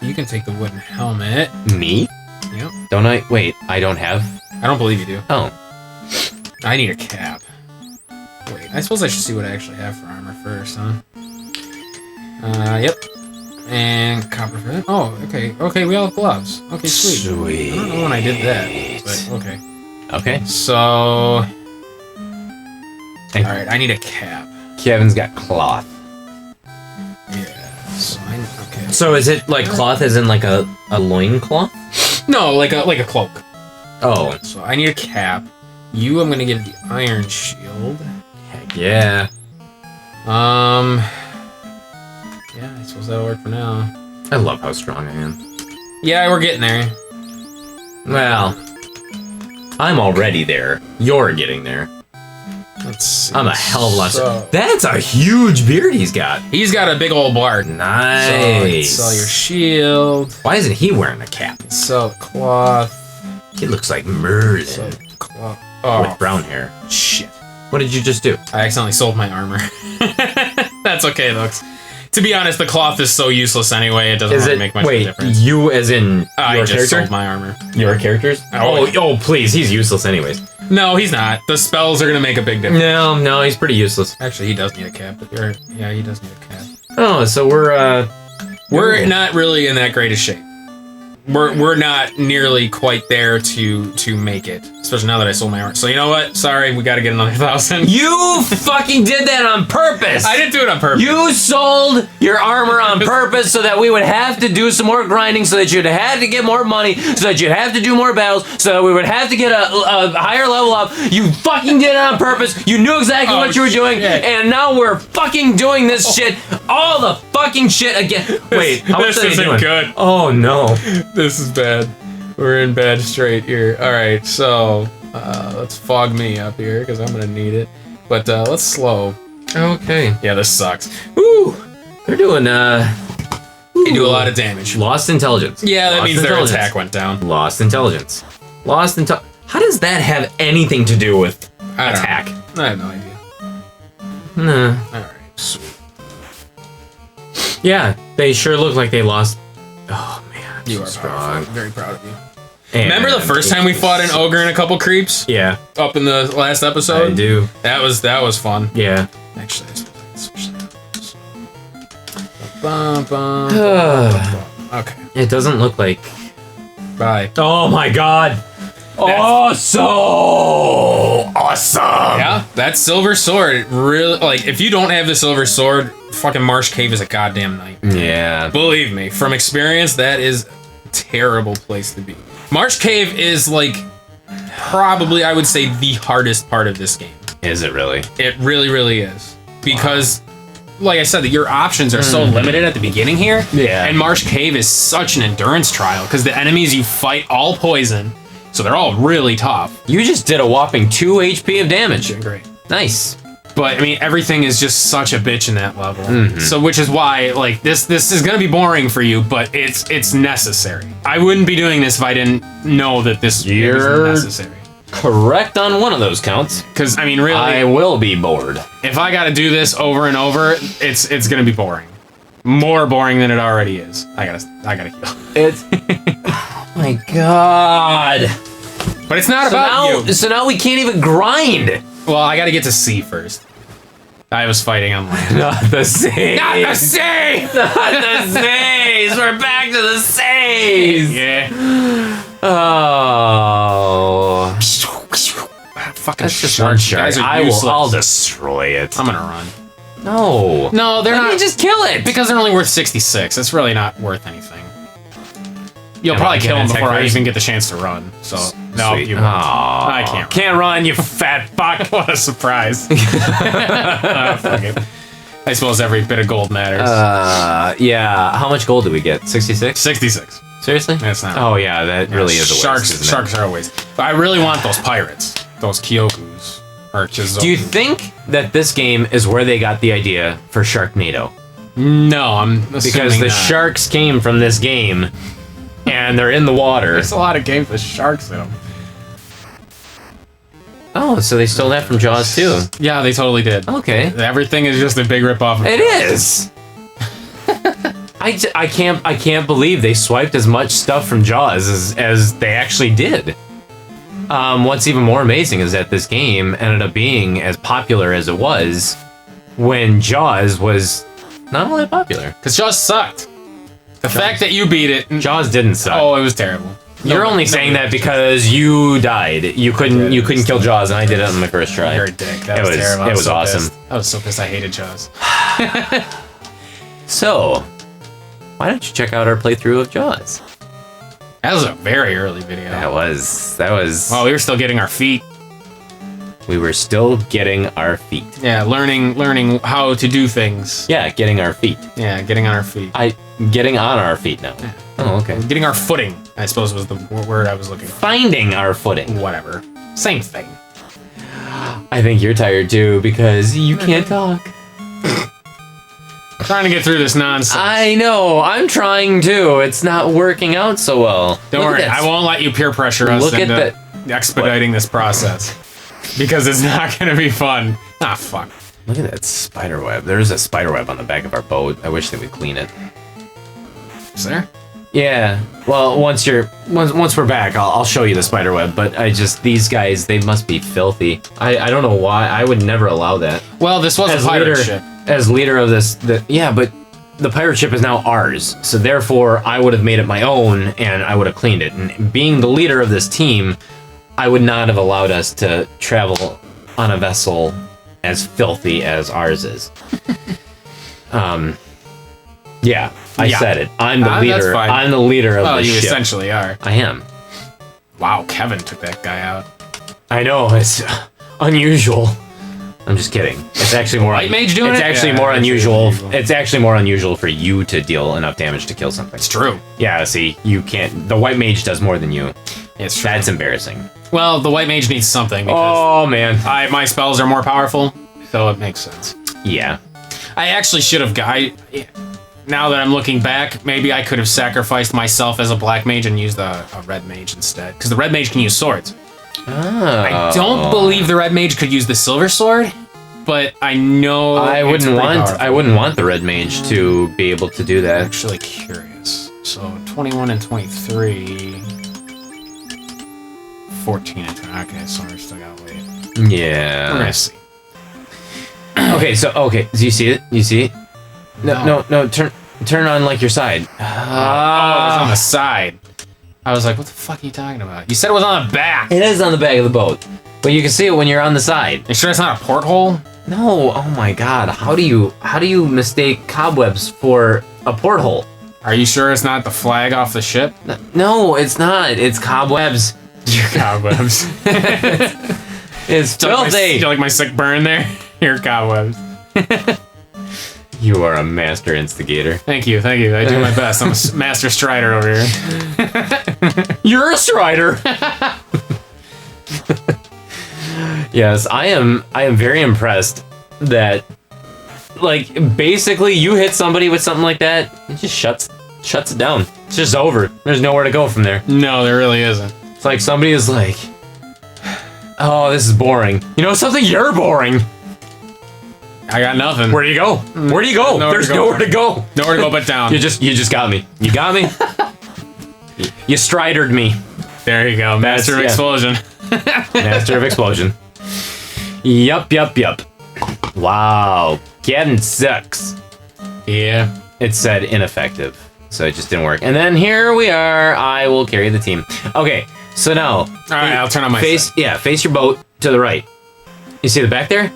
you can take the wooden helmet. Me? Yep. Don't I? Wait, I don't have. I don't believe you do. Oh, I need a cap. Wait, I suppose I should see what I actually have for armor first, huh? Yep. And copper for that. Oh, okay. Okay, we all have gloves. Okay, sweet. sweet. I don't know when I did that, but okay. Okay. So, all And right, I need a cap. Kevin's got cloth. Yeah. So okay. So is it like cloth as in like a loin cloth? No, like a cloak. Oh, So I need a cap. You, I'm gonna give the iron shield. heck yeah. Yeah, I suppose that'll work for now. I love how strong I am. Yeah, we're getting there. Well, I'm already there. You're getting there. Let's see. I'm a hell of a lot. So- That's a huge beard he's got. He's got a big old bard. Nice. So, sell your shield. Why isn't he wearing a cap? Sell cloth. He looks like Sell Merlin cloth. Oh, with brown hair. shit. What did you just do? I accidentally sold my armor. That's okay, though. To be honest, the cloth is so useless anyway. It doesn't Is really it? make much of a Wait, difference. you as in I your just character? sold my armor. Your characters? Oh, Oh, please, he's useless anyways. No, he's not. The spells are gonna make a big difference. No, he's pretty useless. Actually, he does need a cap. But yeah, he does need a cap. Oh, so we're We're not really in that great a shape. We're not nearly quite there to make it. Especially now that I sold my armor. So you know what? Sorry, we got to get another 1,000. You fucking did that on purpose. I didn't do it on purpose. You sold your armor on purpose so that we would have to do some more grinding, so that you'd have to get more money, so that you'd have to do more battles, so that we would have to get a higher level up. You fucking did it on purpose. You knew exactly Oh, what you were doing, shit. and now we're fucking doing this shit, all the fucking shit again. Wait, how much this are they isn't doing? good. Oh no. This is bad. We're in bad straight here. All right, so let's fog me up here because I'm gonna need it. But let's slow. Okay. Yeah, this sucks. Woo! They're doing They do a lot of damage. lost intelligence. Yeah, that Lost means their intelligence. attack went down. Lost intelligence. Lost intel. How does that have anything to do with I don't attack? know. I have no idea. Nah. All right, sweet. Yeah, they sure look like they lost. Oh man, You are strong. powerful. Very proud of you. And Remember the first time we fought an ogre and a couple creeps Yeah, up in the last I episode? do. That was fun. Yeah. Actually, let's switch that. Bum, bum, it bum. Okay. doesn't look like Bye. Oh my god. Oh, so awesome. Yeah, that silver sword really, like, if you don't have the silver sword, fucking Marsh Cave is a goddamn nightmare. Yeah. Believe me, from experience, that is a terrible place to be. Marsh Cave is, like, probably, I would say, the hardest part of this game. Is it really? It really, really is. Because, like I said, your options are so limited at the beginning here. Yeah. And Marsh Cave is such an endurance trial, because the enemies you fight all poison, so they're all really tough. You just did a whopping 2 HP of damage. Great. Nice. But I mean, everything is just such a bitch in that level. So, which is why, like, this is gonna be boring for you, but it's necessary. I wouldn't be doing this if I didn't know that this You're- was necessary. Correct on one of those counts. Because I mean, really, I will be bored. if I got to do this over and over, it's gonna be boring. More boring than it already is. I gotta heal. It's. Oh my god. But it's not So about now, you. so now we can't even grind. Well, I gotta get to C first. I was fighting on land. Not the same. Not the C! Not the saves. We're back to the saves. Yeah. Oh. Fucking That's just one shark. Guys are I'll useless. destroy it. I'm gonna run. No. No, they're Let not. me just kill it. Because they're only worth 66. It's really not worth anything. You'll Am probably I kill gonna them attack before I first? even get the chance to run. So, no, Sweet. you won't. Aw. I can't. Can't run, you fat fuck. What a surprise. Fuck it. I suppose every bit of gold matters. Yeah. How much gold did we get? 66? 66. Seriously? That's not. Oh yeah, that really is a waste. Sharks, isn't it? sharks are a waste. But I really want those pirates. Those Kyokus. Or Chizoku. Do you think that this game is where they got the idea for Sharknado? No, I'm Because assuming the not. sharks came from this game, and they're in the water. There's a lot of games with sharks in them. Oh, so they stole that from Jaws too. Yeah, they totally did. Okay. Everything is just a big ripoff of It Jaws. is. I can't believe they swiped as much stuff from Jaws as they actually did. What's even more amazing is that this game ended up being as popular as it was when Jaws was not all that popular. Because Jaws sucked. The fact that you beat it. Jaws didn't suck. Oh, it was terrible. You're only saying that because you died. You couldn't kill Jaws, and I did it on the first try. You're a dick. That It was was- terrible. I it was so awesome. pissed. I was so pissed. I hated Jaws. So, why don't you check out our playthrough of Jaws? That was a very early video. That was. Well, we were still getting our feet. We were still getting our feet. Yeah, learning how to do things. Yeah, getting our feet. Yeah, getting on our feet. Getting on our feet now. Oh, okay. Getting our footing, I suppose, was the word I was looking for. Finding our footing. Whatever. Same thing. I think you're tired too because you can't talk. Trying to get through this nonsense. I know. I'm trying to. It's not working out so well. Don't Look at worry, that. I won't let you peer pressure us Look at into that. expediting this process. Because it's not going to be fun. Ah, fuck. Look at that spider web. There's a spider web on the back of our boat. I wish they would clean it. Is there? Yeah. Well, once we're back, I'll show you the spider web. But these guys, they must be filthy. I don't know why. I would never allow that. Well, this was a pirate ship. As leader of this, yeah, but the pirate ship is now ours. So therefore, I would have made it my own, and I would have cleaned it. And being the leader of this team, I would not have allowed us to travel on a vessel as filthy as ours is. Yeah, I said it. I'm the That's leader. fine. I'm the leader of Well, the you ship. essentially are. I am. Wow, Kevin took that guy out. I know it's unusual. I'm just kidding. It's actually more. White mage doing it's it? actually Yeah, more it's unusual. unusual. It's actually more unusual for you to deal enough damage to kill something. It's true. Yeah, see, you can't. The white mage does more than you. It's true. That's embarrassing. Well, the white mage needs something because Oh man. my spells are more powerful, so it makes sense. Yeah. I actually should have now that I'm looking back, maybe I could have sacrificed myself as a black mage and used a red mage instead. Because the red mage can use swords. I don't believe the red mage could use the silver sword, but I know I it's wouldn't pretty want. powerful. I wouldn't want the red mage to be able to do that. Actually curious. So 21 and 23. 14 and 20. Okay, so we're still gotta wait. We're Yeah. gonna see. Okay. So do you see it? You see it? No. Turn on like your side. Oh, it's on the side. I was like, what the fuck are you talking about? You said it was on the back. It is on the back of the boat, but you can see it when you're on the side. You sure it's not a porthole? No, oh my god, how do you mistake cobwebs for a porthole? Are you sure it's not the flag off the ship? No, it's not. It's cobwebs. Your cobwebs. It's filthy. You like my sick burn there? Your cobwebs. You are a master instigator. Thank you. I do my best. I'm a master strider over here. You're a strider. Yes, I am very impressed that, like, basically you hit somebody with something like that, it just shuts it down. It's just over. There's nowhere to go from there. No, there really isn't. It's like somebody is like, oh, this is boring. You know something? You're boring. I got nothing. Where do you go? Where do you go? There's nowhere to go. Nowhere to go but down. You just got me. You got me. You stridered me. There you go. Master of yeah. explosion. Master of explosion. Yup. Wow. Getting sucks. Yeah. It said ineffective, so it just didn't work. And then here we are. I will carry the team. Okay, so now. All right, I'll turn on my face. set. Yeah, face your boat to the right. You see the back there?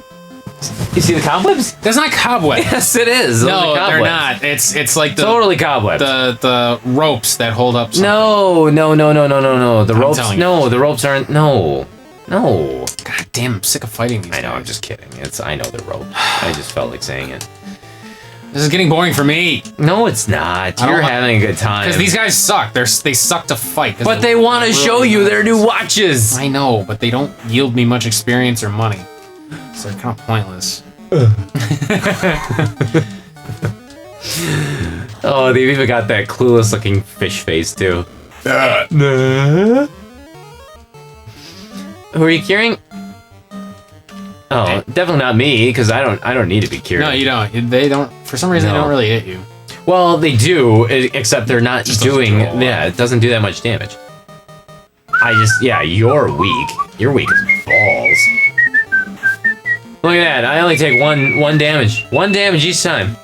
You see the cobwebs? That's not cobweb. Yes, it is. Those No, are they're cobwebs. not. It's like the Totally cobwebs. the ropes that hold up. Something. No. The ropes. telling you. No, the ropes aren't. No. God damn, I'm sick of fighting these I know. guys. I'm just kidding. I know the rope. I just felt like saying it. This is getting boring for me. No, it's not. I don't You're li- having a good time. Because these guys suck. They suck to fight. 'cause But they're they want to really show you nice. their new watches. I know, but they don't yield me much experience or money. So they're kind of pointless. Oh, they've even got that clueless looking fish face too. Who are you carrying? Oh, definitely not me, because I don't need to be carried. No, you don't. They don't. For some reason, they No. don't really hit you. Well, they do, except they're not Just doesn't doing. do a lot. Yeah, it doesn't do that much damage. You're weak. You're weak as balls. Look at that. I only take one damage. One damage each time.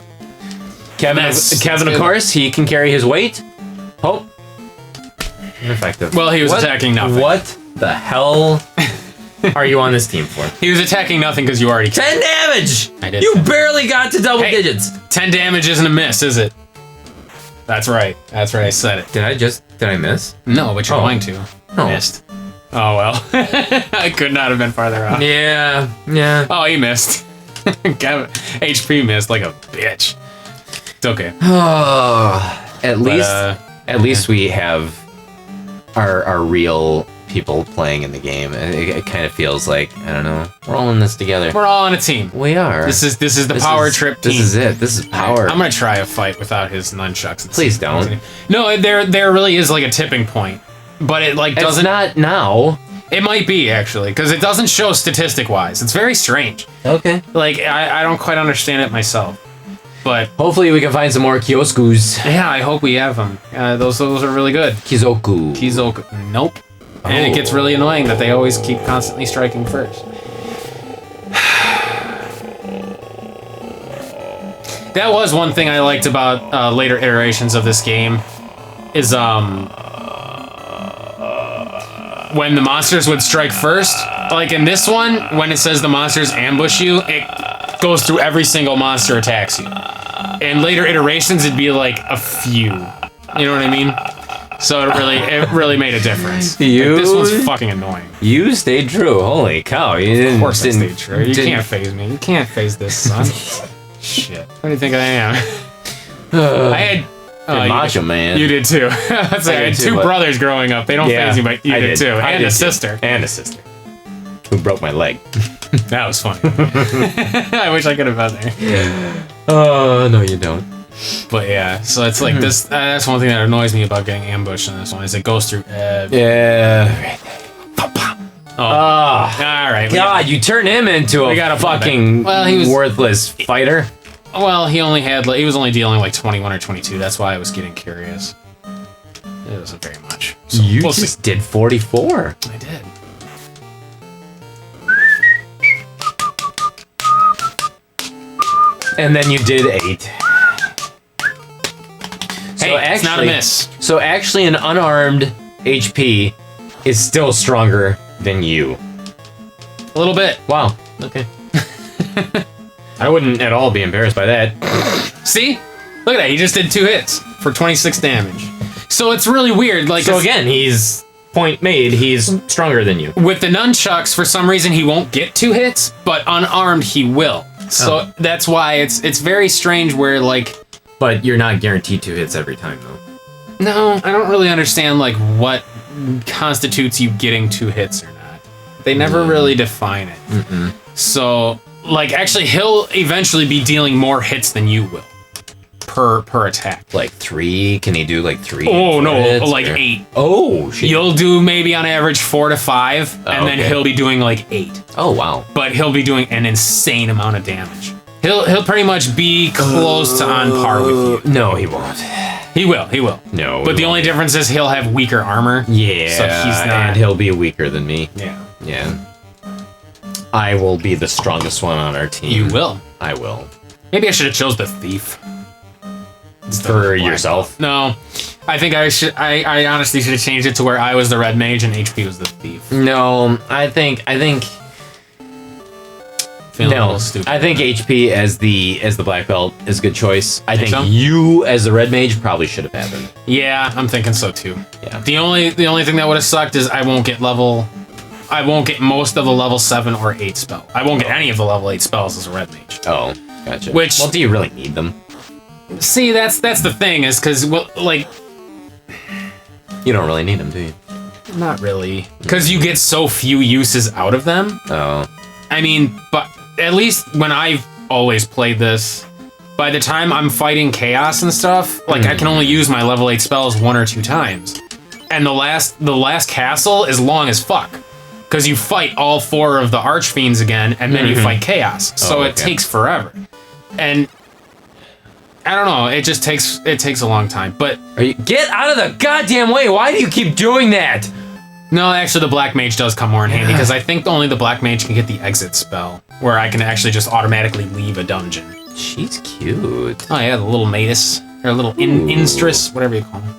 Kevin, That's of good. course, he can carry his weight. Hope. Ineffective. Well, he was attacking nothing. What the hell are you on this team for? He was attacking nothing because you already. 10 damage! I did. You barely got to double Hey. digits. 10 damage isn't a miss, is it? That's right. That's right. I said it. Did I miss? No, but you're Oh. going to. Oh. Missed. Oh well. I could not have been farther off. Yeah. Oh, he missed. Kevin, HP missed like a bitch. It's okay. Oh, at But, least we have our real people playing in the game. It kind of feels like, I don't know, we're all in this together. We're all on a team. We are. This is the power trip team. This is it. This is power. I'm gonna try a fight without his nunchucks. Please don't. No, there really is like a tipping point, but it like It's doesn't. not now. It might be actually because it doesn't show statistic wise. It's very strange. Okay. Like I don't quite understand it myself, but Hopefully we can find some more kioskus. yeah, I hope we have them. Those are really good. Kizoku. Kizoku. Nope. And it gets really annoying that they always keep constantly striking first. That was one thing I liked about later iterations of this game, is when the monsters would strike first. Like in this one, when it says the monsters ambush you, it goes through every single monster attacks you. In later iterations, it'd be like a few. You know what I mean? So it really made a difference. Like, this one's fucking annoying. You stayed true. Holy cow! You didn't. Of course I didn't- stayed true. You didn't- can't phase me. You can't phase this, son. Shit. What do you think I am? I had... You're you Macho did- Man. You did too. I had did too, two but- brothers growing up. They don't Yeah, phase me, but you I did too. I And did a too. sister. And a sister. Who broke my leg. That was funny. I wish I could have been there. Oh, no, you don't. But yeah, so it's like this. That's one thing that annoys me about getting ambushed in this one, is it goes through every... Yeah. Oh. Ah. All right. God, you turn him into We a gotta play fucking back. Well, he was- worthless fighter. Well, he was only dealing like 21 or 22. That's why I was getting curious. It wasn't very much. So You we'll just see. did 44. I did. And then you did 8. Hey, it's not a miss. So actually an unarmed HP is still stronger than you. A little bit. Wow. Okay. I wouldn't at all be embarrassed by that. See? Look at that. He just did 2 hits for 26 damage. So it's really weird. Like, So again, he's point made. He's stronger than you. with the nunchucks, for some reason, he won't get 2 hits, but unarmed, he will. So that's why it's very strange where, like... But you're not guaranteed 2 hits every time, though. No, I don't really understand, like, what constitutes you getting 2 hits or not. They never really define it. So, like, actually, he'll eventually be dealing more hits than you will. Per attack. Like 3? Can he do like 3? Oh, no, hits, like or- 8. Oh, shit. You'll do maybe on average 4 to 5, and then okay. he'll be doing like 8. Oh, wow. But he'll be doing an insane amount of damage. He'll pretty much be close to on par with you. No, he won't. He will. No. But he the won't. only difference is he'll have weaker armor. Yeah, So he's not. and he'll be weaker than me. Yeah. Yeah. I will be the strongest one on our team. You will. I will. Maybe I should have chose the thief. Instead of For the black yourself? belt. No. I think I should. I honestly should have changed it to where I was the red mage and HP was the thief. No, I think Feeling a no. little stupid. I think HP as the black belt is a good choice. I think so? you as the red mage probably should have had them. Yeah, I'm thinking so too. Yeah. The only thing that would have sucked is I won't get most of the level 7 or 8 spell. I won't get any of the level 8 spells as a red mage. Oh, gotcha. Which- well, do you really need them? See, that's the thing is because like You don't really need them, do you? not really because you get so few uses out of them. Oh, I mean, but at least when I've always played this, by the time I'm fighting chaos and stuff, like I can only use my level 8 spells 1 or 2 times. And the last castle is long as fuck. Because you fight all 4 of the archfiends again, and then you fight chaos. So it okay. takes forever. And I don't know, it takes a long time. But get out of the goddamn way! Why do you keep doing that? no, actually the black mage does come more in handy because I think only the black mage can get the exit spell, where I can actually just automatically leave a dungeon. She's cute. Oh yeah, the little matus or little instress, whatever you call them.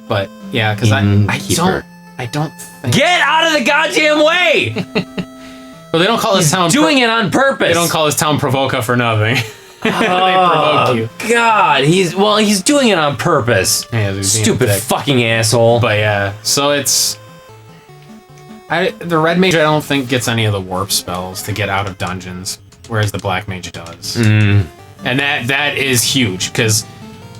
But yeah, because Innkeeper. I don't think. Get out of the goddamn way! Well, they don't call this town. Doing it on purpose. They don't call this town Provoca for nothing. They provoke you. God, he's doing it on purpose. Yeah, they're being Stupid a dick. fucking asshole. But yeah, so it's. The red mage I don't think gets any of the warp spells to get out of dungeons, whereas the black mage does. And that is huge because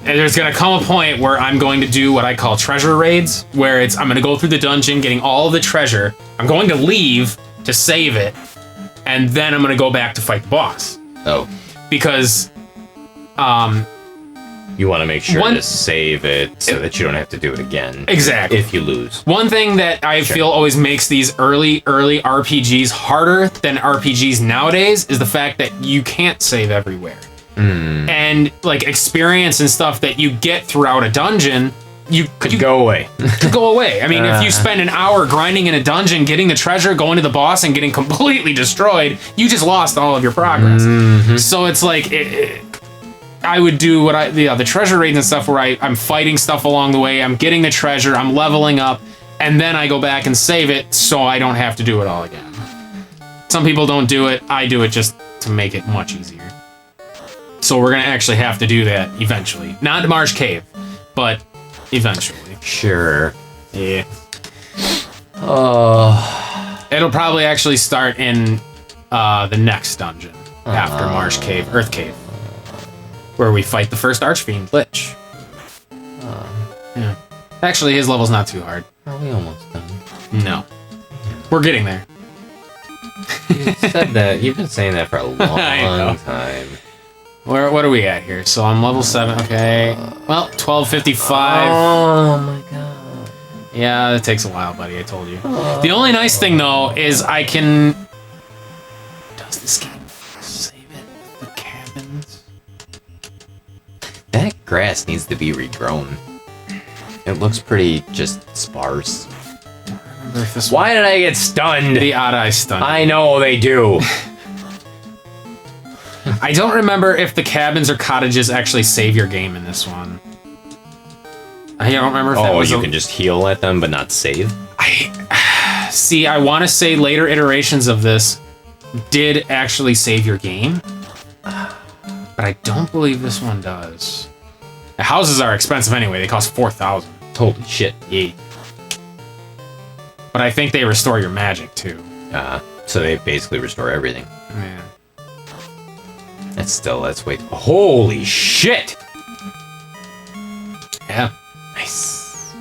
there's gonna come a point where I'm going to do what I call treasure raids, where I'm gonna go through the dungeon, getting all the treasure. I'm going to leave to save it, and then I'm gonna go back to fight the boss Oh, because you want to make sure One- to save it so that you don't have to do it again. Exactly. If you lose. one thing that I feel always makes these early RPGs harder than RPGs nowadays is the fact that you can't save everywhere. And like experience and stuff that you get throughout a dungeon, you Go away. could go away. I mean, if you spend an hour grinding in a dungeon, getting the treasure, going to the boss, and getting completely destroyed, you just lost all of your progress. So it's like I would do what the treasure raids and stuff where I'm fighting stuff along the way, I'm getting the treasure, I'm leveling up, and then I go back and save it so I don't have to do it all again. Some people don't do it. I do it just to make it much easier. So we're gonna actually have to do that eventually. Not to Marsh Cave, but eventually. Sure. Yeah. Oh. It'll probably actually start in the next dungeon after Marsh Cave, Earth Cave, where we fight the first Archfiend, Lich. Yeah. Actually, his level's not too hard. Are we almost done? No. We're getting there. You said that. You've been saying that for a I know. long time. What are we at here? So I'm level 7. Okay. Well, 1255. Oh my god. Yeah, it takes a while, buddy. I told you. The only nice thing though is I can. Does this game save it with the cabins? That grass needs to be regrown. It looks pretty just sparse. Remember if this Why did I get stunned? the odd eye stun? I know they do. I don't remember if the cabins or cottages actually save your game in this one. I don't remember if that Oh, was you can just heal at them but not save? See, I want to say later iterations of this did actually save your game, but I don't believe this one does. The houses are expensive anyway. They cost 4,000. Holy shit. Yeah. But I think they restore your magic too. So they basically restore everything. Man. That's way. Holy shit! Yeah. Nice.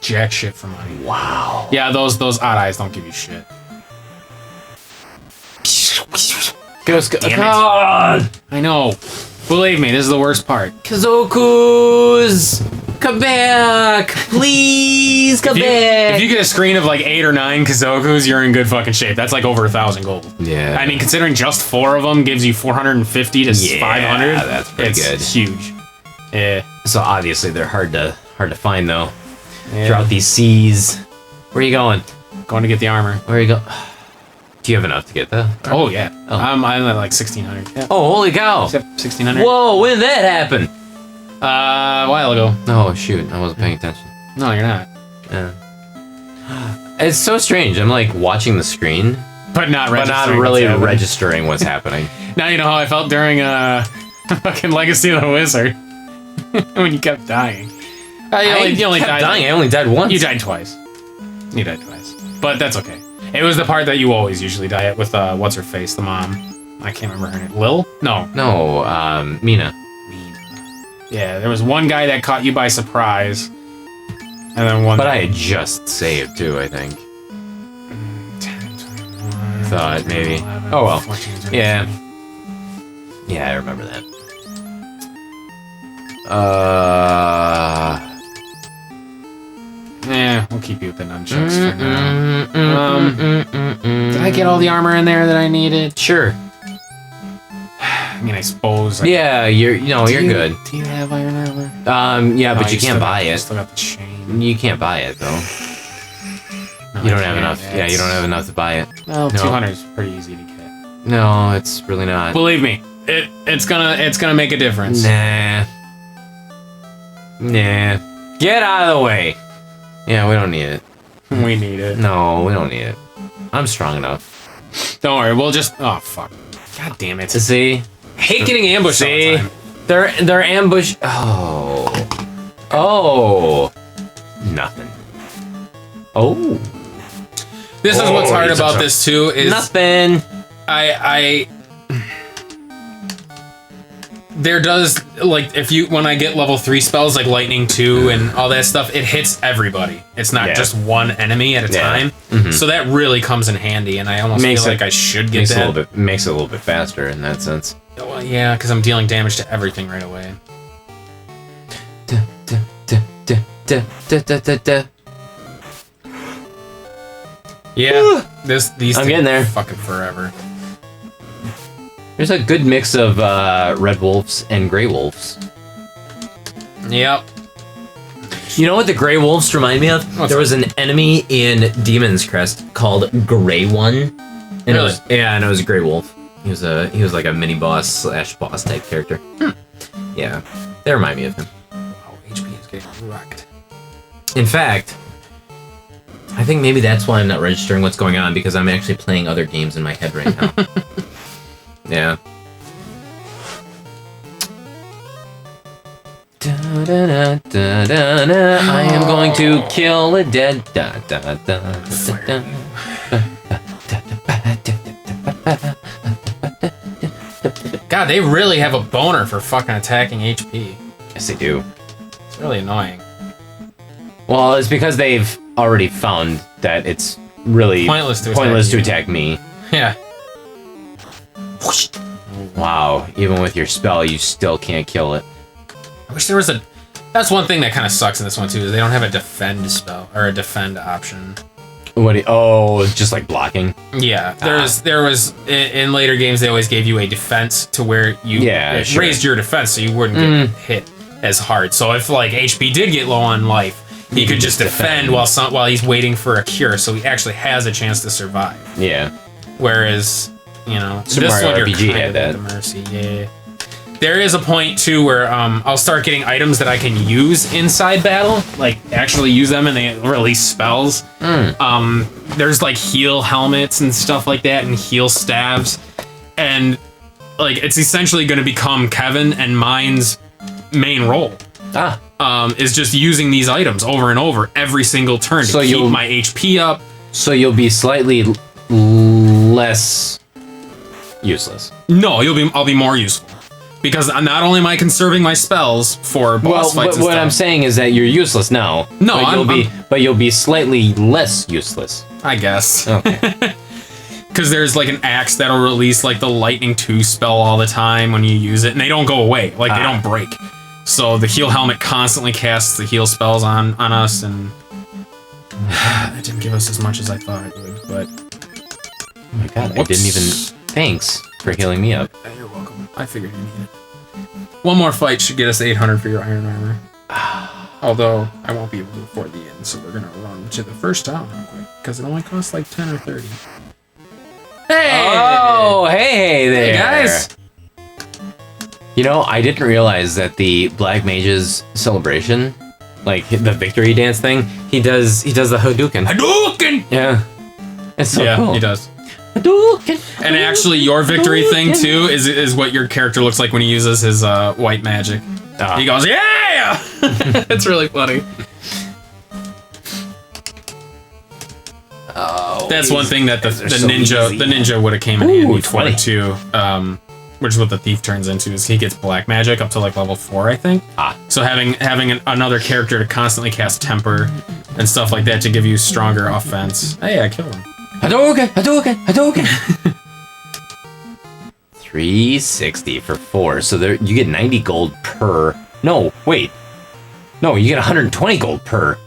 Jack shit for money. Wow. Yeah, those odd eyes don't give you shit. Damn it. God! I know. Believe me, this is the worst part. Kazokus! Come back! Please come back! If you get a screen of like 8 or 9 Kazokus, you're in good fucking shape. That's like over 1,000 gold. Yeah. I mean, considering just 4 of them gives you 450 to 500. That's pretty good. It's huge. Yeah. So obviously they're hard to find though. Yeah. Throughout these seas. Where are you going? Going to get the armor. Where are you going? Do you have enough to get that? Oh yeah. I'm at like 1,600. Yeah. Oh, holy cow! 1,600. Whoa, when did that happen? A while ago. Oh shoot, I wasn't paying attention. No, you're not. Yeah. It's so strange. I'm like watching the screen, But not but registering. not really what's happening. registering what's happening. Now you know how I felt during fucking Legacy of the Wizard when you kept dying. You only kept died. dying. I only died once. You died twice. You died twice, but that's okay. It was the part that you always usually die at with what's her face, the mom. I can't remember her name. Lil? No. No, Mina. Yeah, there was one guy that caught you by surprise, and then one. But I had just saved too, I think. 10, 21, Thought maybe. 11, Oh, well. 14, 15. Yeah. Yeah, I remember that. Yeah, we'll keep you with the nunchucks for now. Did I get all the armor in there that I needed? Sure. I mean, I suppose. Yeah, you're good. Do you have iron armor? Yeah, No, but you still can't got- buy you it. Still got the chain. You can't buy it though. No, You I don't have can't. enough. Yeah, you don't have enough to buy it. Well, No. 200 is pretty easy to get. No, it's really not. Believe me, it's gonna make a difference. Nah. Get out of the way. Yeah, we don't need it. We need it. No, we don't need it. I'm strong enough. Don't worry, we'll just. Oh fuck! God damn it! See? I hate getting ambushed all See? the time. They're ambush. Oh. Nothing. Oh. This is what's Oh, hard he's about such a- this too. Is Nothing. there does like when I get level 3 spells like lightning 2 and all that stuff, it hits everybody. It's not Yeah. just one enemy at a Yeah. time. So that really comes in handy, and I almost Makes feel it- like I should get Makes it a that. little bit makes it a little bit faster in that sense. Well, yeah, because I'm dealing damage to everything right away. Yeah, these I'm take getting there. fucking forever. There's a good mix of red wolves and gray wolves. Yep. You know what the gray wolves remind me of? What's There was an enemy in Demon's Crest called Gray One. And it Really? was, yeah, and it was a gray wolf. He was like a mini boss / boss type character. Yeah, they remind me of him. Oh, HP is getting wrecked. In fact, I think maybe that's why I'm not registering what's going on, because I'm actually playing other games in my head right now. Yeah. Da, da, da, da, da, da. I am going to kill a dead. Da, da, da, da, da, God, they really have a boner for fucking attacking HP. Yes, they do. It's really annoying. Well, it's because they've already found that it's really Pointless to to you. attack me. Yeah. Wow, even with your spell, you still can't kill it. I wish there was a. That's one thing that kind of sucks in this one too. Is they don't have a defend spell or a defend option. What? Just like blocking. Yeah, there was in later games they always gave you a defense to where you it sure. raised your defense so you wouldn't get hit as hard. So if like HP did get low on life, he could just defend while he's waiting for a cure, so he actually has a chance to survive. Yeah. Whereas, Super this Mario one you're RPG kind had of at that. the mercy. Yeah. There is a point too where I'll start getting items that I can use inside battle, like actually use them and they release spells. There's like heal helmets and stuff like that, and heal staves, and like it's essentially going to become Kevin and mine's main role. Is just using these items over and over every single turn to keep my HP up. So you'll be slightly less useless. No, I'll be more useful. Because not only am I conserving my spells for boss fights and what stuff, I'm saying is that you're useless now. No, but you'll be slightly less useless. I guess. Okay. Because there's like an axe that'll release like the Lightning 2 spell all the time when you use it, and they don't go away. Like, they don't break. So the heal helmet constantly casts the heal spells on us, and it didn't give us as much as I thought it would, but... Oh my god, I didn't even... Thanks for healing me up. You're welcome. I figured you needed it. One more fight should get us 800 for your iron armor. Although, I won't be able to afford the inn, so we're gonna run to the first town real quick, because it only costs like 10 or 30. Hey! Oh, hey there. Hey, guys! You know, I didn't realize that the Black Mage's celebration, like the victory dance thing, he does the Hadouken. Hadouken! Yeah. It's so cool. He does. Hadouken! And actually, your victory thing, too, is what your character looks like when he uses his white magic. He goes, yeah! It's really funny. Oh, that's one thing that the so ninja would have came in handy for 20. too. Which is what the thief turns into, is he gets black magic up to like level 4, I think. So having another character to constantly cast temper and stuff like that to give you stronger offense. Hey, I killed him. Hadouken! Hadouken! Hadouken! 360 for 4. So there you get 90 gold per. No, wait. No, you get 120 gold per.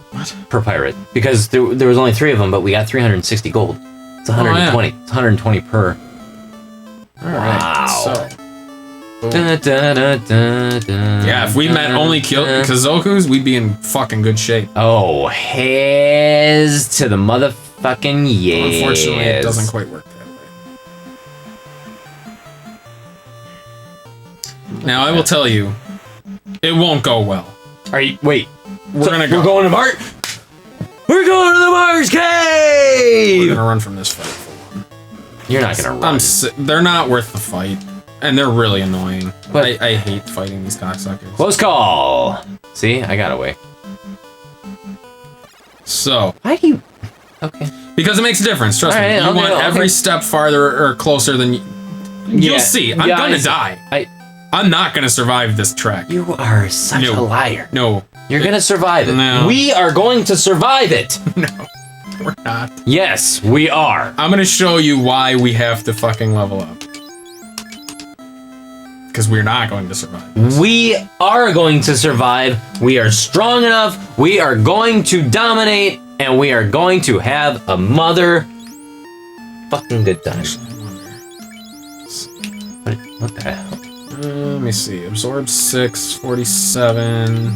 What? Per pirate, because there was only 3 of them, but we got 360 gold. It's 120. It's 120 per. All right. Wow. So. Da, da, da, da, da, Yeah, if we met only Kazokus, we'd be in fucking good shape. Oh, hez to the motherfucking yes. Unfortunately, it doesn't quite work that way. Now, I will tell you, it won't go well. Are you? Wait. We're going to Mars. We're going to the Mars cave. We're gonna run from this fight. You're not gonna run. They're not worth the fight, and they're really annoying. But I hate fighting these cocksuckers. Close call. See, I got away. So. Why do you? Okay. Because it makes a difference. Trust me. You want every step farther or closer than you'll see. I'm gonna die. I'm not gonna survive this trek. You are such a liar. No. You're gonna survive it. No. We are going to survive it. No. We're not. Yes, we are. I'm gonna show you why we have to fucking level up. Because we're not going to survive this. We are going to survive. We are strong enough. We are going to dominate. And we are going to have a mother fucking good time. What the hell? Let me see. Absorb 6, 47.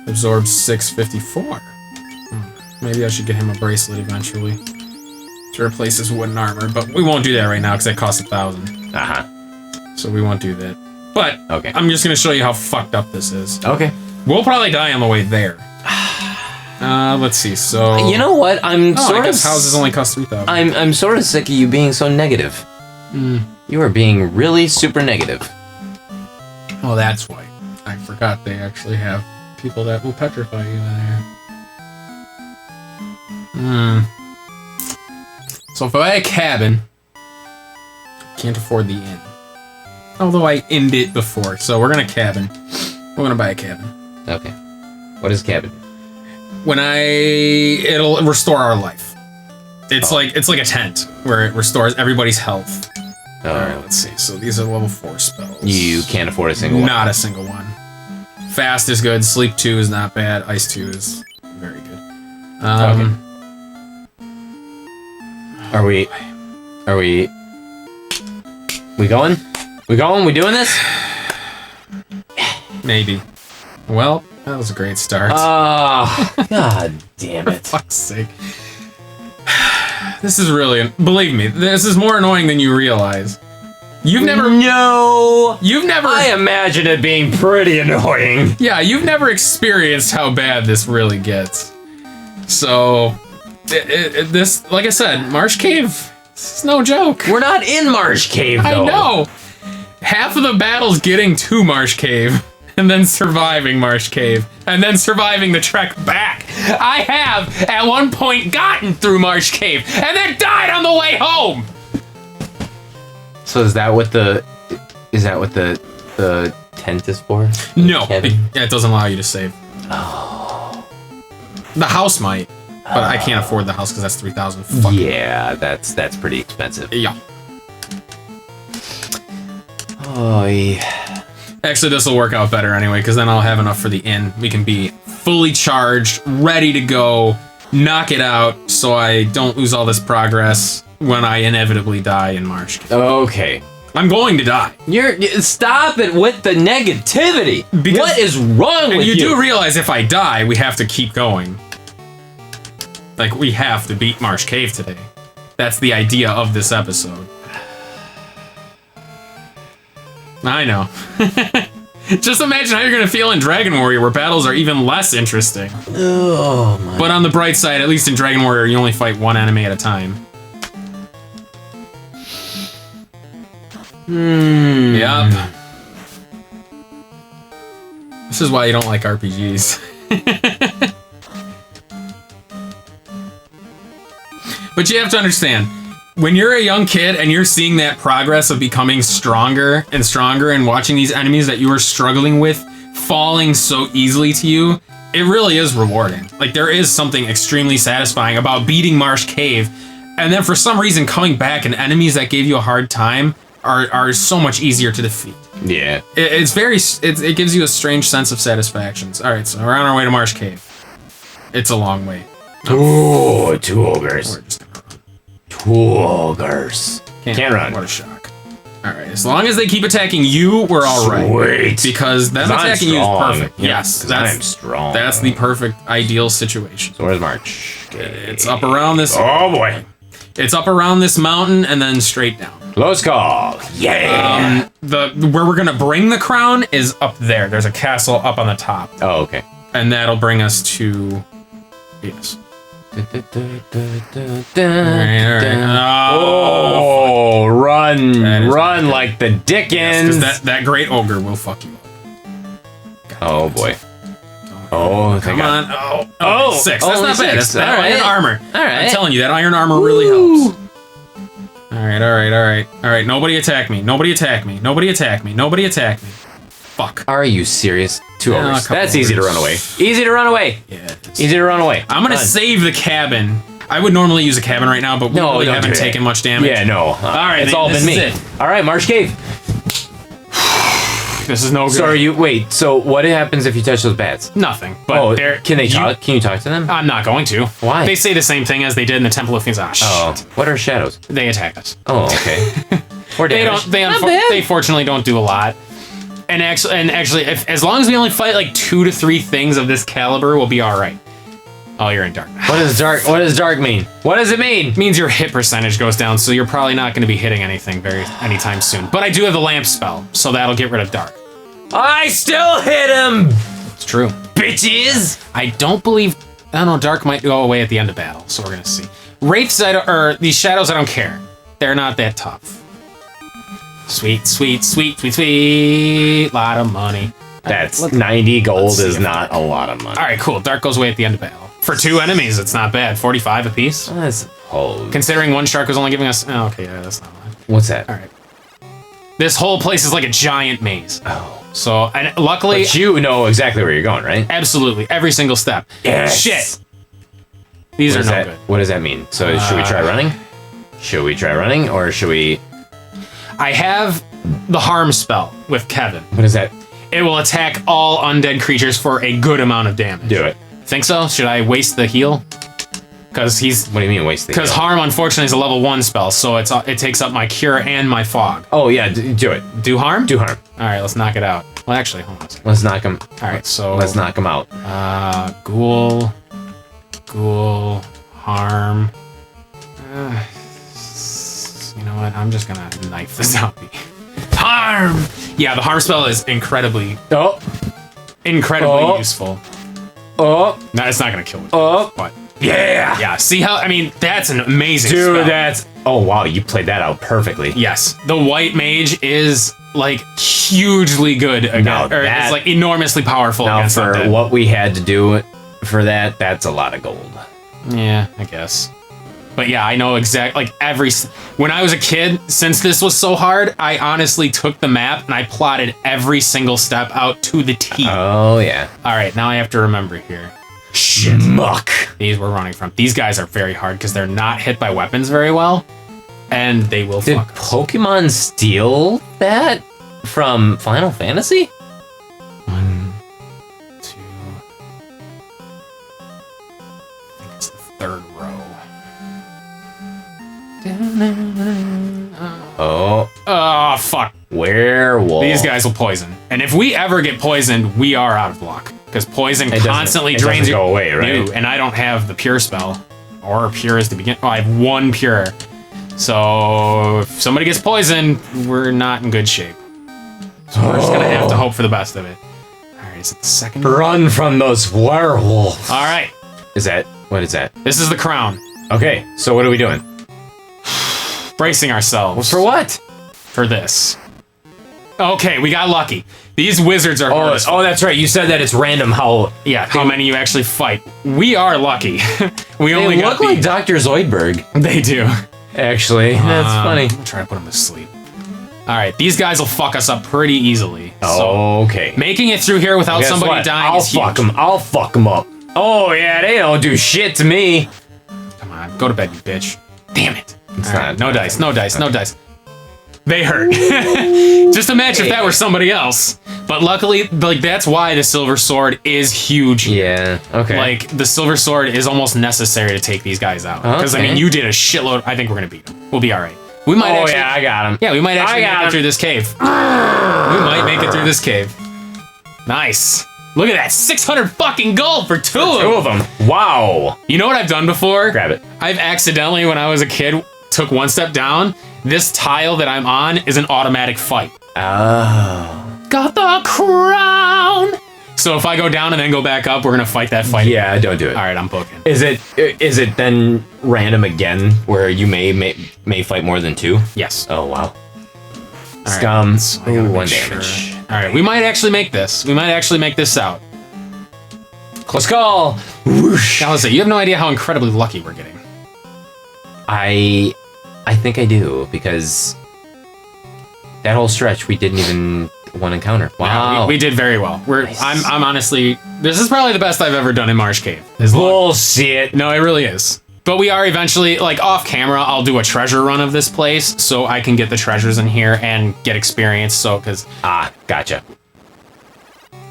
Absorb 6, 54. Maybe I should get him a bracelet eventually to replace his wooden armor, but we won't do that right now because that costs 1,000. So we won't do that. But okay, I'm just gonna show you how fucked up this is. Okay. We'll probably die on the way there. Let's see. So you know what? I'm sort I guess of houses only cost 3,000. I'm sort of sick of you being so negative. You are being really super negative. Oh, that's why. I forgot they actually have people that will petrify you in there. So if I buy a cabin, can't afford the inn. Although I inned it before, so we're gonna cabin. We're gonna buy a cabin. Okay. What is cabin? It'll restore our life. It's like a tent where it restores everybody's health. Oh. Alright, let's see. So these are level 4 spells. You can't afford a single one. Not a single one. Fast is good, sleep 2 is not bad, ice 2 is very good. Okay. Are we going? We going? We doing this? Maybe. Well, that was a great start. God damn it. For fuck's sake. This is really, believe me, this is more annoying than you realize. You've never. No. You've never. I imagine it being pretty annoying. Yeah, you've never experienced how bad this really gets. So, this, like I said, Marsh Cave, this is no joke. We're not in Marsh Cave, though. I know. Half of the battle's getting to Marsh Cave, and then surviving Marsh Cave, and then surviving the trek back. I have, at one point, gotten through Marsh Cave, and then died on the way home. So is that what the tent is for? No, Kevin? it doesn't allow you to save. Oh. The house might, but I can't afford the house because that's 3,000. Yeah, that's pretty expensive. Yeah. Oh, yeah. Actually, this will work out better anyway, because then I'll have enough for the inn. We can be fully charged, ready to go, knock it out, so I don't lose all this progress when I inevitably die in Marsh. Okay. I'm going to die. Stop it with the negativity. Because- what is wrong And with you you? do realize if I die, we have to keep going. Like, we have to beat Marsh Cave today. That's the idea of this episode. I know. Just imagine how you're gonna feel in Dragon Warrior, where battles are even less interesting. Oh my. But on the bright side, at least in Dragon Warrior, you only fight one enemy at a time. Yep. This is why you don't like RPGs. But you have to understand, when you're a young kid and you're seeing that progress of becoming stronger and stronger and watching these enemies that you were struggling with falling so easily to you, it really is rewarding. Like, there is something extremely satisfying about beating Marsh Cave, and then for some reason coming back and enemies that gave you a hard time are so much easier to defeat. Yeah. It gives you a strange sense of satisfaction. All right, so we're on our way to Marsh Cave. It's a long way. Oh, two ogres. We're just gonna run. Two ogres. Can't run. What a shock. All right, as long as they keep attacking you, we're all right. Sweet. Because them 'Cause I'm attacking you is strong. perfect. Yeah, Yes, 'cause I'm that's strong. That's the perfect ideal situation. So where's March? It's up around this. Oh boy. It's up around this mountain and then straight down. Close call. Yeah. Where we're gonna bring the crown is up there. There's a castle up on the top, Oh, okay. and that'll bring us to. Yes. Oh, run, That is run not like the Because Dickens. that great ogre will fuck you up. Oh boy. Oh, Come on. Oh, Oh, okay, 6. That's only not bad. 6. That's that All right. iron armor. All right. I'm telling you, that iron armor really helps. All right. Nobody attack me. Nobody attack me. Nobody attack me. Nobody attack me. Fuck. Are you serious? Two Yeah, a ogres. couple That's easy to ogres. run away. Easy to run away. Yeah. Easy to run away. I'm gonna Run. save the cabin. I would normally use a cabin right now, but we No, really don't haven't do that. taken much damage. Yeah, no. All right, it's then all this been me. is it. All right, Marsh Cave. This is no good. So are you? Wait. So what happens if you touch those bats? Nothing. But Oh, they're- can they you- talk? Can you talk to them? I'm not going to. Why? They say the same thing as they did in the Temple of Things. Ah, shit. Oh, what are shadows? They attack us. Oh, okay. Or They damage. don't. They, Not bad. they fortunately don't do a lot. And actually, if, as long as we only fight like 2 to 3 things of this caliber, we'll be all right. Oh, you're in darkness. What does dark? What does dark mean? What does it mean? It means your hit percentage goes down, so you're probably not going to be hitting anything anytime soon. But I do have the lamp spell, so that'll get rid of dark. I still hit him, It's true. bitches. I don't believe. I don't know. Dark might go away at the end of battle, so we're gonna see. Wraiths, or these shadows, I don't care. They're not that tough. Sweet, sweet, sweet, sweet, sweet. Lot of money. That's 90 gold let's see is if- not a lot of money. All right, cool. Dark goes away at the end of battle. For 2 enemies, it's not bad. 45 apiece. I suppose. Considering one shark was only giving us. Oh, okay, yeah, that's not much. What's that? All right. This whole place is like a giant maze. Oh. So, and luckily, But you know exactly where you're going, right? absolutely every single step. Yes. Shit. These What are does no that? good. What does that mean? So should we try running? Should we try running, or should we? I have the harm spell with Kevin. What is that? It will attack all undead creatures for a good amount of damage. Do it. Think so? Should I waste the heal? Because What do you mean waste the? because heal? harm unfortunately is a level 1 spell, so it takes up my cure and my fog. Oh yeah, do it. Do harm? Do harm. All right, let's knock it out. Well, actually, hold on a second. Let's knock him. All right, so Let's knock him out. Ghoul, harm. You know what? I'm just gonna knife the zombie. Harm. Yeah, the harm spell is incredibly useful. No, it's not gonna kill it. But yeah. See how? I mean, that's an amazing Dude, spell. that's... Oh, wow, you played that out perfectly. Yes, the white mage is like hugely good against, Now or that- it's like enormously powerful Now, against for undead. what we had to do for that, that's a lot of gold. Yeah, I guess. But yeah, I know exactly, like when I was a kid, since this was so hard, I honestly took the map and I plotted every single step out to the T. Oh, yeah. All right, now I have to remember here. Shit. Muck. These we're running from. These guys are very hard because they're not hit by weapons very well, and they will Did fuck us. Pokemon steal that from Final Fantasy? 1, 2. I think it's the third row. Oh, Oh, fuck. werewolf. These guys will poison. And if we ever get poisoned, we are out of luck. Because poison It doesn't- constantly it drains doesn't you. go away, right? No, and I don't have the pure spell. Or pure is to begin. Oh, I have 1 pure. So if somebody gets poisoned, we're not in good shape. So we're just gonna have to hope for the best of it. Alright, is it the second? Run from those werewolves. Alright, What is that? this is the crown. Okay, so what are we doing? Bracing ourselves For what? for this. Okay, we got lucky. These wizards are hard as fuck. Oh, that's right. You said that it's random how... Yeah, how many you actually fight. We are lucky. We They only look got like Dr. Zoidberg. They do. Actually, that's funny. I'm trying to put them to sleep. All right, these guys will fuck us up pretty easily. So Okay. making it through here without Guess somebody what? dying I'll is huge. fuck them. I'll fuck them up. Oh, yeah, they don't do shit to me. Come on, go to bed, you bitch. Damn it. It's All right, not- no dice, no dice, no dice. They hurt. Just imagine if that were somebody else. But luckily, like that's why the silver sword is huge. Yeah, okay. Like the silver sword is almost necessary to take these guys out. Because I Okay. mean, you did a shitload. I think we're gonna beat them. We'll be all right. We might. Oh, actually, yeah, I got him. Yeah, we might actually I got make it him. through this cave. We might make it through this cave. Nice. Look at that, 600 fucking gold for two of them. Wow. You know what I've done before? Grab it. I've accidentally, when I was a kid, took one step down. This tile that I'm on is an automatic fight. Oh. Got the crown. So if I go down and then go back up, we're gonna fight that fight. Yeah, don't do it. All right, I'm booking. Is it then random again where you may fight more than 2? Yes. Oh, wow. All right, Scum. so I gotta Ooh, make 1 sure. damage. All right, we might actually make this. We might actually make this out. Close call. Whoosh. Now, listen, you have no idea how incredibly lucky we're getting. I think I do, because that whole stretch we didn't even one encounter. Yeah, Wow. we did very well. Nice. I'm honestly, this is probably the best I've ever done in Marsh Cave. As long- Bullshit. No, it really is. But we are eventually, like off camera, I'll do a treasure run of this place so I can get the treasures in here and get experience. So, because, Ah, gotcha.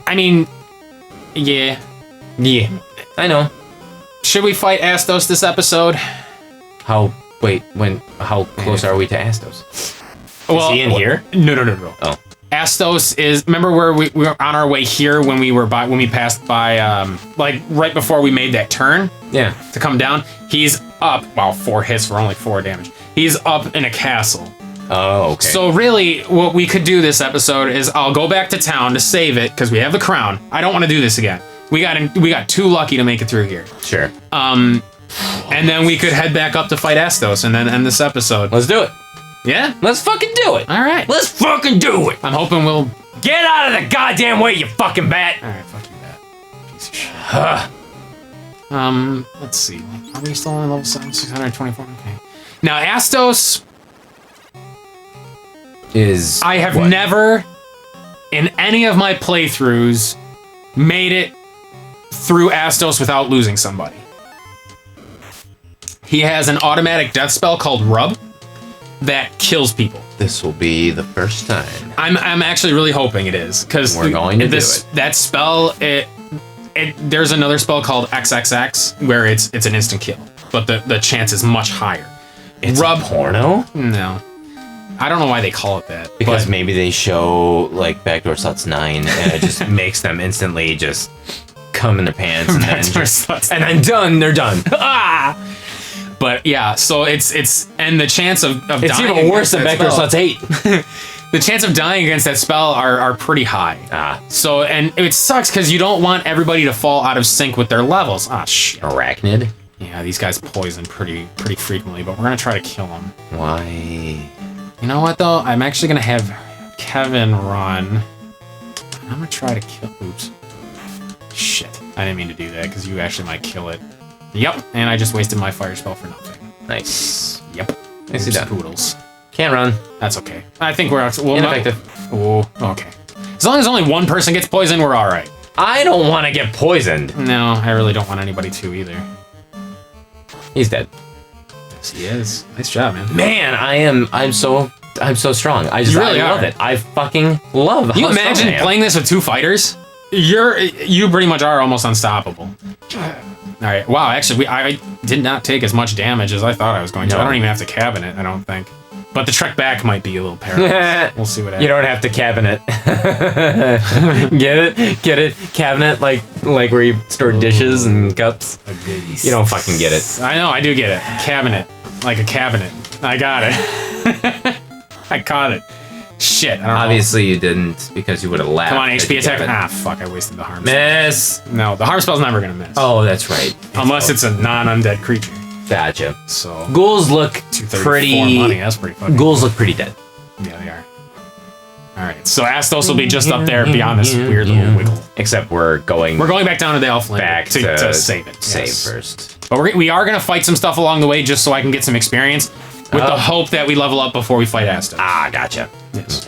I mean, yeah. Yeah, I know. Should we fight Astos this episode? How close are we to Astos? Well, he in here? No. Oh. Astos is, remember where we were on our way here when we passed by, like right before we made that turn Yeah. to come down? He's up, well, 4 hits for only 4 damage. He's up in a castle. Oh, okay. So really, what we could do this episode is I'll go back to town to save it because we have the crown. I don't want to do this again. We got too lucky to make it through here. Sure. And then we could head back up to fight Astos and then end this episode. Let's do it. Yeah? Let's fucking do it. All right. Let's fucking do it. I'm hoping we'll... Get out of the goddamn way, you fucking bat. All right, fuck you, Bat. Piece of shit. Let's see. Are we still on level 7? 624? Okay. Now, Astos, I have what? never, in any of my playthroughs, made it through Astos without losing somebody. He has an automatic death spell called Rub that kills people. This will be the first time. I'm actually really hoping it is because We're going to do it. That spell, there's another spell called XXX where it's an instant kill, but the chance is much higher. It's Rub a porno? No, I don't know why they call it that. Because but maybe they show like Backdoor Sluts 9 and it just makes them instantly just come in their pants and then Backdoor just, Sluts. and then done, they're done. ah. But yeah, so it's and the chance of It's dying even worse than against Backdoor that Sluts 8. the chance of dying against that spell are pretty high. So, and it sucks because you don't want everybody to fall out of sync with their levels. Ah, shit. Arachnid? Yeah, these guys poison pretty frequently, but we're gonna try to kill them. Why? You know what though? I'm actually gonna have Kevin run. I'm gonna try to kill. Oops. Shit. I didn't mean to do that because you actually might kill it. Yep. And I just wasted my fire spell for nothing. Nice. Yep. Nicely Oops, done. Poodles. Can't run. That's okay. I think we're Ineffective. Oh, okay. As long as only one person gets poisoned, we're all right. I don't want to get poisoned. No, I really don't want anybody to either. He's dead. Yes, he is. Nice job, man. Man, I'm so strong. I really love are. it. I fucking love. Can you how strong imagine I am. playing this with 2 fighters? You pretty much are almost unstoppable. All right. Wow. Actually, I did not take as much damage as I thought I was going to. No. I don't even have to cabin it. I don't think. But the trek back might be a little perilous. We'll see what happens. You don't have to cabinet. Get it? Cabinet like where you store dishes and cups. You don't fucking get it. I know. I do get it. Cabinet, like a cabinet. I got it. I caught it. Shit. I don't Obviously you didn't because you would have laughed. know. Come on, at HP the attack. cabinet. Ah, fuck! I wasted the harm. spell. Miss. No, the harm spell's never gonna miss. Oh, that's right. Unless it's a non-undead creature. Gotcha. So Ghouls look 234 pretty. money. That's pretty fucking. Ghouls look pretty dead. Yeah, they are. All right, so Astos will be just up there beyond this weird little wiggle. Except we're going Back down to the Elf Land back to save it. Save yes. first. But we are going to fight some stuff along the way just so I can get some experience with the hope that we level up before we fight Astos. Ah, gotcha. Yes.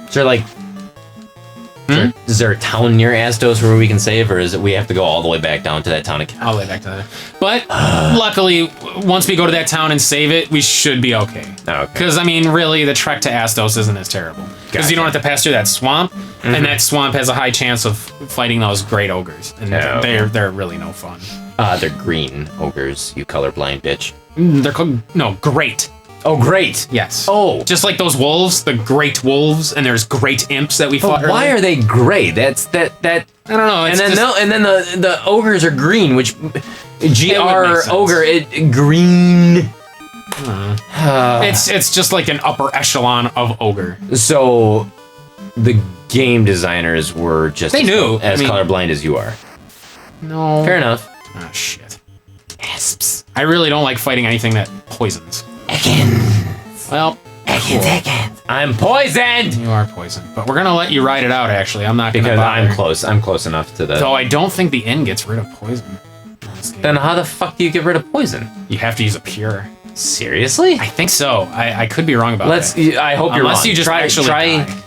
Is there like, is there a town near Astos where we can save, or is it we have to go all the way back down to that town again? I'll lay back to that. But luckily, once we go to that town and save it, we should be okay. Okay. Because, I mean, really, the trek to Astos isn't as terrible. Because you don't have to pass through that swamp, and that swamp has a high chance of fighting those great ogres. And they're really no fun. They're green ogres, you colorblind bitch. They're called, no, great. Oh, great. Yes. Oh. Just like those wolves, the great wolves, and there's great imps that we fought But why earlier. are they gray? That's that. I don't know. And It's then just, and then the ogres are green, which make GR sense. ogre green. it's just like an upper echelon of ogre. So the game designers were just They knew. as I mean- colorblind as you are. No. Fair enough. Oh, shit. Asps. I really don't like fighting anything that poisons. Well, I'm poisoned you are poisoned. But we're going to let you ride it out, actually. I'm not going to because bother. I'm close. I'm close enough to the. Though I don't think the inn gets rid of poison. Then how the fuck do you get rid of poison? You have to use a pure. Seriously? I think so. I could be wrong about Let's. that. I hope you're Unless wrong. you just actually die.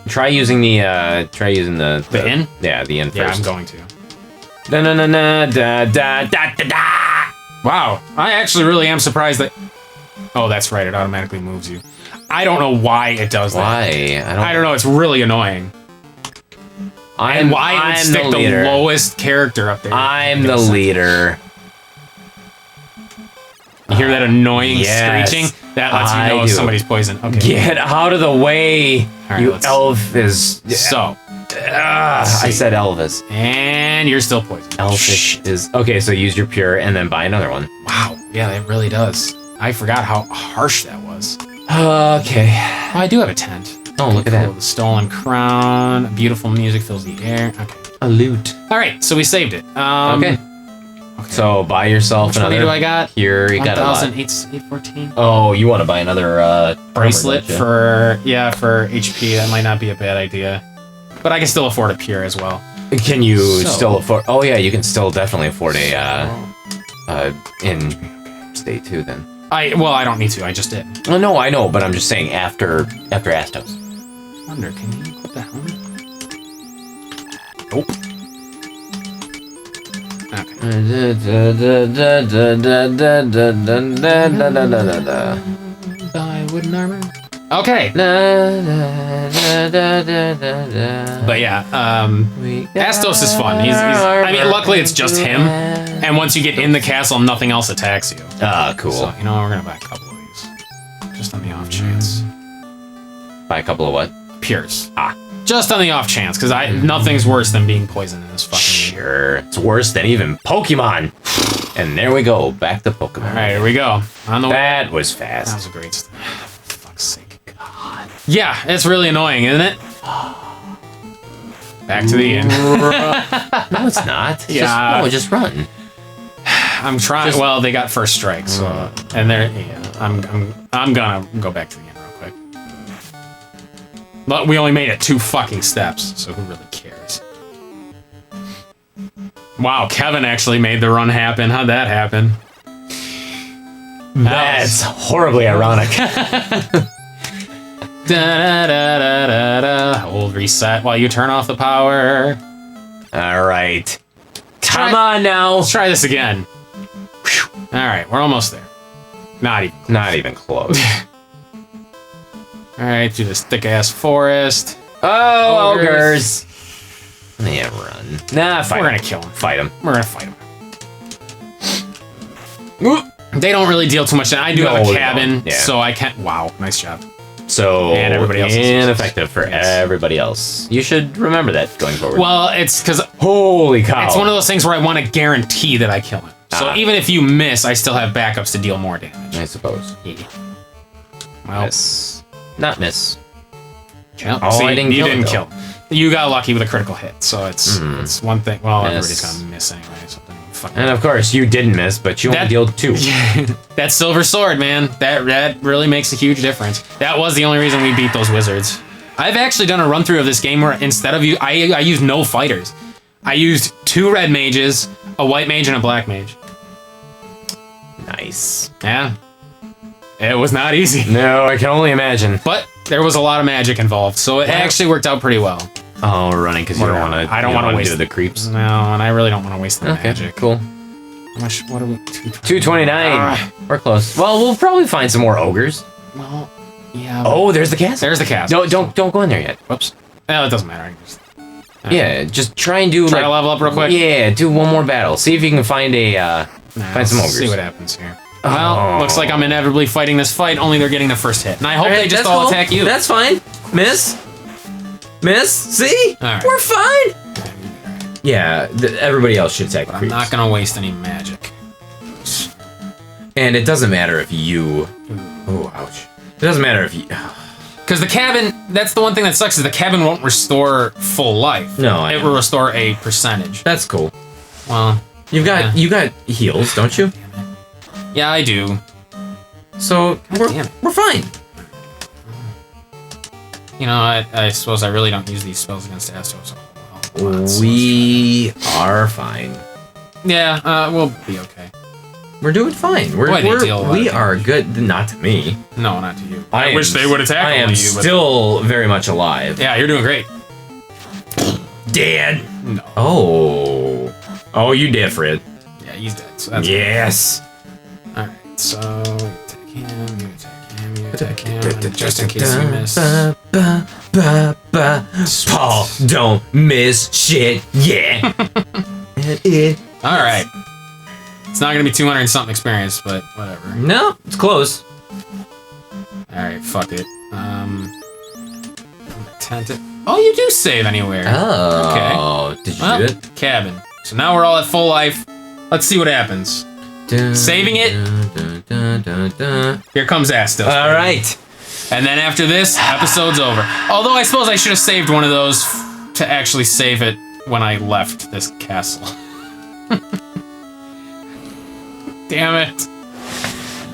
Try using the. Try using the inn? Yeah, the inn first. Yeah, I'm going to. Da da da da da da da da. Wow. I actually really am surprised that... Oh, that's right. It automatically moves you. I don't know why it does that. Why? I don't know. It's really annoying. And why it would stick the lowest character up there. I'm the leader. You hear that annoying Yes, screeching? That lets you I know if do. somebody's poisoned. Okay. Get out of the way, right, you let's- elf is. So, I said Elvis. and you're still poisoned. Elfish is okay. So use your pure and then buy another one. Wow. Yeah, it really does. I forgot how harsh that was. Okay. Oh, I do have a tent. Oh, look at Cool. that. The stolen crown. Beautiful music fills the air. Okay. A loot. All right, so we saved it. Okay. So buy yourself Which money another. do I got? Here you got a lot. 1,814. Oh, you want to buy another Bracelet armor, don't you? for HP. That might not be a bad idea, but I can still afford a pure as well. Can you So- still afford? Oh yeah, you can still definitely afford a in state too. Then. I don't need to. I just did. Well, no, I know, but I'm just saying after Astos. Wonder, can you equip the helmet? Nope. Okay. Buy wooden armor. Okay. But yeah, Astos is fun. I mean, luckily it's just him, and once you get in the castle, nothing else attacks you. Ah, cool. So, you know, we're gonna buy a couple of these, just on the off chance. Buy a couple of what? Pures. Just on the off chance, because nothing's worse than being poisoned in this fucking game. Sure, it's worse than even Pokemon. And there we go, back to Pokemon. All right, here we go. On the way. That was That fast. was a great. For fuck's sake. God. Yeah, it's really annoying, isn't it? Back to the end. No, it's not. Yeah. Just run. I'm trying. Well, they got first strike, so and they're. Yeah, I'm gonna go back to the end real quick. But we only made it 2 fucking steps, so who really cares? Wow, Kevin actually made the run happen. How'd that happen? That's horribly ironic. Hold reset while you turn off the power. All right. Come on now. Let's try this again. All right, we're almost there. Not even close. All right, through this thick ass forest. Oh, Ogres. ogres. Yeah, run. Nah, fight. We're him. gonna kill him. Fight him. We're gonna fight him. They don't really deal too much. I do No, have a they cabin, don't. Yeah. so I can't. Wow, nice job. So And everybody else is ineffective for Yes. everybody else. You should remember that going forward. Well, it's because holy cow! it's one of those things where I want to guarantee that I kill him. So Ah. even if you miss, I still have backups to deal more damage. I suppose. Yeah. Well, Miss. Not miss. well, Oh, see, I didn't you kill it, didn't though. kill him. You got lucky with a critical hit, so it's one thing. Well, Miss. everybody's gonna miss anyway. So then fuck And of course, you didn't miss, but you only That- dealt 2. that silver sword, man, that really makes a huge difference. That was the only reason we beat those wizards. I've actually done a run through of this game where instead of I used no fighters. I used 2 red mages, a white mage, and a black mage. Nice. Yeah, it was not easy, No, I can only imagine. but there was a lot of magic involved, so it actually worked out pretty well. Oh, we're running because you We're don't running. want to. I don't wanna waste do the creeps. No, and I really don't want to waste the Okay, magic. cool. How much? What are we? 229. Ah. We're close. Well, we'll probably find some more ogres. Well, yeah. Oh, there's the castle. there's the castle. No, don't go in there yet. Whoops. No, it doesn't matter. I can just Yeah, just try and do try like to level up real quick. Yeah, do one more battle. See if you can find a Nah, find some let's ogres. See what happens here. Well, Oh. looks like I'm inevitably fighting this fight. Only they're getting the first hit, and I hope they just all attack you. That's fine. Miss? See? All right. We're fine. Yeah, everybody else should attack But I'm creeps. not gonna waste any magic. And it doesn't matter if you... Oh, ouch. It doesn't matter if you... Because the cabin, that's the one thing that sucks, is the cabin won't restore full life. No, I it know. will restore a percentage. That's cool. Well, You Yeah. got heals, don't you? yeah, I do. So damn it. we're fine. You know, I suppose I really don't use these spells against Astos. We are fine. Yeah, we'll be okay. We're doing fine. Boy, they deal a lot We of are good. Not to me. No, not to you. I wish am- they would attack I am only you. But still very much alive. yeah, you're doing great. Dead. No. Oh. Oh, you did, Fred. Yeah, he's dead. So that's Yes. all right. So you attack him. You attack him. You attack him. And just in case you miss. Paul, don't miss shit. Yeah. All right. It's not gonna be 200 and something experience, but whatever. No, it's close. All right, fuck it. Tented. Oh, you do save anywhere. Oh. Did you Well, do it? cabin. So now we're all at full life. Let's see what happens. Saving it. Here comes Astos. All right. And then after this, episode's over. Although I suppose I should have saved one of those to actually save it when I left this castle. Damn it.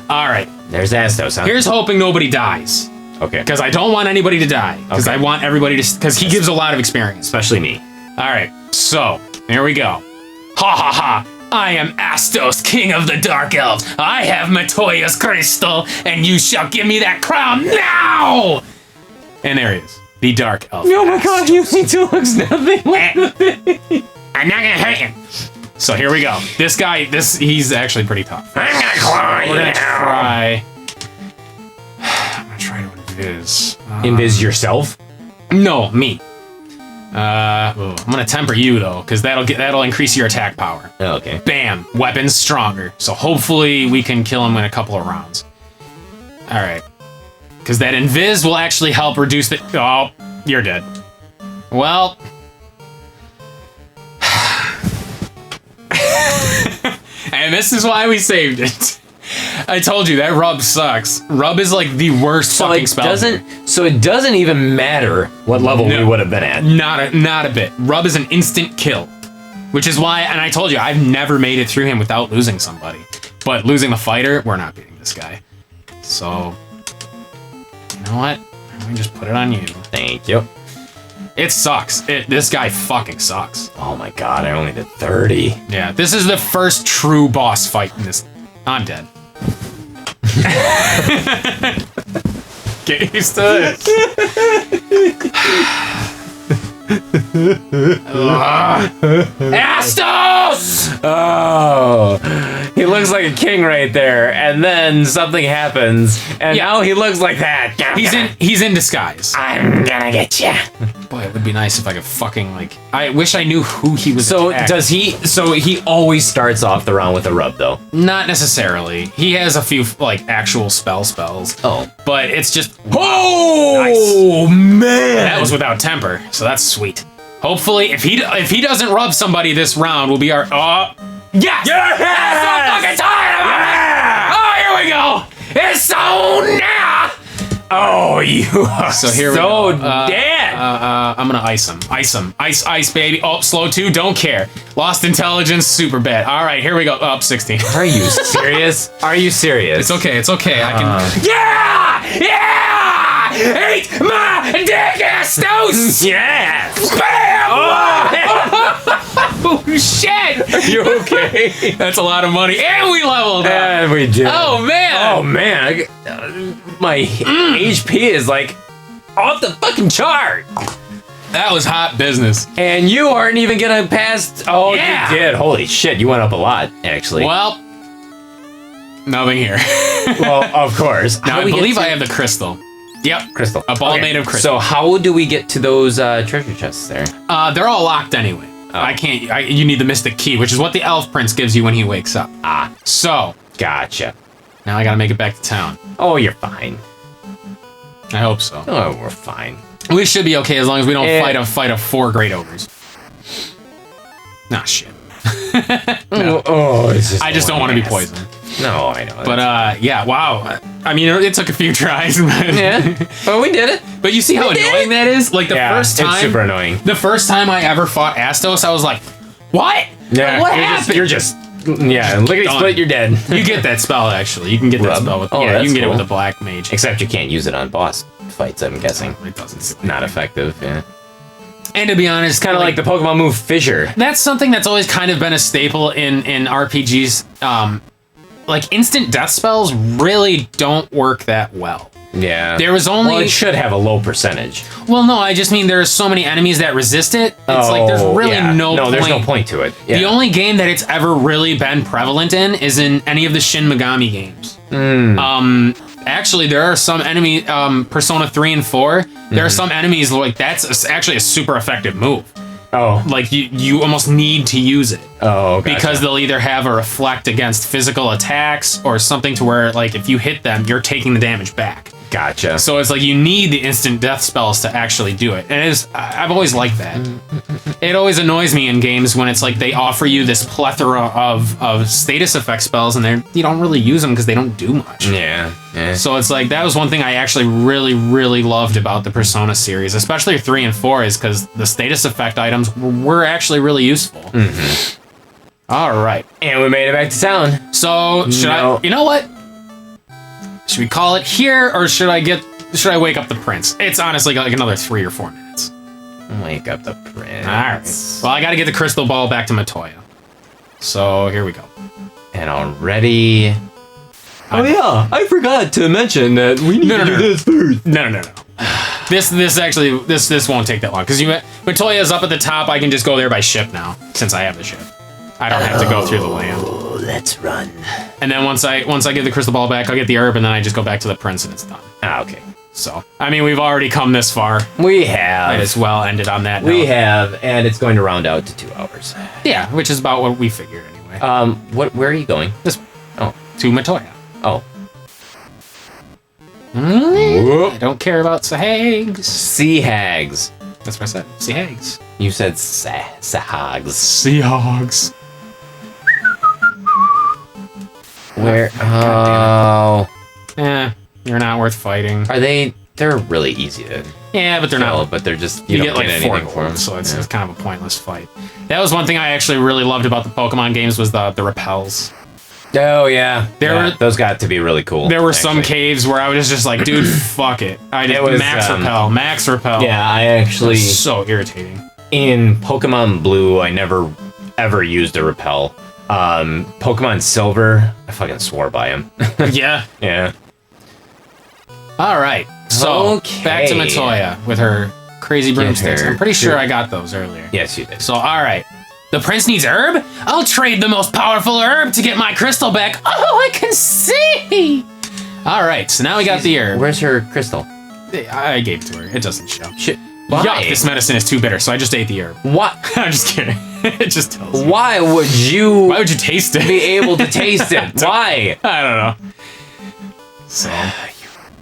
All right. There's Astos, huh? Here's hoping nobody dies. Okay. Because I don't want anybody to die. Because Okay. I want everybody to... Because he gives a lot of experience. Especially me. All right. So, here we go. Ha ha ha. I am Astos, king of the Dark Elves. I have Matoya's crystal, and you shall give me that crown now! And there he is. The Dark Elf. Oh my god, you need to looks nothing like I'm not gonna hurt him. So here we go. This guy, he's actually pretty tough. I'm gonna cry. We're gonna try. I'm gonna try to invis. Invis yourself? No, me. I'm gonna temper you though, because that'll increase your attack power. Oh, okay. Bam, weapons stronger. So hopefully we can kill him in a couple of rounds. All right, because that invis will actually help reduce the. Oh, you're dead. Well. And this is why we saved it. I told you that rub sucks. Rub is like the worst fucking spell. So it doesn't even matter what level we would have been at. Not a bit. Rub is an instant kill, which is why. And I told you I've never made it through him without losing somebody. But losing the fighter, we're not beating this guy. So you know what? Let me just put it on you. Thank you. It sucks. This guy fucking sucks. Oh my god, I only did 30. Yeah, this is the first true boss fight in this. I'm dead. Get used to this. Astos! Oh, he looks like a king right there, and then something happens, and now he looks like that. He's in disguise. I'm gonna get you. Boy, it would be nice if I could fucking like. I wish I knew who he was. So attacking. does he? So he always starts off the round with a rub, though. Not necessarily. He has a few like actual spells. Oh, But it's just. oh man! That was without temper, so that's sweet. Hopefully, if he doesn't rub somebody this round, we'll be our. Yes! Yes! That's what I'm fucking talking about! Oh, here we go! It's so now! Oh, you are So here so we go. dead. I'm gonna ice him. Ice, baby. Oh, slow 2, don't care. Lost intelligence, super bad. All right, here we go. Up 16. Are you serious? Are you serious? It's okay. I can. Yeah! Eat my dick, Astos! Yeah! Bam! Oh shit! You okay? That's a lot of money, and we leveled up. And we did. Oh man! Oh man! My HP is like off the fucking chart. That was hot business. And you aren't even gonna pass. Oh, Yeah. you did. Holy shit! You went up a lot, actually. Well, nothing here. Well, of course. Now How I do we get believe to- I have the crystal. Yep, crystal. a ball Okay. made of crystal. So how do we get to those treasure chests there? They're all locked anyway. Oh. I can't. You need the mystic key, which is what the elf prince gives you when he wakes up. Ah, So gotcha. now I gotta make it back to town. Oh, you're fine. I hope so. Oh, we're fine. We should be okay as long as we don't Eh. fight a 4 great ogres. Nah, shit. Oh, it's just. I just don't want to be poisoned. No, I know. But yeah, wow. I mean, it took a few tries. But yeah, but we did it. But you see how annoying that is? Like the first time. it's super annoying. The first time I ever fought Astos, I was like, "What? Yeah, what you're happened?" You're just yeah. Lickety Done. split, you're dead. You get that spell actually. You can get that Rub? spell with Oh, you that's can get it with cool. a black mage. Except you can't use it on boss fights. I'm guessing It doesn't. not effective. Yeah, And to be honest, kind of like the Pokemon move Fissure. that's something that's always kind of been a staple in RPGs. Like instant death spells really don't work that well. Yeah, There was only Well, it should have a low percentage. Well, no, I just mean there's so many enemies that resist it. It's like there's really yeah. no point. There's no point to it. Yeah. The only game that it's ever really been prevalent in is in any of the Shin Megami games. Actually, there are some enemy Persona 3 and 4. There are some enemies like that's actually a super effective move. Oh, Like you almost need to use it oh, gotcha. because they'll either have a reflect against physical attacks or something to where like if you hit them, you're taking the damage back. Gotcha. So it's like you need the instant death spells to actually do it. And I've always liked that. It always annoys me in games when it's like they offer you this plethora of status effect spells and you don't really use them because they don't do much. Yeah. Yeah. So it's like that was one thing I actually really, really loved about the Persona series, especially 3 and 4, is because the status effect items were actually really useful. All right. And we made it back to town. So should I? You know what? Should we call it here, or should I wake up the prince? It's honestly like another 3 or 4 minutes. Wake up the prince. All right. Well, I got to get the crystal ball back to Matoya. So here we go. And already. Oh yeah, I forgot to mention that we need No, to no, do no. this first. No. This won't take that long because Matoya's up at the top. I can just go there by ship now since I have the ship. I don't have to go through the land. Oh, let's run. And then once I get the crystal ball back, I'll get the herb, and then I just go back to the prince, and it's done. Ah, okay. So I mean, we've already come this far. We Might have. as well end it on that. We note. have, and it's going to round out to 2 hours. Yeah, which is about what we figured anyway. Where are you going? This Oh, to Matoya. oh. I don't care about Sahags. Sea hags. That's what I said. Sahags. You said sahags. Seahawks. Where? God Oh. you're not worth fighting. Are they? They're really easy to Yeah, but they're kill, not. but they're just You don't get like get 4 anything for them. gold, so it's kind of a pointless fight. That was one thing I actually really loved about the Pokemon games was the repels. Oh yeah, There were- those got to be really cool. There were some actually. caves where I was just like, dude, fuck it. I just It was, max repel. Yeah, I It actually was so irritating. in Pokemon Blue, I never ever used a repel. Pokemon Silver, I fucking swore by him. Yeah. Yeah. All right. So Okay. back to Matoya with her crazy broomsticks. her I'm pretty sure I got those earlier. Yes, you did. So all right. The prince needs herb? I'll trade the most powerful herb to get my crystal back. Oh, I can see. All right. So now we got the herb. Where's her crystal? I gave it to her. It doesn't show. Shit. Why? Yuck, this medicine is too bitter, so I just ate the herb. What? I'm just kidding. It just tells you. Why would you Why would you taste it? be able to taste it? Why? I don't know. So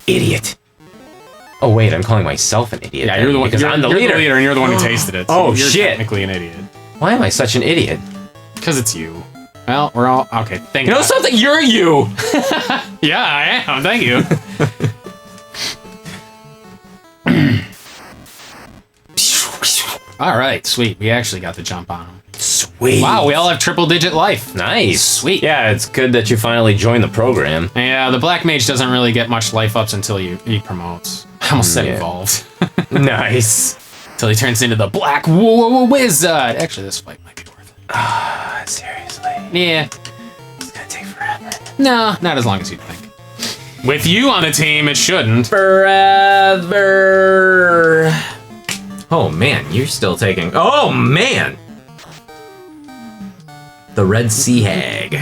Idiot. Oh wait, I'm calling myself an idiot. yeah, then, you're the one because I'm the leader. and you're the one who tasted it. Oh, you're shit. Technically an idiot Why am I such an idiot? because it's you. Well, we're all okay. Thank You know God. something? You're you. Yeah, I am. Thank you. All right, sweet. We actually got the jump on him. Sweet. Wow, we all have triple digit life. Nice. Sweet. Yeah, it's good that you finally joined the program. Yeah, the black mage doesn't really get much life ups until he promotes. I almost said Yeah. evolved. Nice. Until he turns into the black wizard. Actually, this fight might be worth it. Seriously. Yeah. It's gonna take forever. No, not as long as you'd think. With you on the team, it shouldn't. Forever. Oh man, you're still taking. Oh man. The Red Sea Hag.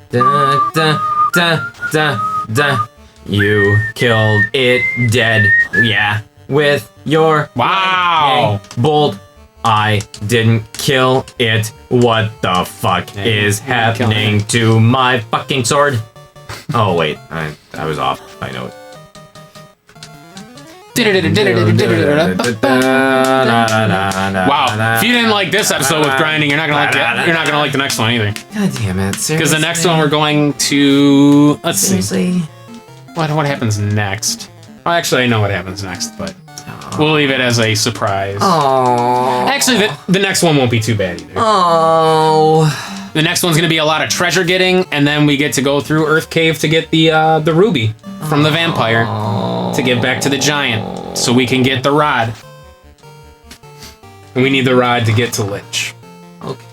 Da da da da da. You killed it dead. Yeah, with your Wow. lightning bolt. I didn't kill it. What the fuck Yeah, is you didn't kill happening to my fucking sword? Oh wait, I was off. I know it. Wow. If you didn't like this episode with grinding, you're not gonna like the next one either. God damn it! Because the next one we're going to let's see what happens next. Well, actually, I know what happens next, but we'll leave it as a surprise. Oh. Actually, the next one won't be too bad either. Oh. The next one's gonna be a lot of treasure getting, and then we get to go through Earth Cave to get the ruby from the vampire to get back to the giant, so we can get the rod. And we need the rod to get to Lich. Okay.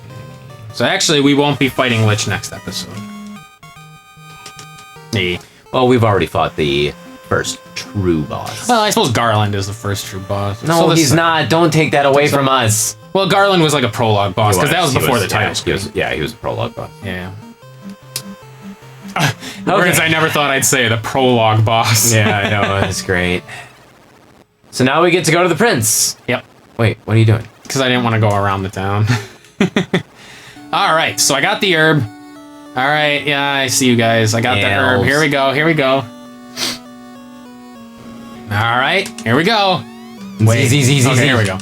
So actually, we won't be fighting Lich next episode. Yeah. Well, we've already fought the first true boss. Well, I suppose Garland is the first true boss. No, So this- he's not. Don't take that away from us. Well, Garland was like a prologue boss because that was He before the title yeah, screen. he was a prologue boss. Yeah. Words I never thought I'd say, the prologue boss. Yeah, I know. That's great. So now we get to go to the prince. Yep. Wait, what are you doing? Because I didn't want to go around the town. All right, so I got the herb. All right, yeah, I see you guys. I got the herb. Elves. Here we go. Here we go. All right, here we go. Wait, Okay, here we go.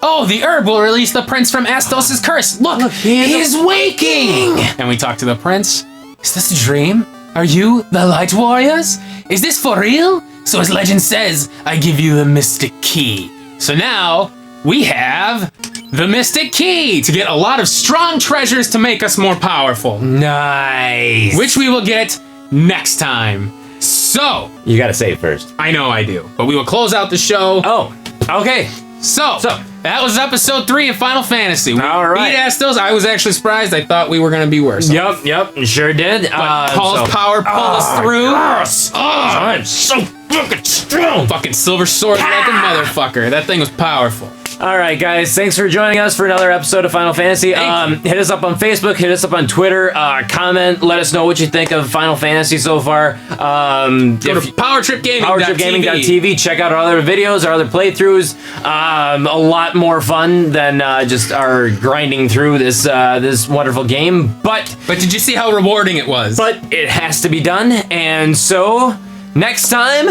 Oh, the herb will release the prince from Astos' curse. Look, he's waking. And we talk to the prince. Is this a dream? Are you the Light Warriors? Is this for real? So as legend says, I give you the Mystic Key. So now we have the Mystic Key to get a lot of strong treasures to make us more powerful, Nice. which we will get next time. So, You gotta say it first. I know I do, but we will close out the show. Oh, okay. So, So- that was episode 3 of Final Fantasy. We All right. beat Astos. I was actually surprised. I thought we were going to be worse. Yep, you sure did. But Paul's power pulled us through. Yes. Oh, I'm so fucking strong. fucking silver sword like a motherfucker. That thing was powerful. All right, guys. Thanks for joining us for another episode of Final Fantasy. Thank you. Hit us up on Facebook. Hit us up on Twitter. Comment. Let us know what you think of Final Fantasy so far. Go to PowerTripGaming.tv. Check out our other videos, our other playthroughs. A lot more fun than just our grinding through this this wonderful game. But But did you see how rewarding it was? it has to be done. And so next time,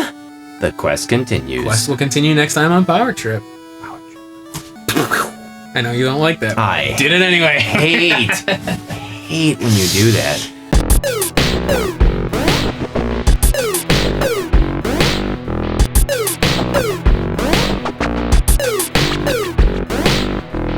the quest continues. Quest will continue next time on Power Trip. I know you don't like that. I did it anyway. hate when you do that.